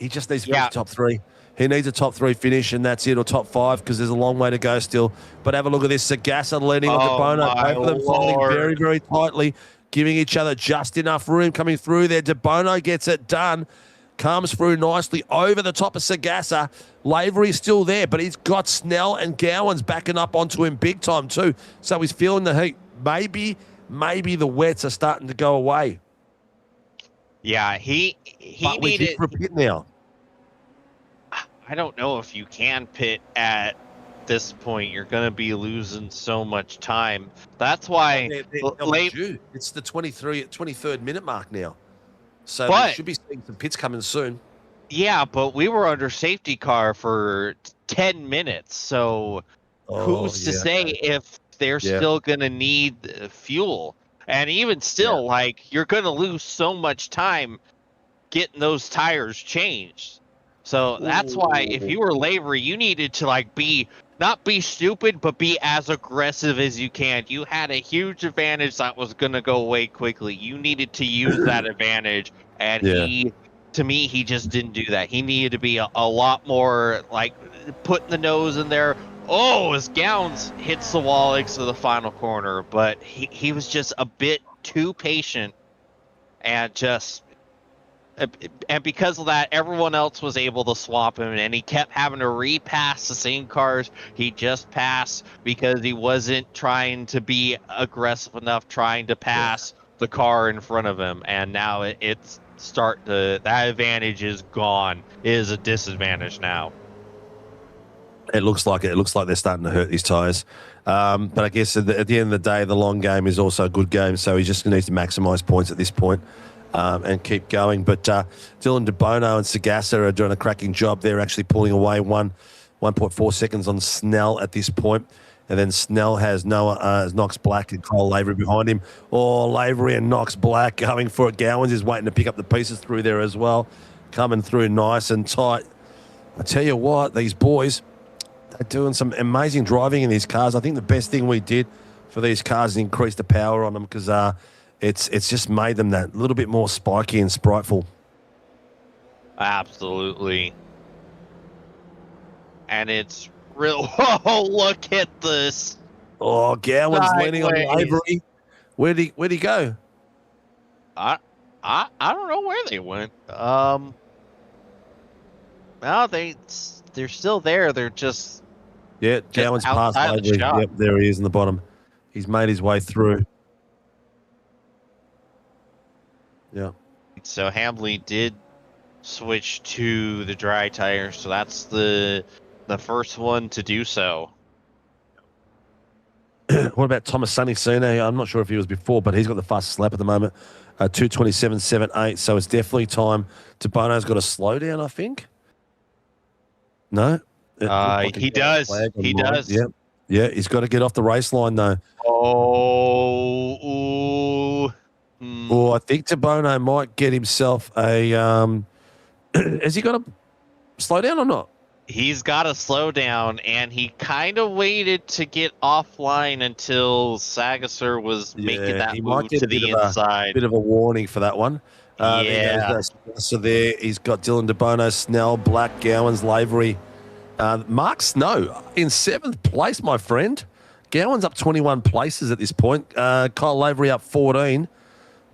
just needs to finish top 3. He needs a top 3 finish, and that's it, or top 5, because there's a long way to go still. But have a look at this. Sagasa leading on DeBono. Both of them following very, very tightly, giving each other just enough room coming through there. DeBono gets it done. Comes through nicely over the top of Sagasa. Lavery's still there, but he's got Snell and Gowans backing up onto him big time too. So he's feeling the heat. Maybe the wets are starting to go away. Yeah, he but needed for a pit now. I don't know if you can pit at this point. You're going to be losing so much time. That's why It's the 23rd minute mark now. So we should be seeing some pits coming soon. Yeah, but we were under safety car for 10 minutes. So who's to say if they're still going to need fuel? And even still, like, you're going to lose so much time getting those tires changed. So that's why if you were Lavery, you needed to like not be stupid, but be as aggressive as you can. You had a huge advantage that was going to go away quickly. You needed to use that advantage, and to me, he just didn't do that. He needed to be a lot more like putting the nose in there. Oh, his gowns hits the wall into the final corner, but he was just a bit too patient and just. And because of that, everyone else was able to swap him, and he kept having to repass the same cars he just passed because he wasn't trying to be aggressive enough, trying to pass the car in front of him. And now it's that advantage is gone. It is a disadvantage now. It looks like it. It looks like they're starting to hurt these tires. But I guess at the end of the day, the long game is also a good game, so he just needs to maximise points at this point. And keep going. But Dylan DeBono and Sagassa are doing a cracking job. They're actually pulling away 1.4 seconds on Snell at this point. And then Snell has Knox Black and Kyle Lavery behind him. Oh, Lavery and Knox Black going for it. Gowans is waiting to pick up the pieces through there as well. Coming through nice and tight. I tell you what, these boys, they're doing some amazing driving in these cars. I think the best thing we did for these cars is increase the power on them because it's just made them that little bit more spiky and spriteful. Absolutely. And it's real. Oh, look at this. Oh, Gowan's leaning on Lavery. Where'd he go? I don't know where they went. No, they're still there. They're just Gowan's past Lavery. Yep, there he is in the bottom. He's made his way through. Yeah. So Hamley did switch to the dry tires, so that's the first one to do so. What about Thomas Sunny-Sine? I'm not sure if he was before, but he's got the fastest lap at the moment, 2:27.78. So it's definitely time. Bono's got to slow down, I think. No, he does. He does. Yeah. He's got to get off the race line though. Oh, I think DeBono might get himself a. Has he got to slow down or not? He's got to slow down, and he kind of waited to get offline until Sagasser was making that move to the inside. Bit of a warning for that one. So there, he's got Dylan DeBono, Snell, Black, Gowans, Lavery. Mark Snow in 7th place, my friend. Gowan's up 21 places at this point. Kyle Lavery up 14.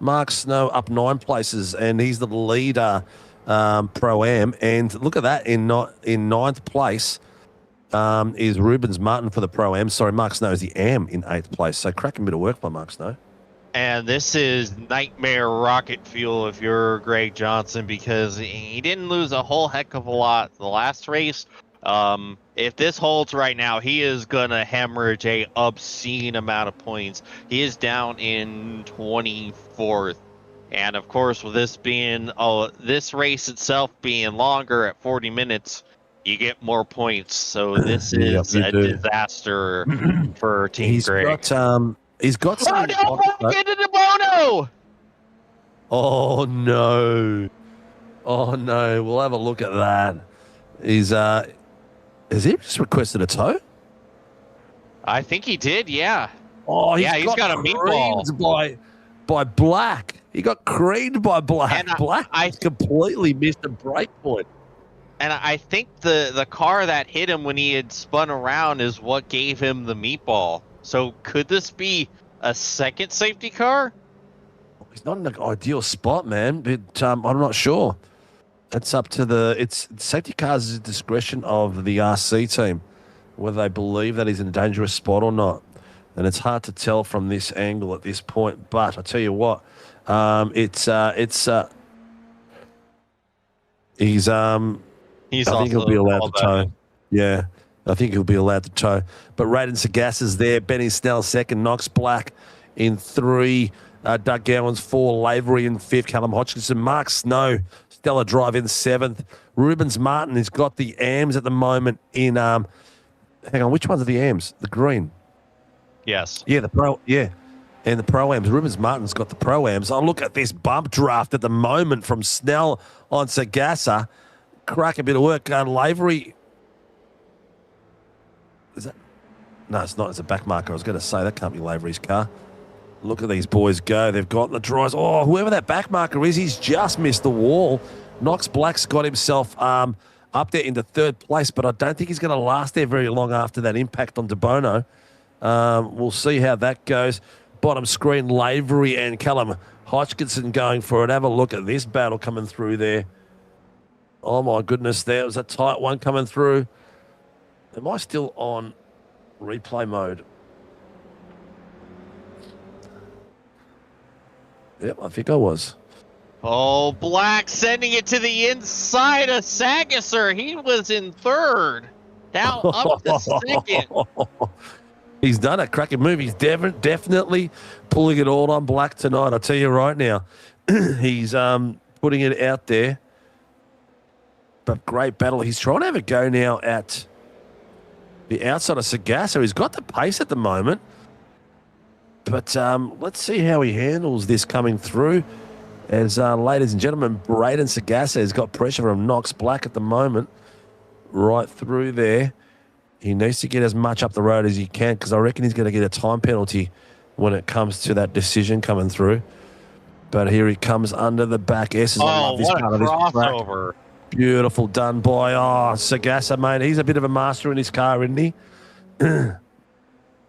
Mark Snow up 9 places, and he's the leader Pro-Am. And look at that, in 9th place is Rubens Martin for the Pro-Am. Sorry, Mark Snow is the Am in 8th place. So cracking bit of work by Mark Snow. And this is nightmare rocket fuel if you're Greg Johnson, because he didn't lose a whole heck of a lot the last race. If this holds right now, he is gonna hemorrhage a obscene amount of points. He is down in 24th, and of course, with this being this race itself being longer at 40 minutes, you get more points. So this is a disaster for Team Greg. He's got some. Get into Bono! Oh no! We'll have a look at that. Has he just requested a tow? I think he did, yeah. Oh, he's got a meatball by Black. He got creamed by Black. And Black completely missed a break point. And I think the car that hit him when he had spun around is what gave him the meatball. So could this be a second safety car? He's not in an ideal spot, man, but I'm not sure. It's up to safety cars' discretion of the RC team, whether they believe that he's in a dangerous spot or not. And it's hard to tell from this angle at this point. But I tell you what, I think he'll be allowed to tow. Yeah, I think he'll be allowed to tow. But Raiden Sagassa's there. Benny Snell second. Knox Black in 3. Doug Gowan's 4, Lavery in 5th, Callum Hodgkinson, Mark Snow, stellar drive in 7th. Rubens Martin has got the AMs at the moment in, hang on, which ones are the AMs? The green. Yes. Yeah, the pro, yeah. And the Pro-Ams. Rubens Martin's got the Pro-Ams. Oh, look at this bump draft at the moment from Snell on Sagasa. Crack a bit of work. Lavery. Is that? No, it's not. It's a back marker. I was going to say that can't be Lavery's car. Look at these boys go. They've got the drives. Oh, whoever that back marker is, he's just missed the wall. Knox Black's got himself up there into 3rd place, but I don't think he's going to last there very long after that impact on De Bono. We'll see how that goes. Bottom screen, Lavery and Callum Hodgkinson going for it. Have a look at this battle coming through there. Oh, my goodness. There was a tight one coming through. Am I still on replay mode? Yep, I think I was. Oh, Black sending it to the inside of Sagasser. He was in 3rd. Now up to 2nd. He's done a cracking move. He's definitely pulling it all on Black tonight. I'll tell you right now. He's putting it out there. But great battle. He's trying to have a go now at the outside of Sagasa. He's got the pace at the moment. But let's see how he handles this coming through. As ladies and gentlemen, Braden Sagasa has got pressure from Knox Black at the moment. Right through there. He needs to get as much up the road as he can because I reckon he's going to get a time penalty when it comes to that decision coming through. But here he comes under the back S's. Oh, what a crossover. Beautiful done by Sagasa, mate. He's a bit of a master in his car, isn't he?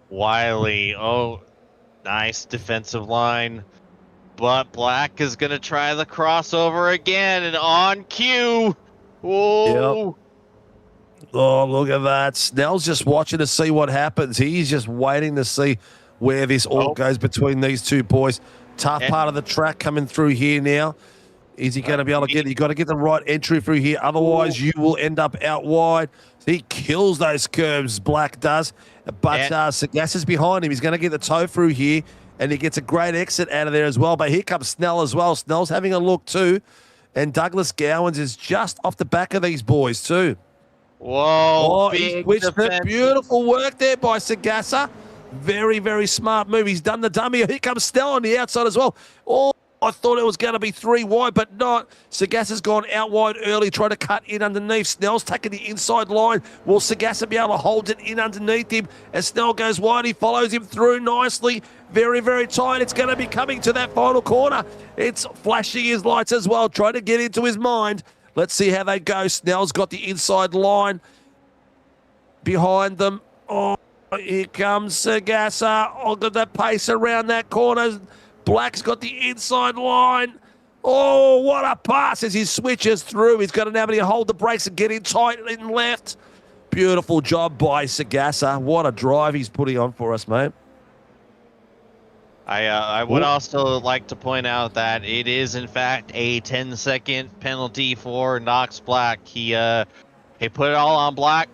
Wiley. Oh, nice defensive line. But Black is going to try the crossover again and on cue. Whoa. Yep. Oh, look at that. Snell's just watching to see what happens. He's just waiting to see where this all goes between these two boys. Tough part of the track coming through here now. Is he going to be able to get it? You've got to get the right entry through here. Otherwise, you will end up out wide. He kills those curves, Black does. But Sagasa's behind him. He's going to get the toe through here, and he gets a great exit out of there as well. But here comes Snell as well. Snell's having a look too. And Douglas Gowans is just off the back of these boys too. Whoa, he switched it. Beautiful work there by Sagasa. Very, very smart move. He's done the dummy. Here comes Snell on the outside as well. Oh, I thought it was going to be 3 wide, but not. Sagasa's gone out wide early, trying to cut in underneath. Snell's taking the inside line. Will Sagasa be able to hold it in underneath him? As Snell goes wide, he follows him through nicely. Very, very tight. It's going to be coming to that final corner. It's flashing his lights as well, trying to get into his mind. Let's see how they go. Snell's got the inside line behind them. Oh, here comes Sagasa. Oh, got the pace around that corner. Black's got the inside line. Oh, what a pass as he switches through. He's got to now be able to hold the brakes and get in tight in left. Beautiful job by Sagasa. What a drive he's putting on for us, mate. I would also like to point out that it is, in fact, a 10-second penalty for Knox Black. He put it all on Black,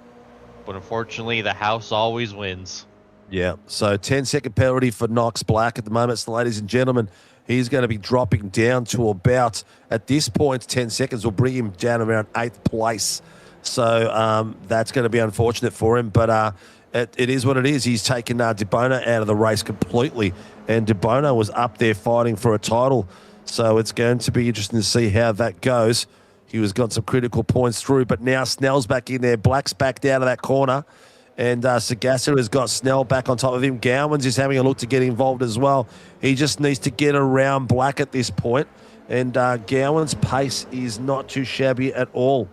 but unfortunately, the house always wins. Yeah, so 10-second penalty for Knox Black at the moment. So, ladies and gentlemen, he's going to be dropping down to about, at this point, 10 seconds will bring him down around 8th place. So that's going to be unfortunate for him, but it is what it is. He's taken De Bono out of the race completely, and De Bono was up there fighting for a title. So it's going to be interesting to see how that goes. He was got some critical points through, but now Snell's back in there. Black's back down to that corner. And Sagasa has got Snell back on top of him. Gowans is having a look to get involved as well. He just needs to get around Black at this point. And Gowans' pace is not too shabby at all.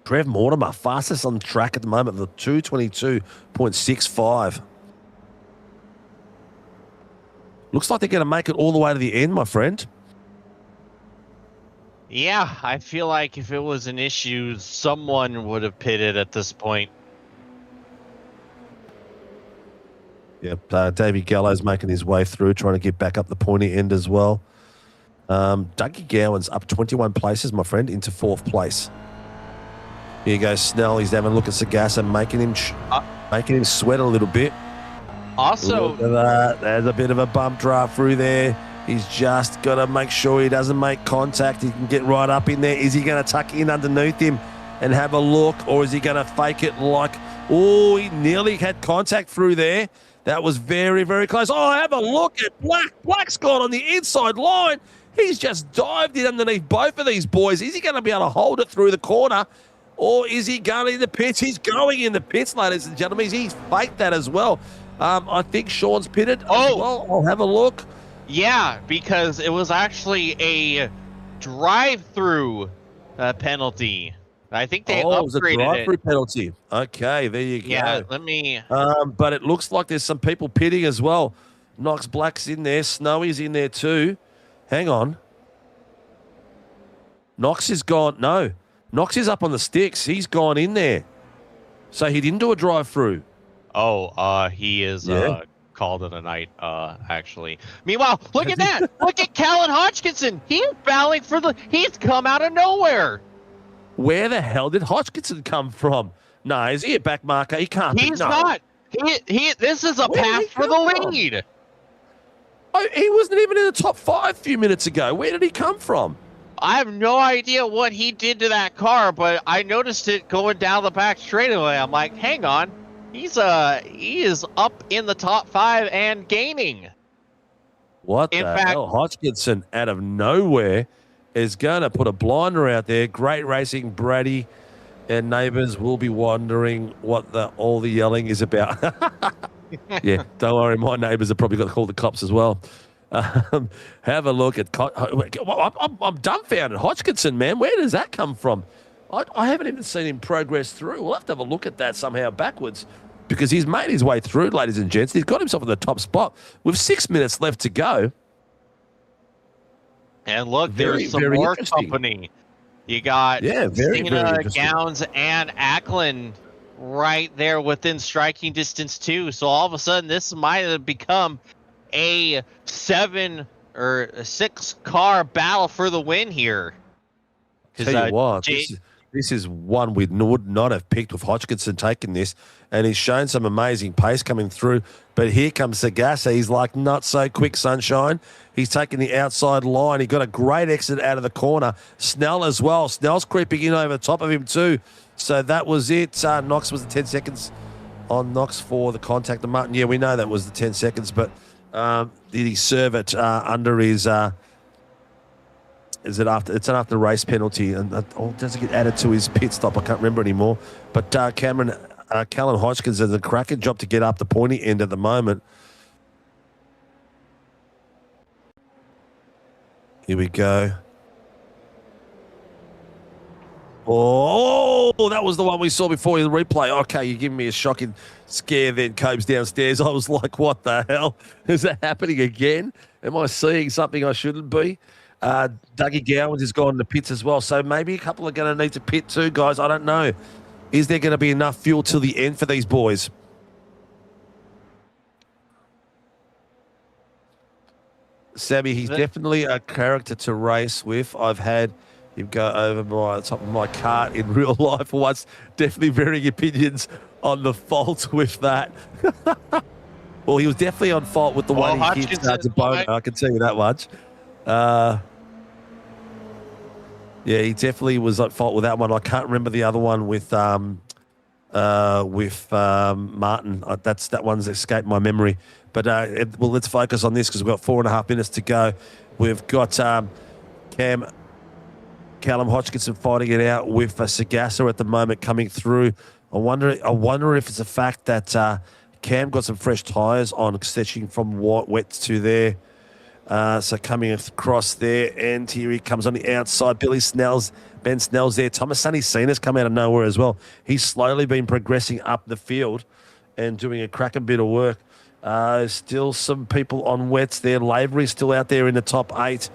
Trev Mortimer, fastest on track at the moment, the 2:22.65. Looks like they're going to make it all the way to the end, my friend. Yeah, I feel like if it was an issue, someone would have pitted at this point. Yep, Davey Gallo's making his way through, trying to get back up the pointy end as well. Dougie Gowan's up 21 places, my friend, into 4th place. Here goes Snell. He's having a look at Sagasa, making him sweat a little bit. Also, look at that. There's a bit of a bump draft through there. He's just got to make sure he doesn't make contact. He can get right up in there. Is he going to tuck in underneath him and have a look, or is he going to fake it like, oh, he nearly had contact through there. That was very, very close. Oh, have a look at Black. Black's gone on the inside line. He's just dived in underneath both of these boys. Is he going to be able to hold it through the corner, or is he going in the pits? He's going in the pits, ladies and gentlemen. He's faked that as well. I think Sean's pitted as well. I'll have a look. Yeah, because it was actually a drive-through penalty. I think they it was a upgraded drive-through penalty. Okay, there you go. Yeah, let me... but it looks like there's some people pitting as well. Knox Black's in there. Snowy's in there too. Hang on. Knox is gone. No. Knox is up on the sticks. He's gone in there. So he didn't do a drive-through. He is called it a night, actually. Meanwhile, look at that! Look at Callan Hodgkinson! He's battling for he's come out of nowhere! Where the hell did Hodgkinson come from? No, is he a back marker? He can't He's be. No. not! This is a path for the lead! Oh, he wasn't even in the top 5 a few minutes ago. Where did he come from? I have no idea what he did to that car, but I noticed it going down the back straightaway. I'm like, hang on. He is up in the top 5 and gaining. What the hell? Hodgkinson out of nowhere is going to put a blinder out there. Great racing, Brady, and neighbours will be wondering what all the yelling is about. Yeah, don't worry. My neighbours have probably got to call the cops as well. Have a look at... I'm dumbfounded. Hodgkinson, man, where does that come from? I haven't even seen him progress through. We'll have to have a look at that somehow backwards, because he's made his way through, ladies and gents. He's got himself in the top spot with 6 minutes left to go. And look, there's some more company. You got Sinka, Gowns, and Ackland right there within striking distance too. So all of a sudden, this might have become a 7 or 6 car battle for the win here. Tell you what, this is one we would not have picked with Hodgkinson taking this, and he's shown some amazing pace coming through. But here comes Sagasa. He's like, not so quick, sunshine. He's taking the outside line. He got a great exit out of the corner. Snell as well. Snell's creeping in over the top of him too. So that was it. Knox was the 10 seconds on Knox for the contact of Martin. Yeah, we know that was the 10 seconds, but did he serve it under his... Is it after? It's an after race penalty, and does it get added to his pit stop? I can't remember anymore. But Callan Hodgkins does a cracking job to get up the pointy end at the moment. Here we go. Oh, that was the one we saw before in the replay. Okay, you're giving me a shocking scare then, Cobes downstairs. I was like, what the hell? Is that happening again? Am I seeing something I shouldn't be? Dougie Gowans has gone in the pits as well. So maybe a couple are going to need to pit too, guys. I don't know. Is there going to be enough fuel till the end for these boys? Sammy, he's definitely a character to race with. I've had him go over the top of my cart in real life once. Definitely varying opinions on the fault with that. Well, he was definitely on fault with the one he hit to Bono. I can tell you that much. Yeah, he definitely was at fault with that one. I can't remember the other one with Martin. That one's escaped my memory. But well, let's focus on this because we've got 4.5 minutes to go. We've got Callum Hodgkinson fighting it out with Sagasa at the moment coming through. I wonder if it's a fact that Cam got some fresh tyres on, stretching from wets to there. So coming across there, and here he comes on the outside. Ben Snell's there. Thomas Sonny Cena's come out of nowhere as well. He's slowly been progressing up the field and doing a cracking bit of work. Still some people on wets there. Lavery's still out there in the top 8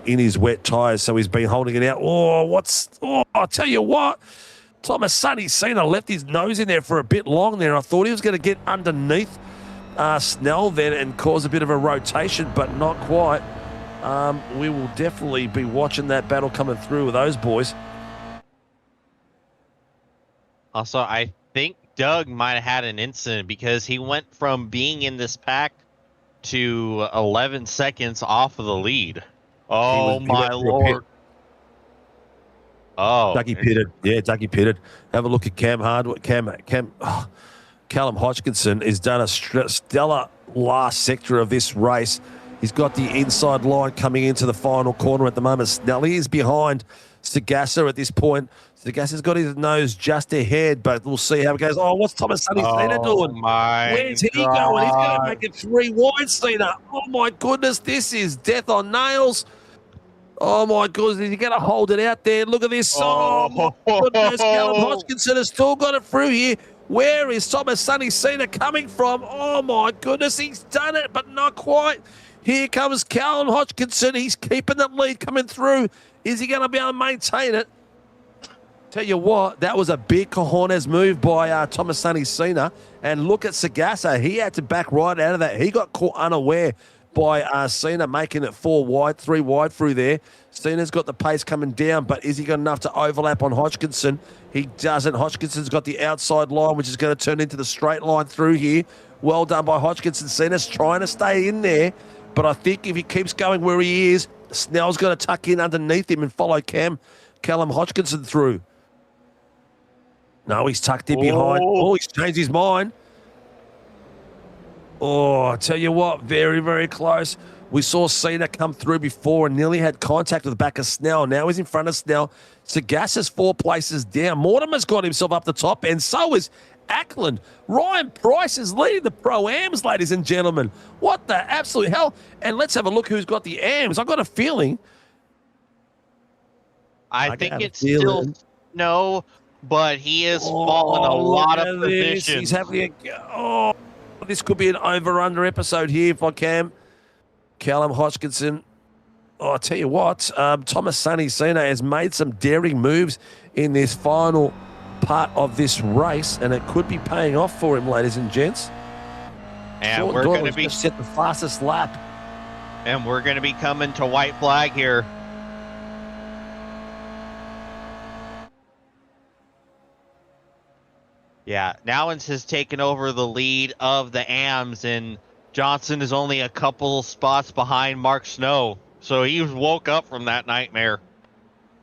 in his wet tyres, so he's been holding it out. I'll tell you what. Thomas Sonny Cena left his nose in there for a bit long there. I thought he was going to get underneath Snell then and cause a bit of a rotation, but not quite. We will definitely be watching that battle coming through with those boys. Also, I think Doug might have had an incident because he went from being in this pack to 11 seconds off of the lead. Oh, He my went through a Lord. pit. Oh, Dougie pitted. Yeah, Dougie pitted. Have a look at Cam Hardwick. Callum Hodgkinson has done a stellar last sector of this race. He's got the inside line coming into the final corner at the moment. Snelly is behind Sagassa at this point. Sagassa's got his nose just ahead, but we'll see how it goes. Oh, what's Thomas Sonny Cena doing? Where's he going? He's going to make it 3 wide, Cena. Oh, my goodness. This is death on nails. Oh, my goodness. Is he going to hold it out there? Look at this. Oh, my goodness. Callum Hodgkinson has still got it through here. Where is Thomas Sonny Cena coming from? Oh, my goodness. He's done it, but not quite. Here comes Callum Hodgkinson. He's keeping the lead coming through. Is he going to be able to maintain it? Tell you what, that was a big cojones move by Thomas Sonny Cena. And look at Sagassa. He had to back right out of that. He got caught unaware by Cena making it 4 wide, 3 wide through there. Cena's got the pace coming down, but is he got enough to overlap on Hodgkinson? He doesn't. Hodgkinson's got the outside line, which is going to turn into the straight line through here. Well done by Hodgkinson. Cena's trying to stay in there, but I think if he keeps going where he is, Snell's going to tuck in underneath him and follow Callum Hodgkinson through. No, he's tucked in behind. Oh, he's changed his mind. Oh, I tell you what, very, very close. We saw Cena come through before and nearly had contact with the back of Snell. Now he's in front of Snell. Sagassa's 4 places down. Mortimer's got himself up the top, and so is Ackland. Ryan Price is leading the Pro-Ams, ladies and gentlemen. What the absolute hell? And let's have a look who's got the AMs. I've got a feeling. I think it's still no, but he has fallen a lot of positions. He's having this could be an over-under episode here if I can. Callum Hodgkinson. Oh, I tell you what, Thomas Sonny Cena has made some daring moves in this final part of this race, and it could be paying off for him, ladies and gents. And we're going to be set the fastest lap. And we're going to be coming to white flag here. Yeah, Nowens has taken over the lead of the AMs, and Johnson is only a couple spots behind Mark Snow. So he woke up from that nightmare.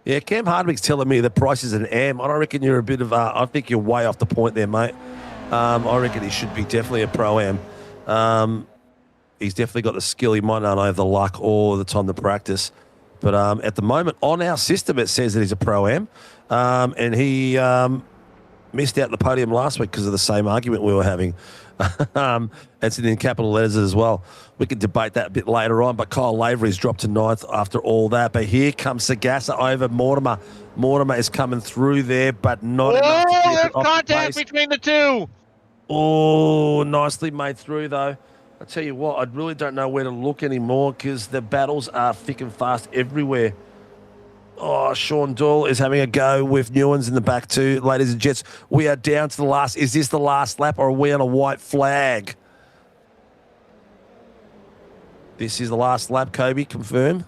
Yeah, Cam Hardwick's telling me the price is an AM. I don't reckon you're a bit of I think you're way off the point there, mate. I reckon he should be definitely a Pro-Am. He's definitely got the skill. He might not have the luck or the time to practice. But at the moment, on our system, it says that he's a Pro-Am. And he missed out the podium last week because of the same argument we were having. It's in capital letters as well. We can debate that a bit later on, but Kyle Lavery's dropped to 9th after all that. But here comes Sagassa over Mortimer. Mortimer is coming through there, but not enough to get there's it off contact the between the two. Oh, nicely made through, though. I tell you what, I really don't know where to look anymore because the battles are thick and fast everywhere. Oh, Sean Doyle is having a go with Newens in the back too. Ladies and gents, we are down to the last. Is this the last lap or are we on a white flag? This is the last lap, Kobe, confirm.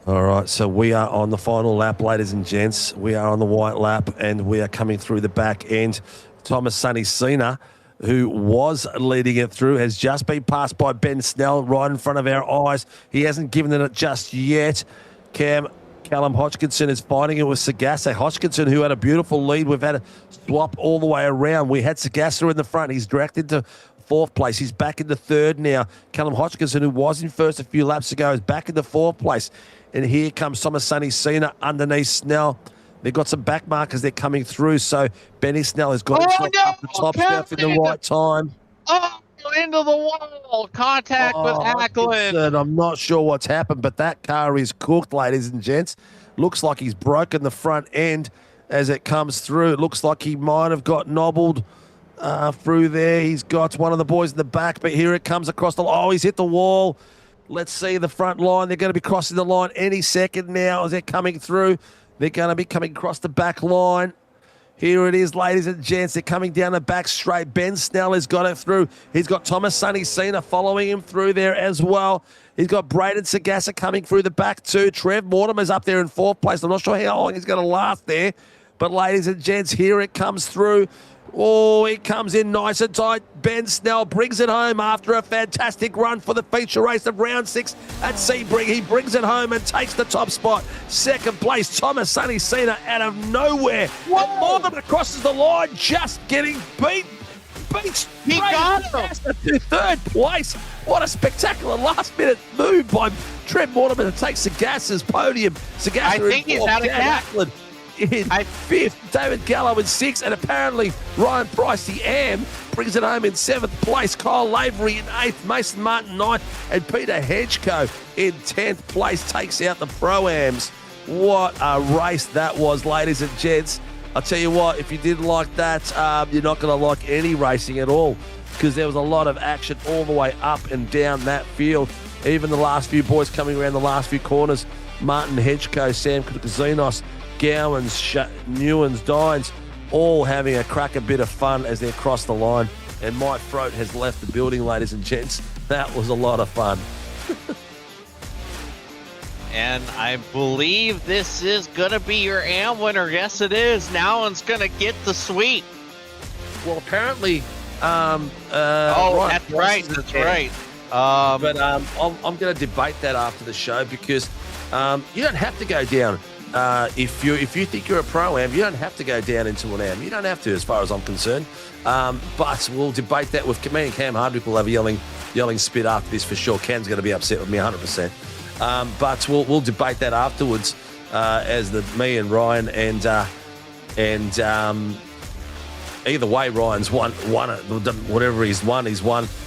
All right, so we are on the final lap, ladies and gents. We are on the white lap and we are coming through the back end. Thomas Sonny Cena, who was leading it through, has just been passed by Ben Snell right in front of our eyes. He hasn't given it just yet. Callum Hodgkinson is fighting it with Sagassa. Hodgkinson, who had a beautiful lead. We've had a swap all the way around. We had Sagassa in the front. He's directed to 4th place. He's back into 3rd now. Callum Hodgkinson, who was in 1st a few laps ago, is back into 4th place. And here comes Thomas Sonny Cena underneath Snell. They've got some back markers. They're coming through. So Benny Snell has got himself up the top step in the right time. Oh, into the wall. Contact with Ackland. I'm not sure what's happened, but that car is cooked, ladies and gents. Looks like he's broken the front end as it comes through. It looks like he might have got nobbled through there. He's got one of the boys in the back, but here it comes across the... Oh, he's hit the wall. Let's see the front line. They're going to be crossing the line any second now as they're coming through. They're going to be coming across the back line. Here it is, ladies and gents. They're coming down the back straight. Ben Snell has got it through. He's got Thomas Sonny Cena following him through there as well. He's got Braden Sagassa coming through the back too. Trev Mortimer's up there in 4th place. I'm not sure how long he's going to last there. But ladies and gents, here it comes through. Oh, it comes in nice and tight. Ben Snell brings it home after a fantastic run for the feature race of round 6 at Sebring. He brings it home and takes the top spot. Second place, Thomas Sonny Cena out of nowhere. And Morgan crosses the line, just getting beat. He got him to third place. What a spectacular last-minute move by Trev Mortimer to take Sagasa's podium. Sagasa I think he's out of gas. In fifth, David Gallo in sixth, and apparently Ryan Price, the AM, brings it home in seventh place. Kyle Lavery in eighth, Mason Martin ninth, and Peter Hedgeko in 10th place takes out the Pro-Ams. What a race that was, ladies and gents. I'll tell you what, if you didn't like that, you're not going to like any racing at all, because there was a lot of action all the way up and down that field. Even the last few boys coming around the last few corners, Martin Hedgeko, Sam Kazinos, Gowans, Newans, Dines, all having a crack a bit of fun as they cross the line. And Mike Throat has left the building, ladies and gents. That was a lot of fun. And I believe this is going to be your AM winner. Yes, it is. Now one's going to get the suite. Well, apparently... That's right. But I'm going to debate that after the show, because you don't have to go down. If you think you're a Pro-Am, you don't have to go down into an AM. You don't have to, as far as I'm concerned. But we'll debate that with me and Cam Hardwick. We'll have a yelling spit after this for sure. Cam's going to be upset with me 100%. But we'll debate that afterwards, as me and Ryan and either way, Ryan's won whatever he's won.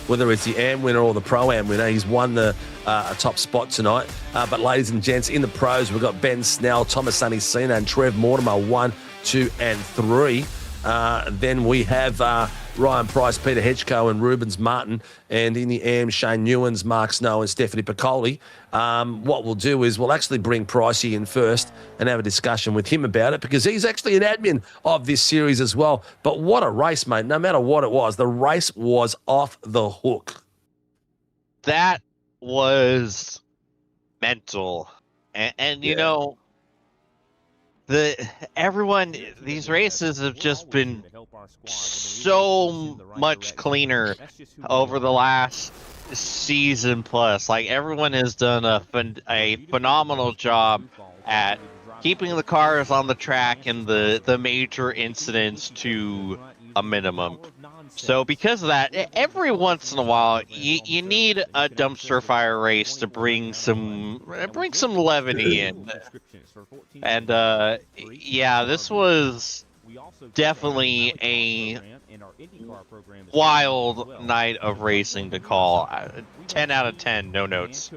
Whether it's the AM winner or the Pro-Am winner, he's won the top spot tonight. But ladies and gents, in the pros, we've got Ben Snell, Thomas Sonny Cena, and Trev Mortimer 1, 2, and 3. Then we have Ryan Price, Peter Hedgeko, and Rubens Martin. And in the AM, Shane Newans, Mark Snow, and Stephanie Piccoli. What we'll do is we'll actually bring Pricey in first and have a discussion with him about it, because he's actually an admin of this series as well. But what a race, mate. No matter what it was, the race was off the hook. That was mental. And you know, these races have just been so much cleaner over the last season plus. Like, everyone has done a phenomenal job at keeping the cars on the track and the major incidents to a minimum. So because of that, every once in a while, you need a dumpster fire race to bring some levity in. And yeah, this was definitely a wild night of racing to call. 10 out of 10, no notes.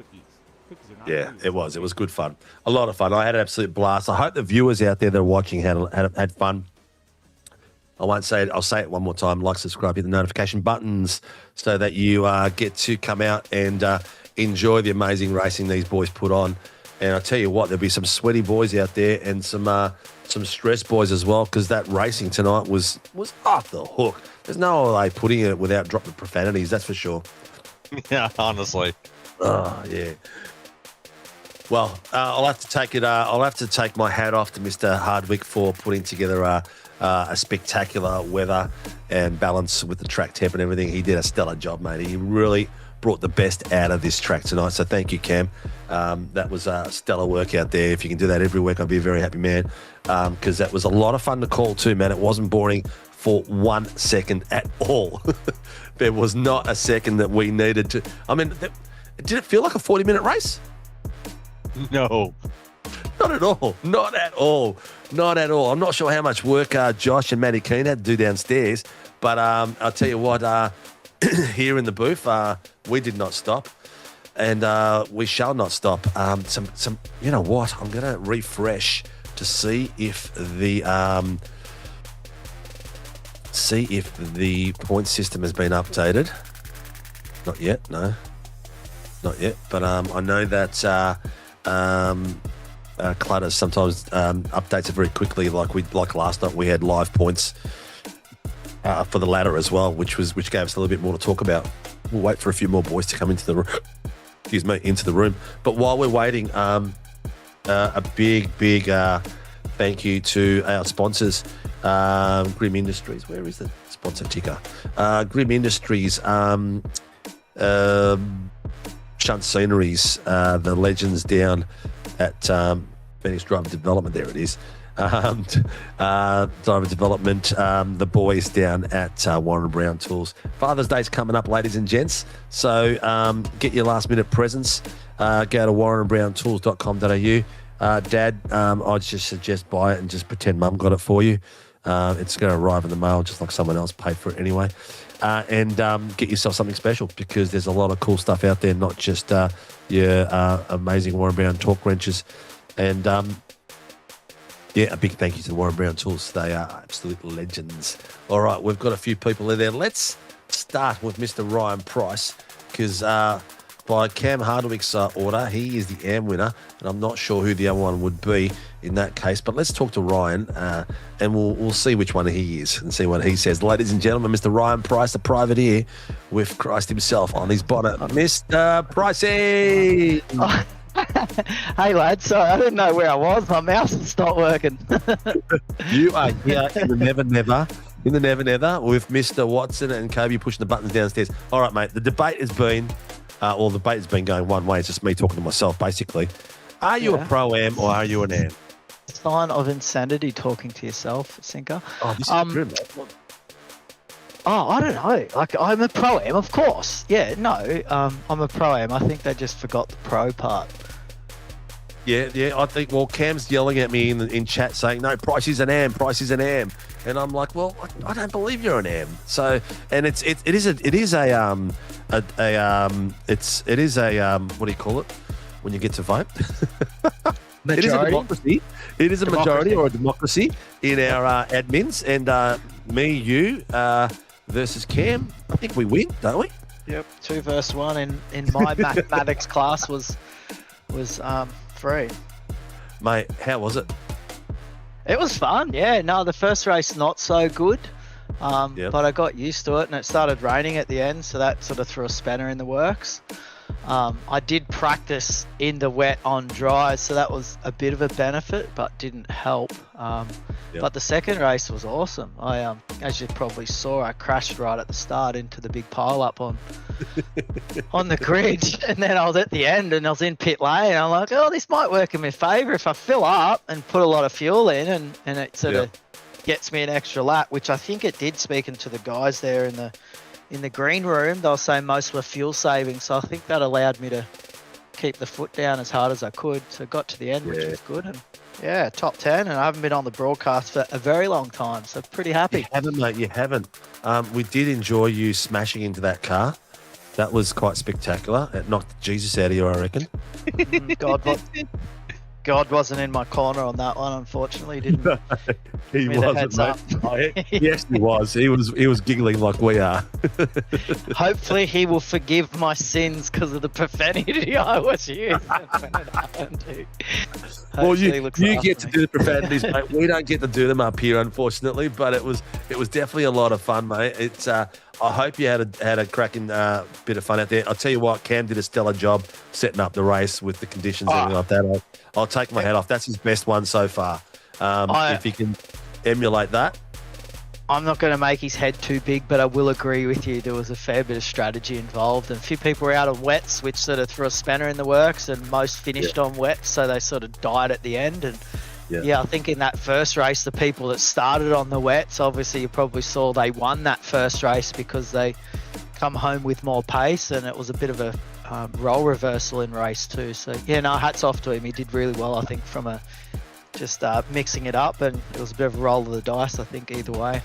Yeah, it was. It was good fun. A lot of fun. I had an absolute blast. I hope the viewers out there that are watching had fun. I won't say it. I'll say it one more time. Like, subscribe, hit the notification buttons so that you get to come out and enjoy the amazing racing these boys put on. And I tell you what, there'll be some sweaty boys out there and some stressed boys as well, because that racing tonight was off the hook. There's no way putting it without dropping profanities, that's for sure. Yeah, honestly. Oh, yeah. Well, I'll have to take it. I'll have to take my hat off to Mr. Hardwick for putting together a spectacular weather and balance with the track temp and everything. He did a stellar job, mate. He really brought the best out of this track tonight. So thank you, Cam. That was a stellar work out there. If you can do that every week, I'd be a very happy man, because that was a lot of fun to call too, man. It wasn't boring for 1 second at all. There was not a second that we needed to. I mean, did it feel like a 40-minute race? No. Not at all. Not at all. Not at all. I'm not sure how much work Josh and Matty Keane had to do downstairs, but I'll tell you what, here in the booth, we did not stop, and we shall not stop. Some. You know what? I'm going to refresh to see if the point system has been updated. Not yet. No. Not yet. But I know that Clutter sometimes updates it very quickly. Like last night, we had live points for the ladder as well, which gave us a little bit more to talk about. We'll wait for a few more boys to come into the room. But while we're waiting, a big thank you to our sponsors, Grim Industries. Where is the sponsor ticker? Grim Industries, Shunt Sceneries, the legends down at Phoenix Driver Development. There it is. Driver Development, the boys down at Warren Brown Tools. Father's Day's coming up, ladies and gents. So get your last minute presents. Go to warrenbrowntools.com.au. Dad, I'd just suggest buy it and just pretend Mum got it for you. It's going to arrive in the mail just like someone else paid for it anyway. And get yourself something special because there's a lot of cool stuff out there, not just your amazing Warren Brown torque wrenches. And a big thank you to Warren Brown Tools. They are absolute legends. All right, we've got a few people in there. Let's start with Mr. Ryan Price because by Cam Hardwick's order, he is the AM winner, and I'm not sure who the other one would be in that case. But let's talk to Ryan, and we'll see which one he is and see what he says. Ladies and gentlemen, Mr. Ryan Price, the privateer, with Christ himself on his bonnet. Mr. Pricey! Hey lads, sorry, I didn't know where I was. My mouse had stopped working. You are here in the Never Never with Mr. Watson and Kobe pushing the buttons downstairs. All right, mate, the debate has been, the debate has been going one way. It's just me talking to myself, basically. Are you a pro-am or are you an am? Sign of insanity talking to yourself, Sinka. Oh, this is true, mate. Oh, I don't know. Like, I'm a pro-am, of course. Yeah, no, I'm a pro-am. I think they just forgot the pro part. Yeah, I think, Cam's yelling at me in chat saying, no, Price is an am. And I'm like, well, I don't believe you're an am. So, and it is a what do you call it when you get to vote? It is a democracy. It is a majority or a democracy in our admins, and me, you versus Cam. I think we win, don't we? Yep, 2 versus 1 in my mathematics class was 3. Mate, how was it? It was fun, yeah. No, the first race not so good, but I got used to it, and it started raining at the end, so that sort of threw a spanner in the works. I did practice in the wet on dry, so that was a bit of a benefit, but didn't help. But the second race was awesome. I, as you probably saw, I crashed right at the start into the big pile up on the grid, and then I was at the end and I was in pit lane. I'm like, oh, this might work in my favour if I fill up and put a lot of fuel in, and it sort of gets me an extra lap, which I think it did. Speaking to the guys there in the green room, they were saying most were fuel saving, so I think that allowed me to keep the foot down as hard as I could. So got to the end, which was good. And yeah, top 10, and I haven't been on the broadcast for a very long time, so pretty happy. You haven't, mate, you haven't. We did enjoy you smashing into that car. That was quite spectacular. It knocked Jesus out of you, I reckon. God wasn't in my corner on that one, unfortunately. He didn't. He wasn't, mate. Yes, he was. He was giggling like we are. Hopefully, he will forgive my sins because of the profanity I was using. Well, you get to do the profanities, mate. We don't get to do them up here, unfortunately. But it was definitely a lot of fun, mate. It's I hope you had a cracking bit of fun out there. I'll tell you what, Cam did a stellar job setting up the race with the conditions and everything like that. I'll take my hat off. That's his best one so far. If he can emulate that. I'm not going to make his head too big, but I will agree with you. There was a fair bit of strategy involved, and a few people were out on wets, which sort of threw a spanner in the works, and most finished on wets, so they sort of died at the end. And I think in that first race, the people that started on the wets, obviously you probably saw they won that first race because they come home with more pace, and it was a bit of a role reversal in race 2. So hats off to him. He did really well, I think, from just mixing it up, and it was a bit of a roll of the dice, I think, either way.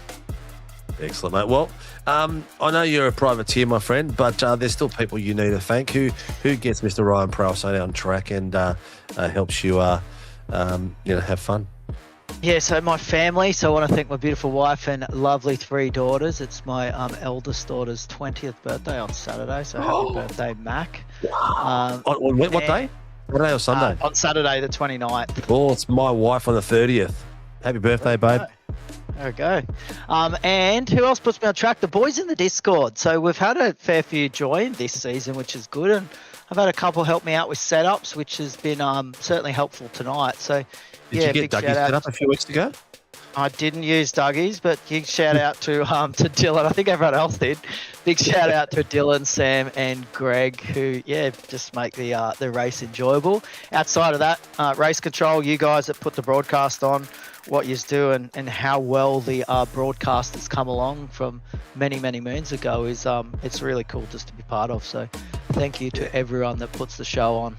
Excellent, mate. Well, I know you're a privateer, my friend, but there's still people you need to thank. Who gets Mr. Ryan Prowse on track and helps you have fun? Yeah, so my family. So I want to thank my beautiful wife and lovely 3 daughters. It's my eldest daughter's 20th birthday on Saturday, so happy birthday, Mac. On what day? Saturday or Sunday? On Saturday the 29th. Oh, it's my wife on the 30th. Happy birthday, babe. There we go. And who else puts me on track? The boys in the Discord. So we've had a fair few join this season, which is good. And I've had a couple help me out with setups, which has been certainly helpful tonight. So Did you get Dougie set up a few weeks ago? I didn't use Dougie's, but big shout out to Dylan. I think everyone else did. Big shout out to Dylan, Sam, and Greg, who just make the race enjoyable. Outside of that, race control, you guys that put the broadcast on, what you do, and how well the broadcast has come along from many moons ago is it's really cool just to be part of. So thank you to everyone that puts the show on.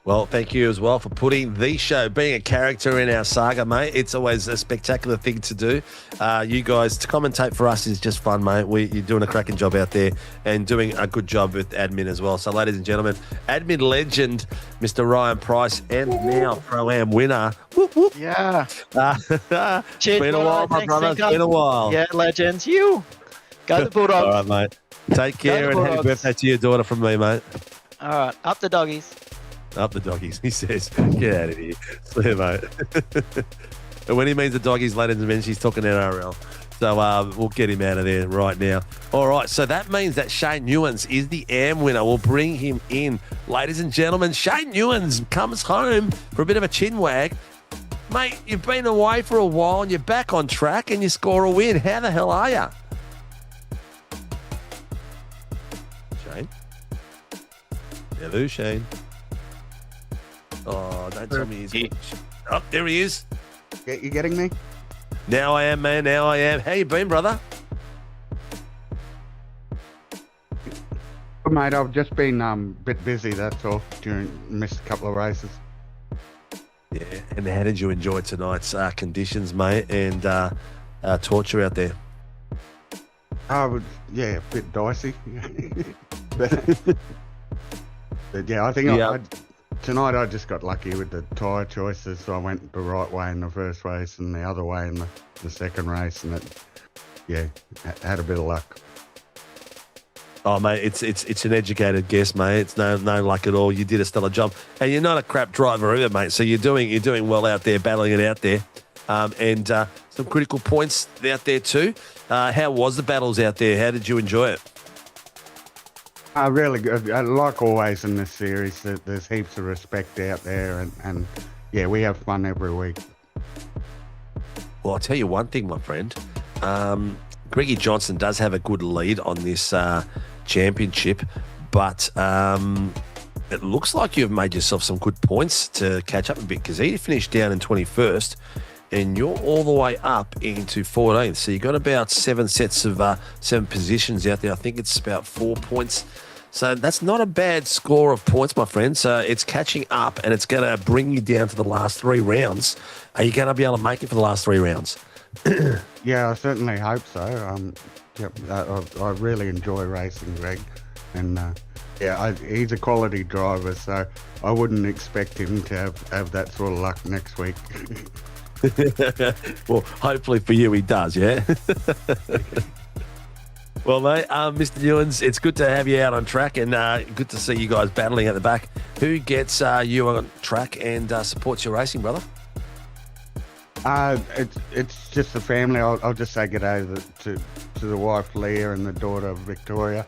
Well, thank you as well for putting the show, being a character in our saga, mate. It's always a spectacular thing to do. You guys, to commentate for us is just fun, mate. You're doing a cracking job out there and doing a good job with admin as well. So, ladies and gentlemen, admin legend, Mr. Ryan Price, and now Pro-Am winner. Whoop, whoop. Yeah. Cheers, been a while, my brother. It's been a while. Yeah, legends. You. Go the Bulldogs. All right, mate. Take care and happy birthday to your daughter from me, mate. All right. Up the doggies. Up the doggies, he says. Get out of here. Swear, mate. And when he means the doggies, ladies and gentlemen, he's talking NRL. So we'll get him out of there right now. All right, so that means that Shane Newens is the AM winner. We'll bring him in. Ladies and gentlemen, Shane Newens comes home for a bit of a chin wag. Mate, you've been away for a while and you're back on track and you score a win. How the hell are you? Shane? Hello, Shane. Oh, don't tell me he's... Oh, there he is. You getting me? Now I am, man. Now I am. How you been, brother? Well, mate, I've just been a bit busy, that's all. Missed a couple of races. Yeah, and how did you enjoy tonight's conditions, mate, and torture out there? A bit dicey. but yeah, I think tonight I just got lucky with the tyre choices. So I went the right way in the first race and the other way in the second race, and had a bit of luck. Oh, mate, it's an educated guess, mate. It's no luck at all. You did a stellar job, and you're not a crap driver either, mate. So you're doing well out there, battling it out there, and some critical points out there too. How was the battles out there? How did you enjoy it? Really good. Like always in this series, there's heaps of respect out there, and we have fun every week. Well, I'll tell you one thing, my friend. Greggy Johnson does have a good lead on this championship, but it looks like you've made yourself some good points to catch up a bit, because he finished down in 21st and you're all the way up into 14th. So you've got about 7 sets of 7 positions out there. I think it's about 4 points. So that's not a bad score of points, my friend. So it's catching up and it's going to bring you down to the last 3 rounds. Are you going to be able to make it for the last 3 rounds? Yeah, I certainly hope so. I really enjoy racing, Greg, and he's a quality driver, so I wouldn't expect him to have that sort of luck next week. Well, hopefully for you he does, yeah? Well, mate, Mr. Newens, it's good to have you out on track, and good to see you guys battling at the back. Who gets you on track and supports your racing, brother? It's just the family. I'll just say good day to the wife Leah and the daughter Victoria,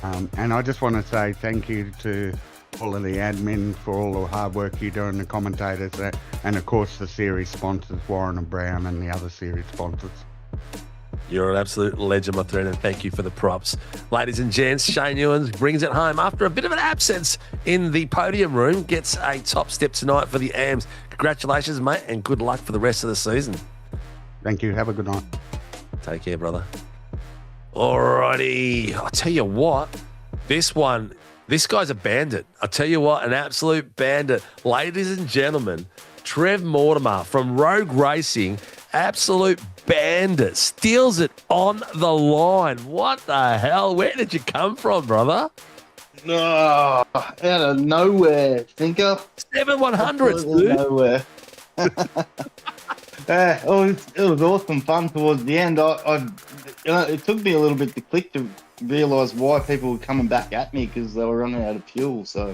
and I just want to say thank you to all of the admin for all the hard work you do, and the commentators, and of course the series sponsors Warren and Brown and the other series sponsors. You're an absolute legend, my friend, and thank you for the props. Ladies and gents, Shane Newens brings it home after a bit of an absence in the podium room, gets a top step tonight for the AMs. Congratulations, mate, and good luck for the rest of the season. Thank you. Have a good night. Take care, brother. Alrighty. I'll tell you what, this guy's a bandit. I'll tell you what, an absolute bandit. Ladies and gentlemen, Trev Mortimer from Rogue Racing, absolute bandit, steals it on the line. What the hell? Where did you come from, brother? Oh, out of nowhere, Sinka. 7/100s, dude. Nowhere. It was awesome fun towards the end. It took me a little bit to click to realise why people were coming back at me, because they were running out of fuel. So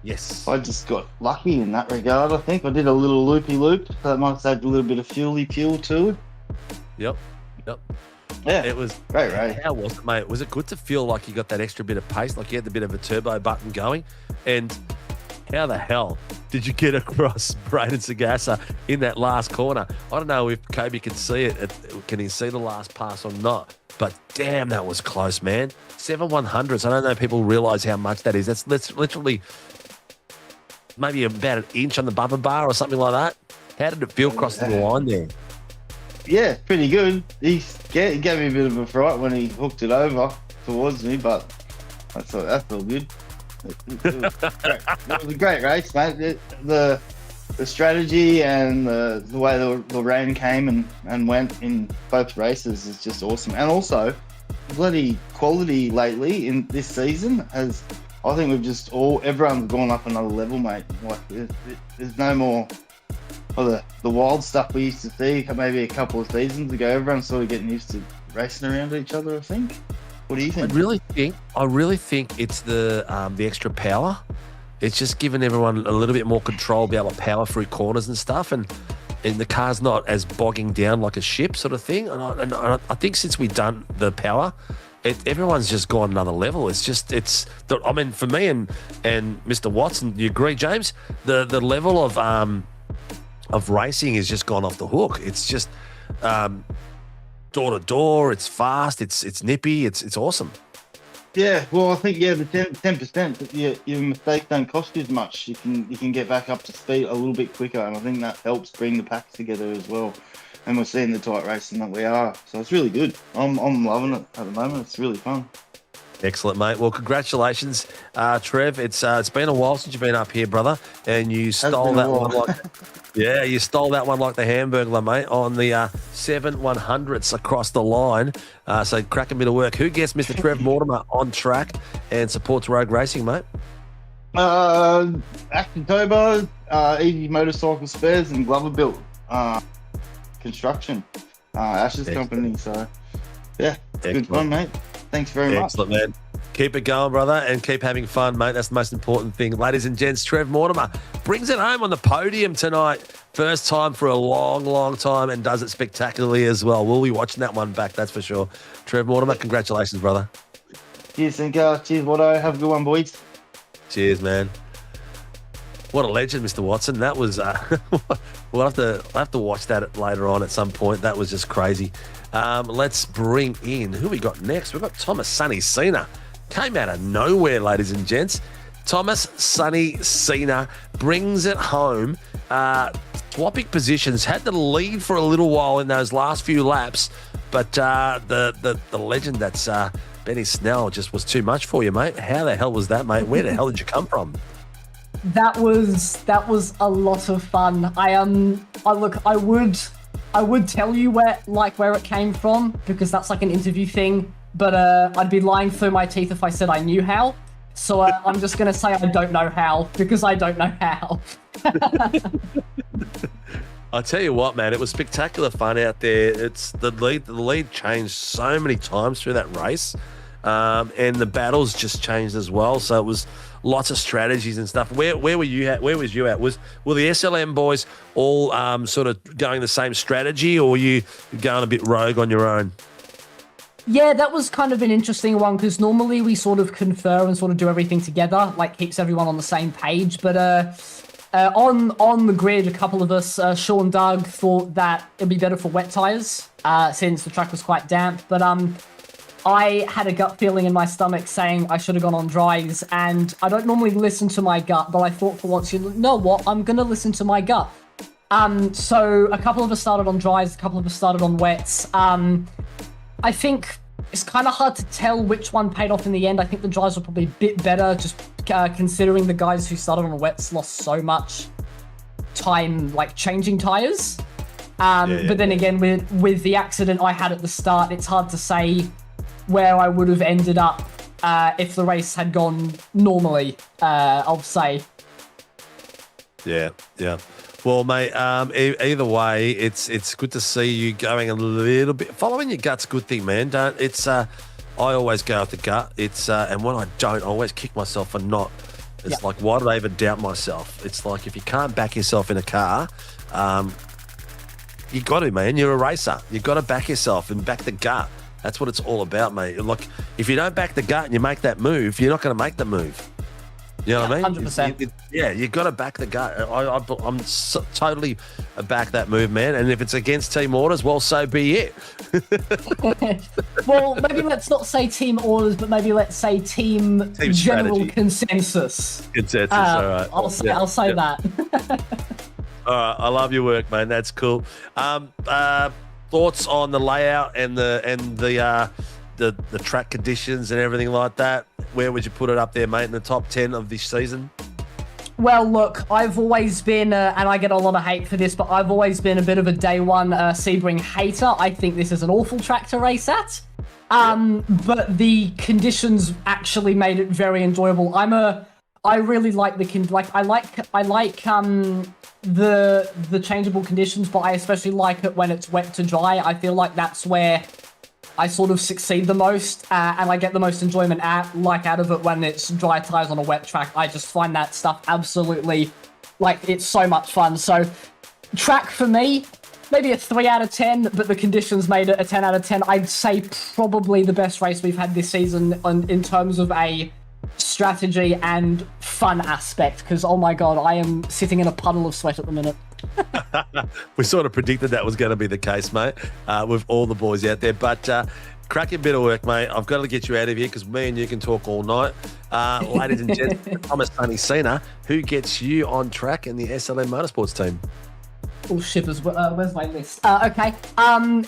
yes, I just got lucky in that regard. I think I did a little loopy-loop, so it might have saved a little bit of fuel too. Yep. Yeah, it was great, right? How was it, mate? Was it good to feel like you got that extra bit of pace, like you had the bit of a turbo button going? And how the hell did you get across Braden Sagasa in that last corner? I don't know if Kobe can see it. Can he see the last pass or not? But damn, that was close, man. 7/100ths. I don't know if people realise how much that is. That's literally maybe about an inch on the bumper bar or something like that. How did it feel crossing the line there? Yeah, pretty good. He gave me a bit of a fright when he hooked it over towards me, but that's all good. It was a great race, mate. The strategy and the way the rain came and went in both races is just awesome. And also, bloody quality lately in this season has, I think everyone's gone up another level, mate. Like there's no more of the wild stuff we used to see maybe a couple of seasons ago. Everyone's sort of getting used to racing around each other, I think. What do you think? I really think it's the extra power. It's just giving everyone a little bit more control, be able to power through corners and stuff, and the car's not as bogging down like a ship sort of thing. And I think since we've done the power, everyone's just gone another level. I mean, for me and Mr. Watson, you agree, James? The level of racing has just gone off the hook. It's just door to door. It's fast. It's nippy. It's awesome. Yeah, well, I think the 10%. Your mistakes don't cost you as much. You can get back up to speed a little bit quicker, and I think that helps bring the packs together as well. And we're seeing the tight racing that we are, so it's really good. I'm loving it at the moment. It's really fun. Excellent, mate. Well, congratulations, Trev. It's been a while since you've been up here, brother, and you stole that one like you stole that one like the Hamburglar, mate, on the 7/100ths across the line. So cracking bit of work. Who gets Mr. Trev Mortimer on track and supports Rogue Racing, mate? Action Turbo, Easy Motorcycle Spares, and Glover Built Construction, Ash's company. So yeah, good fun, mate. Thanks very much. Excellent, man. Keep it going, brother, and keep having fun, mate. That's the most important thing. Ladies and gents, Trev Mortimer brings it home on the podium tonight. First time for a long, long time, and does it spectacularly as well. We'll be watching that one back, that's for sure. Trev Mortimer, congratulations, brother. Cheers, Sinka. Cheers, Watto. Have a good one, boys. Cheers, man. What a legend, Mr. Watson. That was we'll have to watch that later on at some point. That was just crazy. Let's bring in who we got next. We've got Thomas Sonny Cena. Came out of nowhere, ladies and gents. Thomas Sonny Cena brings it home. Swapping positions, had the lead for a little while in those last few laps, but the legend that's Benny Snell just was too much for you, mate. How the hell was that, mate? Where the hell did you come from? That was a lot of fun. I would tell you where it came from, because that's like an interview thing, but I'd be lying through my teeth if I said I knew how. So I'm just gonna say I don't know how, because I don't know how. I'll tell you what, man, it was spectacular fun out there. It's the lead changed so many times through that race, and the battles just changed as well. So it was lots of strategies and stuff. Where were you at? Were the SLM boys all sort of going the same strategy, or were you going a bit rogue on your own? Yeah, that was kind of an interesting one, because normally we sort of confer and sort of do everything together, like keeps everyone on the same page. But on the grid, a couple of us, Sean and Doug, thought that it'd be better for wet tyres since the track was quite damp. But I had a gut feeling in my stomach saying I should have gone on dries, and I don't normally listen to my gut, but I thought for once, you know what, I'm going to listen to my gut. So a couple of us started on dries, a couple of us started on wets. I think it's kind of hard to tell which one paid off in the end. I think the dries were probably a bit better, just considering the guys who started on wets lost so much time, like changing tyres. But then again, with the accident I had at the start, it's hard to say where I would have ended up if the race had gone normally, I'll say. Yeah. Well, mate, either way, it's good to see you going a little bit. Following your gut's a good thing, man. I always go with the gut. And when I don't, I always kick myself for not. It's like, why did I even doubt myself? It's like, if you can't back yourself in a car, you got to, man. You're a racer. You got to back yourself and back the gut. That's what it's all about, mate. Like, if you don't back the gut and you make that move, you're not going to make the move. You know what I mean? 100%. Yeah, you got to back the gut. I'm totally back that move, man. And if it's against team orders, well, so be it. Well, maybe let's not say team orders, but maybe let's say team general strategy. Consensus. Consensus, all right. I'll say that. All right, I love your work, man. That's cool. Thoughts on the layout and the track conditions and everything like that? Where would you put it up there, mate, in the top 10 of this season? Well, look, I've always been, and I get a lot of hate for this, but I've always been a bit of a day one Sebring hater. I think this is an awful track to race at. But the conditions actually made it very enjoyable. I really like I like the changeable conditions, but I especially like it when it's wet to dry. I feel like that's where I sort of succeed the most, and I get the most enjoyment out of it when it's dry tires on a wet track. I just find that stuff absolutely, it's so much fun. So, track for me, maybe a 3 out of 10, but the conditions made it a 10 out of 10. I'd say probably the best race we've had this season in terms of a strategy and fun aspect, because, oh my god, I am sitting in a puddle of sweat at the minute. We sort of predicted that was going to be the case, mate, with all the boys out there. But cracking bit of work, mate. I've got to get you out of here because me and you can talk all night. Ladies and gents, Thomas Sunny Cena, who gets you on track in the SLM Motorsports team? Oh, shivers. Where's my list? Okay.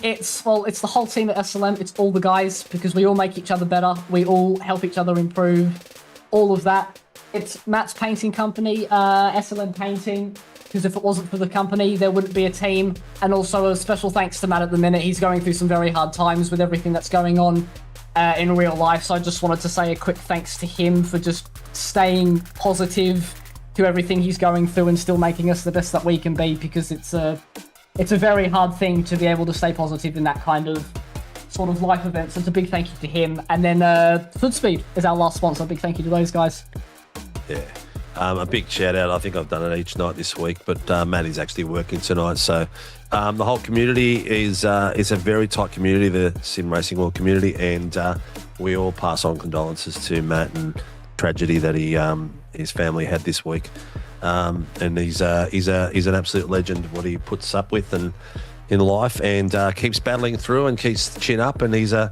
It's the whole team at SLM. It's all the guys, because we all make each other better. We all help each other improve. All of that. It's Matt's painting company, SLM Painting, because if it wasn't for the company, there wouldn't be a team. And also a special thanks to Matt at the minute. He's going through some very hard times with everything that's going on in real life. So I just wanted to say a quick thanks to him for just staying positive to everything he's going through and still making us the best that we can be, because it's a very hard thing to be able to stay positive in that kind of sort of life event. So it's a big thank you to him. And then Footspeed is our last sponsor. A big thank you to those guys. Yeah. A big shout out. I think I've done it each night this week, but Matt is actually working tonight. So the whole community is a very tight community, the Sim Racing World community, and we all pass on condolences to Matt and tragedy that his family had this week. And he's an absolute legend, what he puts up with and in life, and keeps battling through and keeps chin up, and he's a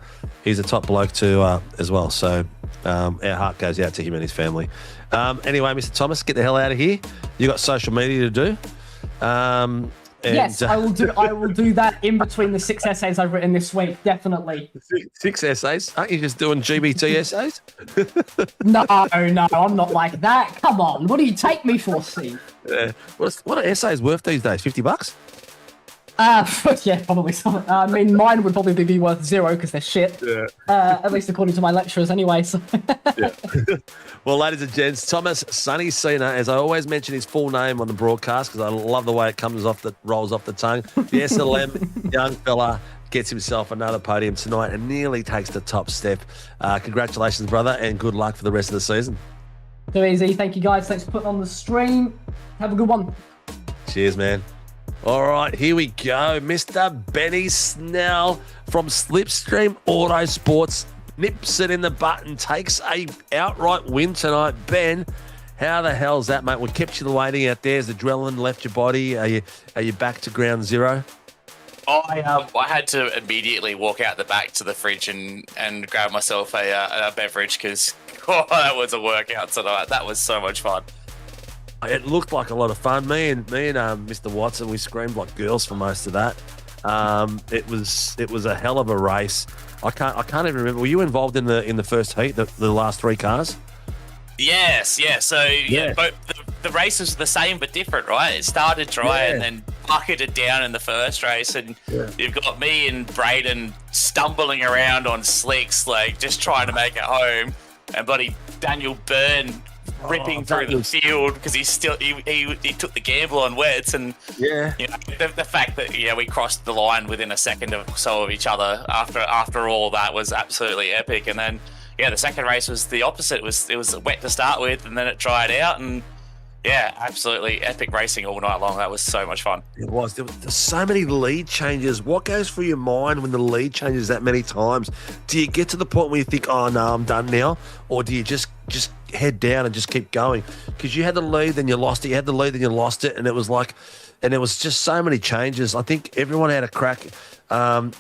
top bloke too as well. So our heart goes out to him and his family. Anyway, Mr. Thomas, get the hell out of here. You got social media to do. Yes, I will do that in between the 6 essays I've written this week, definitely. 6 essays? Aren't you just doing GBT essays? No, I'm not like that. Come on, what do you take me for, Steve? What are essays worth these days? $50? Yeah, probably some. I mean, mine would probably be worth 0 because they're shit. Yeah. At least according to my lecturers, anyway. So. Yeah. Well, ladies and gents, Thomas Sunny Cena, as I always mention his full name on the broadcast because I love the way it rolls off the tongue. The SLM young fella gets himself another podium tonight and nearly takes the top step. Congratulations, brother, and good luck for the rest of the season. Too easy. Thank you, guys. Thanks for putting on the stream. Have a good one. Cheers, man. All right, here we go. Mr. Benny Snell from Slipstream Autosports nips it in the butt and takes a outright win tonight. Ben, how the hell's that, mate? What kept you waiting out there? Has the adrenaline left your body? Are you back to ground zero? I had to immediately walk out the back to the fridge and grab myself a beverage because that was a workout tonight. That was so much fun. It looked like a lot of fun. Me and Mr. Watson, we screamed like girls for most of that. It was a hell of a race. I can't even remember. Were you involved in the first heat, the last 3 cars? Yes, yeah. So yeah, both the races were the same but different, right? It started dry and then bucketed down in the first race, and you've got me and Braden stumbling around on slicks, like just trying to make it home, and bloody Daniel Byrne ripping through the field because he took the gamble on wets, and the fact that we crossed the line within a second or so of each other after all that was absolutely epic. And then the second race was the opposite. It was wet to start with, and then it dried out, and Yeah, absolutely. Epic racing all night long. That was so much fun. It was. There's so many lead changes. What goes through your mind when the lead changes that many times? Do you get to the point where you think, oh, no, I'm done now? Or do you just head down and just keep going? Because you had the lead, then you lost it. You had the lead, then you lost it. And it was just so many changes. I think everyone had a crack.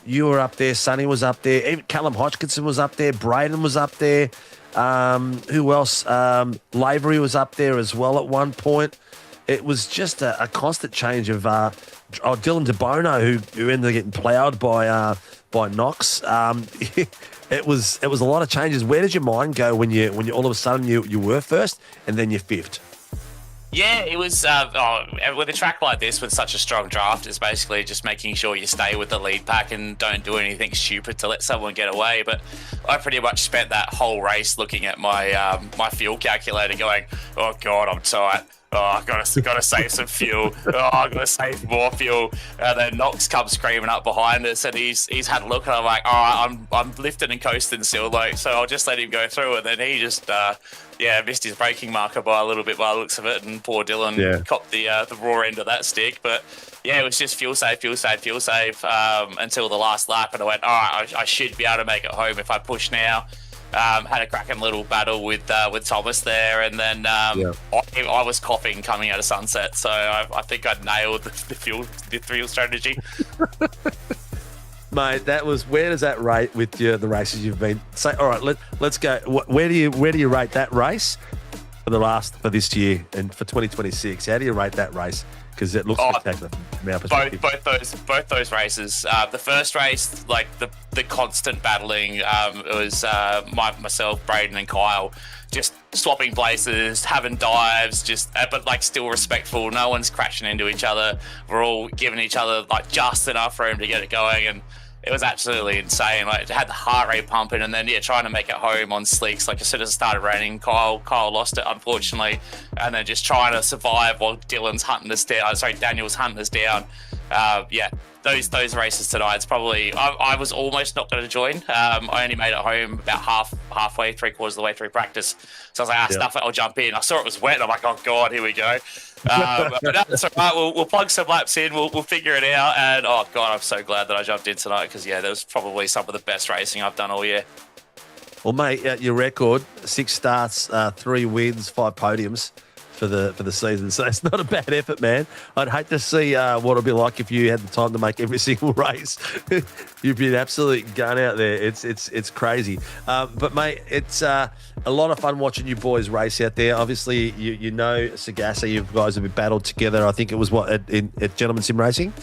You were up there. Sonny was up there. Even Callum Hodgkinson was up there. Braden was up there. Who else? Lavery was up there as well at one point. It was just a constant change of Dylan DeBono, who ended up getting ploughed by Knox. It was a lot of changes. Where did your mind go when you all of a sudden you were first and then you're fifth? Yeah, it was with a track like this with such a strong draft, it's basically just making sure you stay with the lead pack and don't do anything stupid to let someone get away. But I pretty much spent that whole race looking at my my fuel calculator going, oh God, I'm tight. Oh, I gotta save some fuel. Oh, I gotta save more fuel. And then Knox comes screaming up behind us, and he's had a look, and I'm like, all right, I'm lifting and coasting still, like, so I'll just let him go through. And then he just missed his braking marker by a little bit by the looks of it, and poor Dylan copped the raw end of that stick. But yeah, it was just fuel save until the last lap, and I went, all right, I should be able to make it home if I push now. Had a cracking little battle with Thomas there, and then I was coughing coming out of Sunset, so I think I nailed the fuel strategy. Mate, where does that rate with the races you've been? Say, all right, let's go. Where do you rate that race for this year and for 2026? How do you rate that race? Because it looks spectacular from our perspective. Both those races. The first race, like the constant battling, it was myself, Braden, and Kyle, just swapping places, having dives, but like still respectful. No one's crashing into each other. We're all giving each other like just enough room to get it going, and it was absolutely insane. Like, it had the heart rate pumping, and then trying to make it home on slicks. Like, as soon as it started raining, Kyle lost it, unfortunately, and then just trying to survive while Daniel's hunting us down. Those races tonight, it's probably I was almost not going to join. I only made it home about halfway, 3/4 of the way through practice. So I was like, stuff it, I'll jump in. I saw it was wet, and I'm like, oh God, here we go. But that's all right. We'll plug some laps in. We'll figure it out. And oh God, I'm so glad that I jumped in tonight, because there was probably some of the best racing I've done all year. Well, mate, your record: 6 starts, 3 wins, 5 podiums for the season. So it's not a bad effort, man. I'd hate to see what it'd be like if you had the time to make every single race. You'd be an absolute gun out there. It's crazy. But mate, it's a lot of fun watching you boys race out there. Obviously, you know Sagasa, you guys have been battled together. I think it was at Gentleman Sim Racing.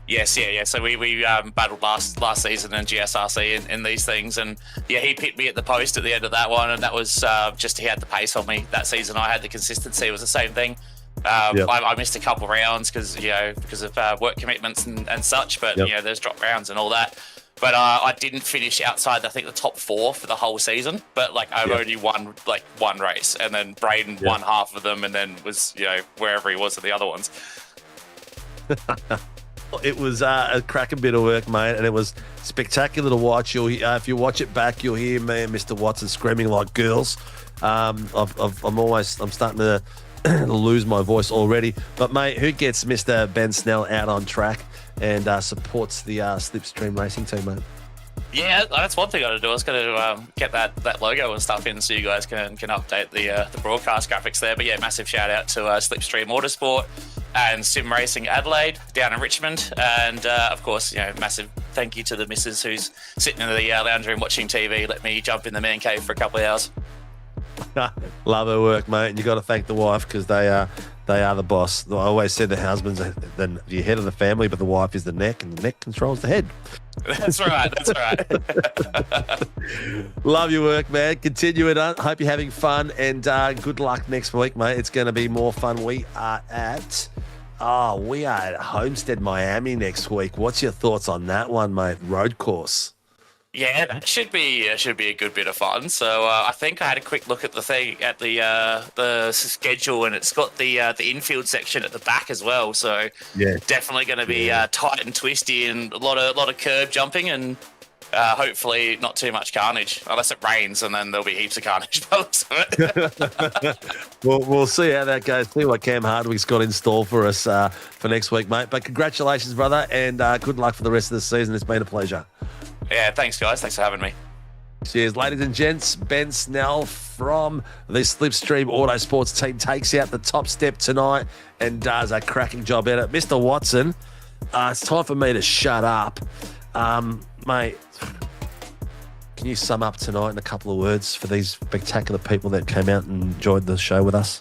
Yes, yeah. So we battled last season in GSRC in these things, and he picked me at the post at the end of that one, and that was just he had the pace on me that season. I had the consistency. It was the same thing. I missed a couple of rounds because of work commitments and such, but there's drop rounds and all that. But I didn't finish outside, I think, the top 4 for the whole season. But I've only won one race, and then Braden won half of them, and then was wherever he was at the other ones. It was a cracking bit of work, mate, and it was spectacular to watch. If you watch it back, you'll hear me and Mr. Watson screaming like girls. I'm starting to lose my voice already. But mate, who gets Mr. Ben Snell out on track and supports the Slipstream Racing team, mate? Yeah, that's one thing I got to do. I was going to get that logo and stuff in so you guys can update the broadcast graphics there. But yeah, massive shout out to Slipstream Motorsport and Sim Racing Adelaide down in Richmond, and of course, massive thank you to the missus who's sitting in the lounge room watching TV. Let me jump in the man cave for a couple of hours. Love her work, mate, and you got to thank the wife, because they are the boss. I always said the husband's the head of the family, but the wife is the neck, and the neck controls the head. That's right. Love your work, man. Continue it on. Hope you're having fun, and good luck next week, mate. It's going to be more fun. We are at Homestead, Miami next week. What's your thoughts on that one, mate? Road course. Yeah, that should be a good bit of fun. So I think I had a quick look at the schedule, and it's got the infield section at the back as well. So definitely going to be tight and twisty, and a lot of curb jumping, and hopefully not too much carnage, unless it rains, and then there'll be heaps of carnage by the looks of it. We'll see how that goes. See what Cam Hardwick's got in store for us for next week, mate. But congratulations, brother, and good luck for the rest of the season. It's been a pleasure. Yeah, thanks, guys. Thanks for having me. Cheers, ladies and gents. Ben Snell from the Slipstream Autosports team takes out the top step tonight and does a cracking job at it. Mr. Watson, it's time for me to shut up. Mate, can you sum up tonight in a couple of words for these spectacular people that came out and enjoyed the show with us?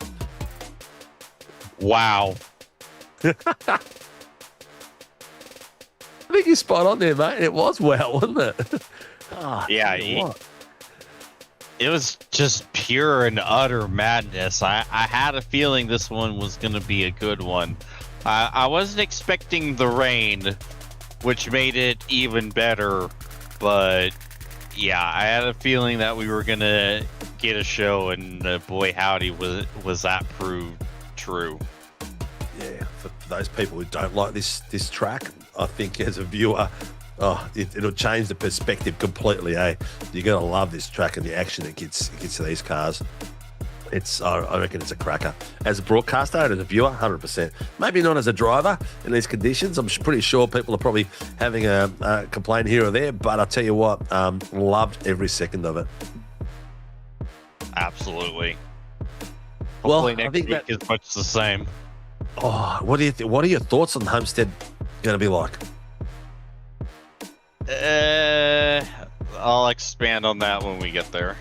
Wow. I think you're spot on there, mate. It was well, wasn't it? Yeah, it was just pure and utter madness. I had a feeling this one was going to be a good one. I wasn't expecting the rain, which made it even better, but yeah, I had a feeling that we were going to get a show, and boy howdy was that proved true. Yeah, for those people who don't like this track, I think as a viewer, it'll change the perspective completely, eh? You're going to love this track and the action it gets to these cars. I reckon it's a cracker. As a broadcaster and as a viewer, 100%. Maybe not as a driver in these conditions. I'm pretty sure people are probably having a complaint here or there, but I'll tell you what, loved every second of it. Absolutely. Well, Hopefully next I think week is much the same. Oh, what do you think? What are your thoughts on Homestead going to be like? I'll expand on that when we get there.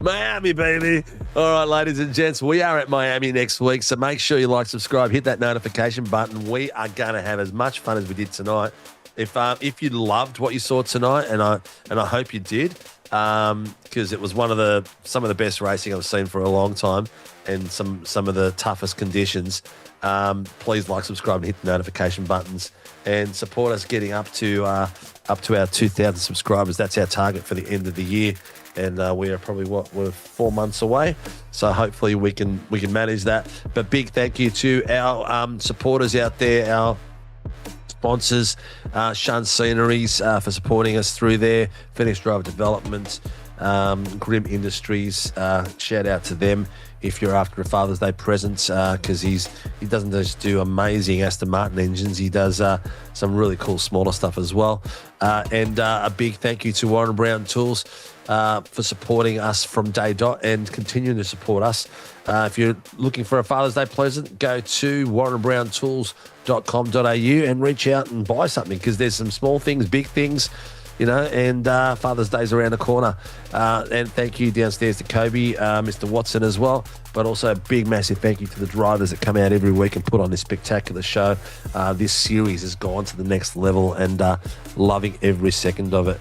Miami, baby. All right, ladies and gents, we are at Miami next week, so make sure you like, subscribe, hit that notification button. We are going to have as much fun as we did tonight. If you loved what you saw tonight, and I hope you did, because it was some of the best racing I've seen for a long time, and some of the toughest conditions. Please like, subscribe, and hit the notification buttons, and support us getting up to our 2,000 subscribers. That's our target for the end of the year, and we are probably we're 4 months away. So hopefully we can manage that. But big thank you to our supporters out there, our sponsors, Shun Sceneries for supporting us through there, Phoenix Driver Development, Grim Industries. Shout out to them if you're after a Father's Day present, because he doesn't just do amazing Aston Martin engines, he does some really cool smaller stuff as well. And a big thank you to Warren Brown Tools for supporting us from day dot and continuing to support us. If you're looking for a Father's Day present, go to warrenbrowntools.com.au and reach out and buy something, because there's some small things, big things, and Father's Day's around the corner. And thank you downstairs to Kobe, Mr. Watson as well, but also a big, massive thank you to the drivers that come out every week and put on this spectacular show. This series has gone to the next level, and loving every second of it.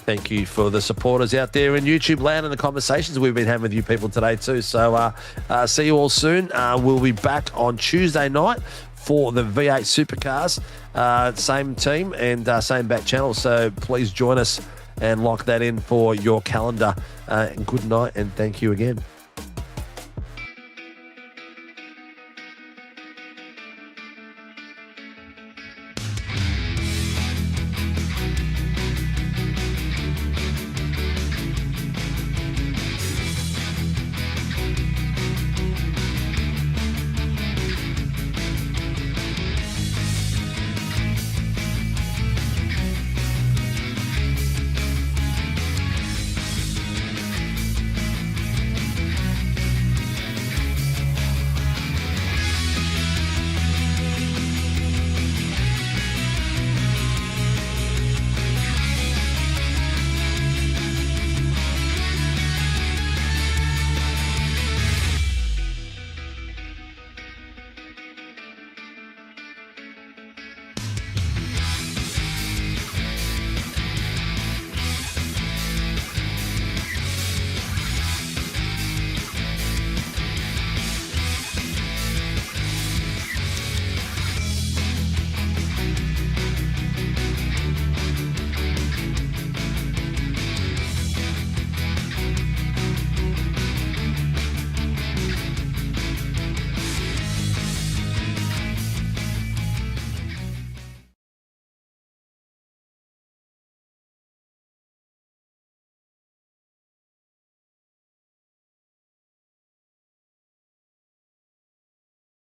Thank you for the supporters out there in YouTube land and the conversations we've been having with you people today too. So see you all soon. We'll be back on Tuesday night for the V8 Supercars. Same team and same back channel. So please join us and lock that in for your calendar. And good night, and thank you again.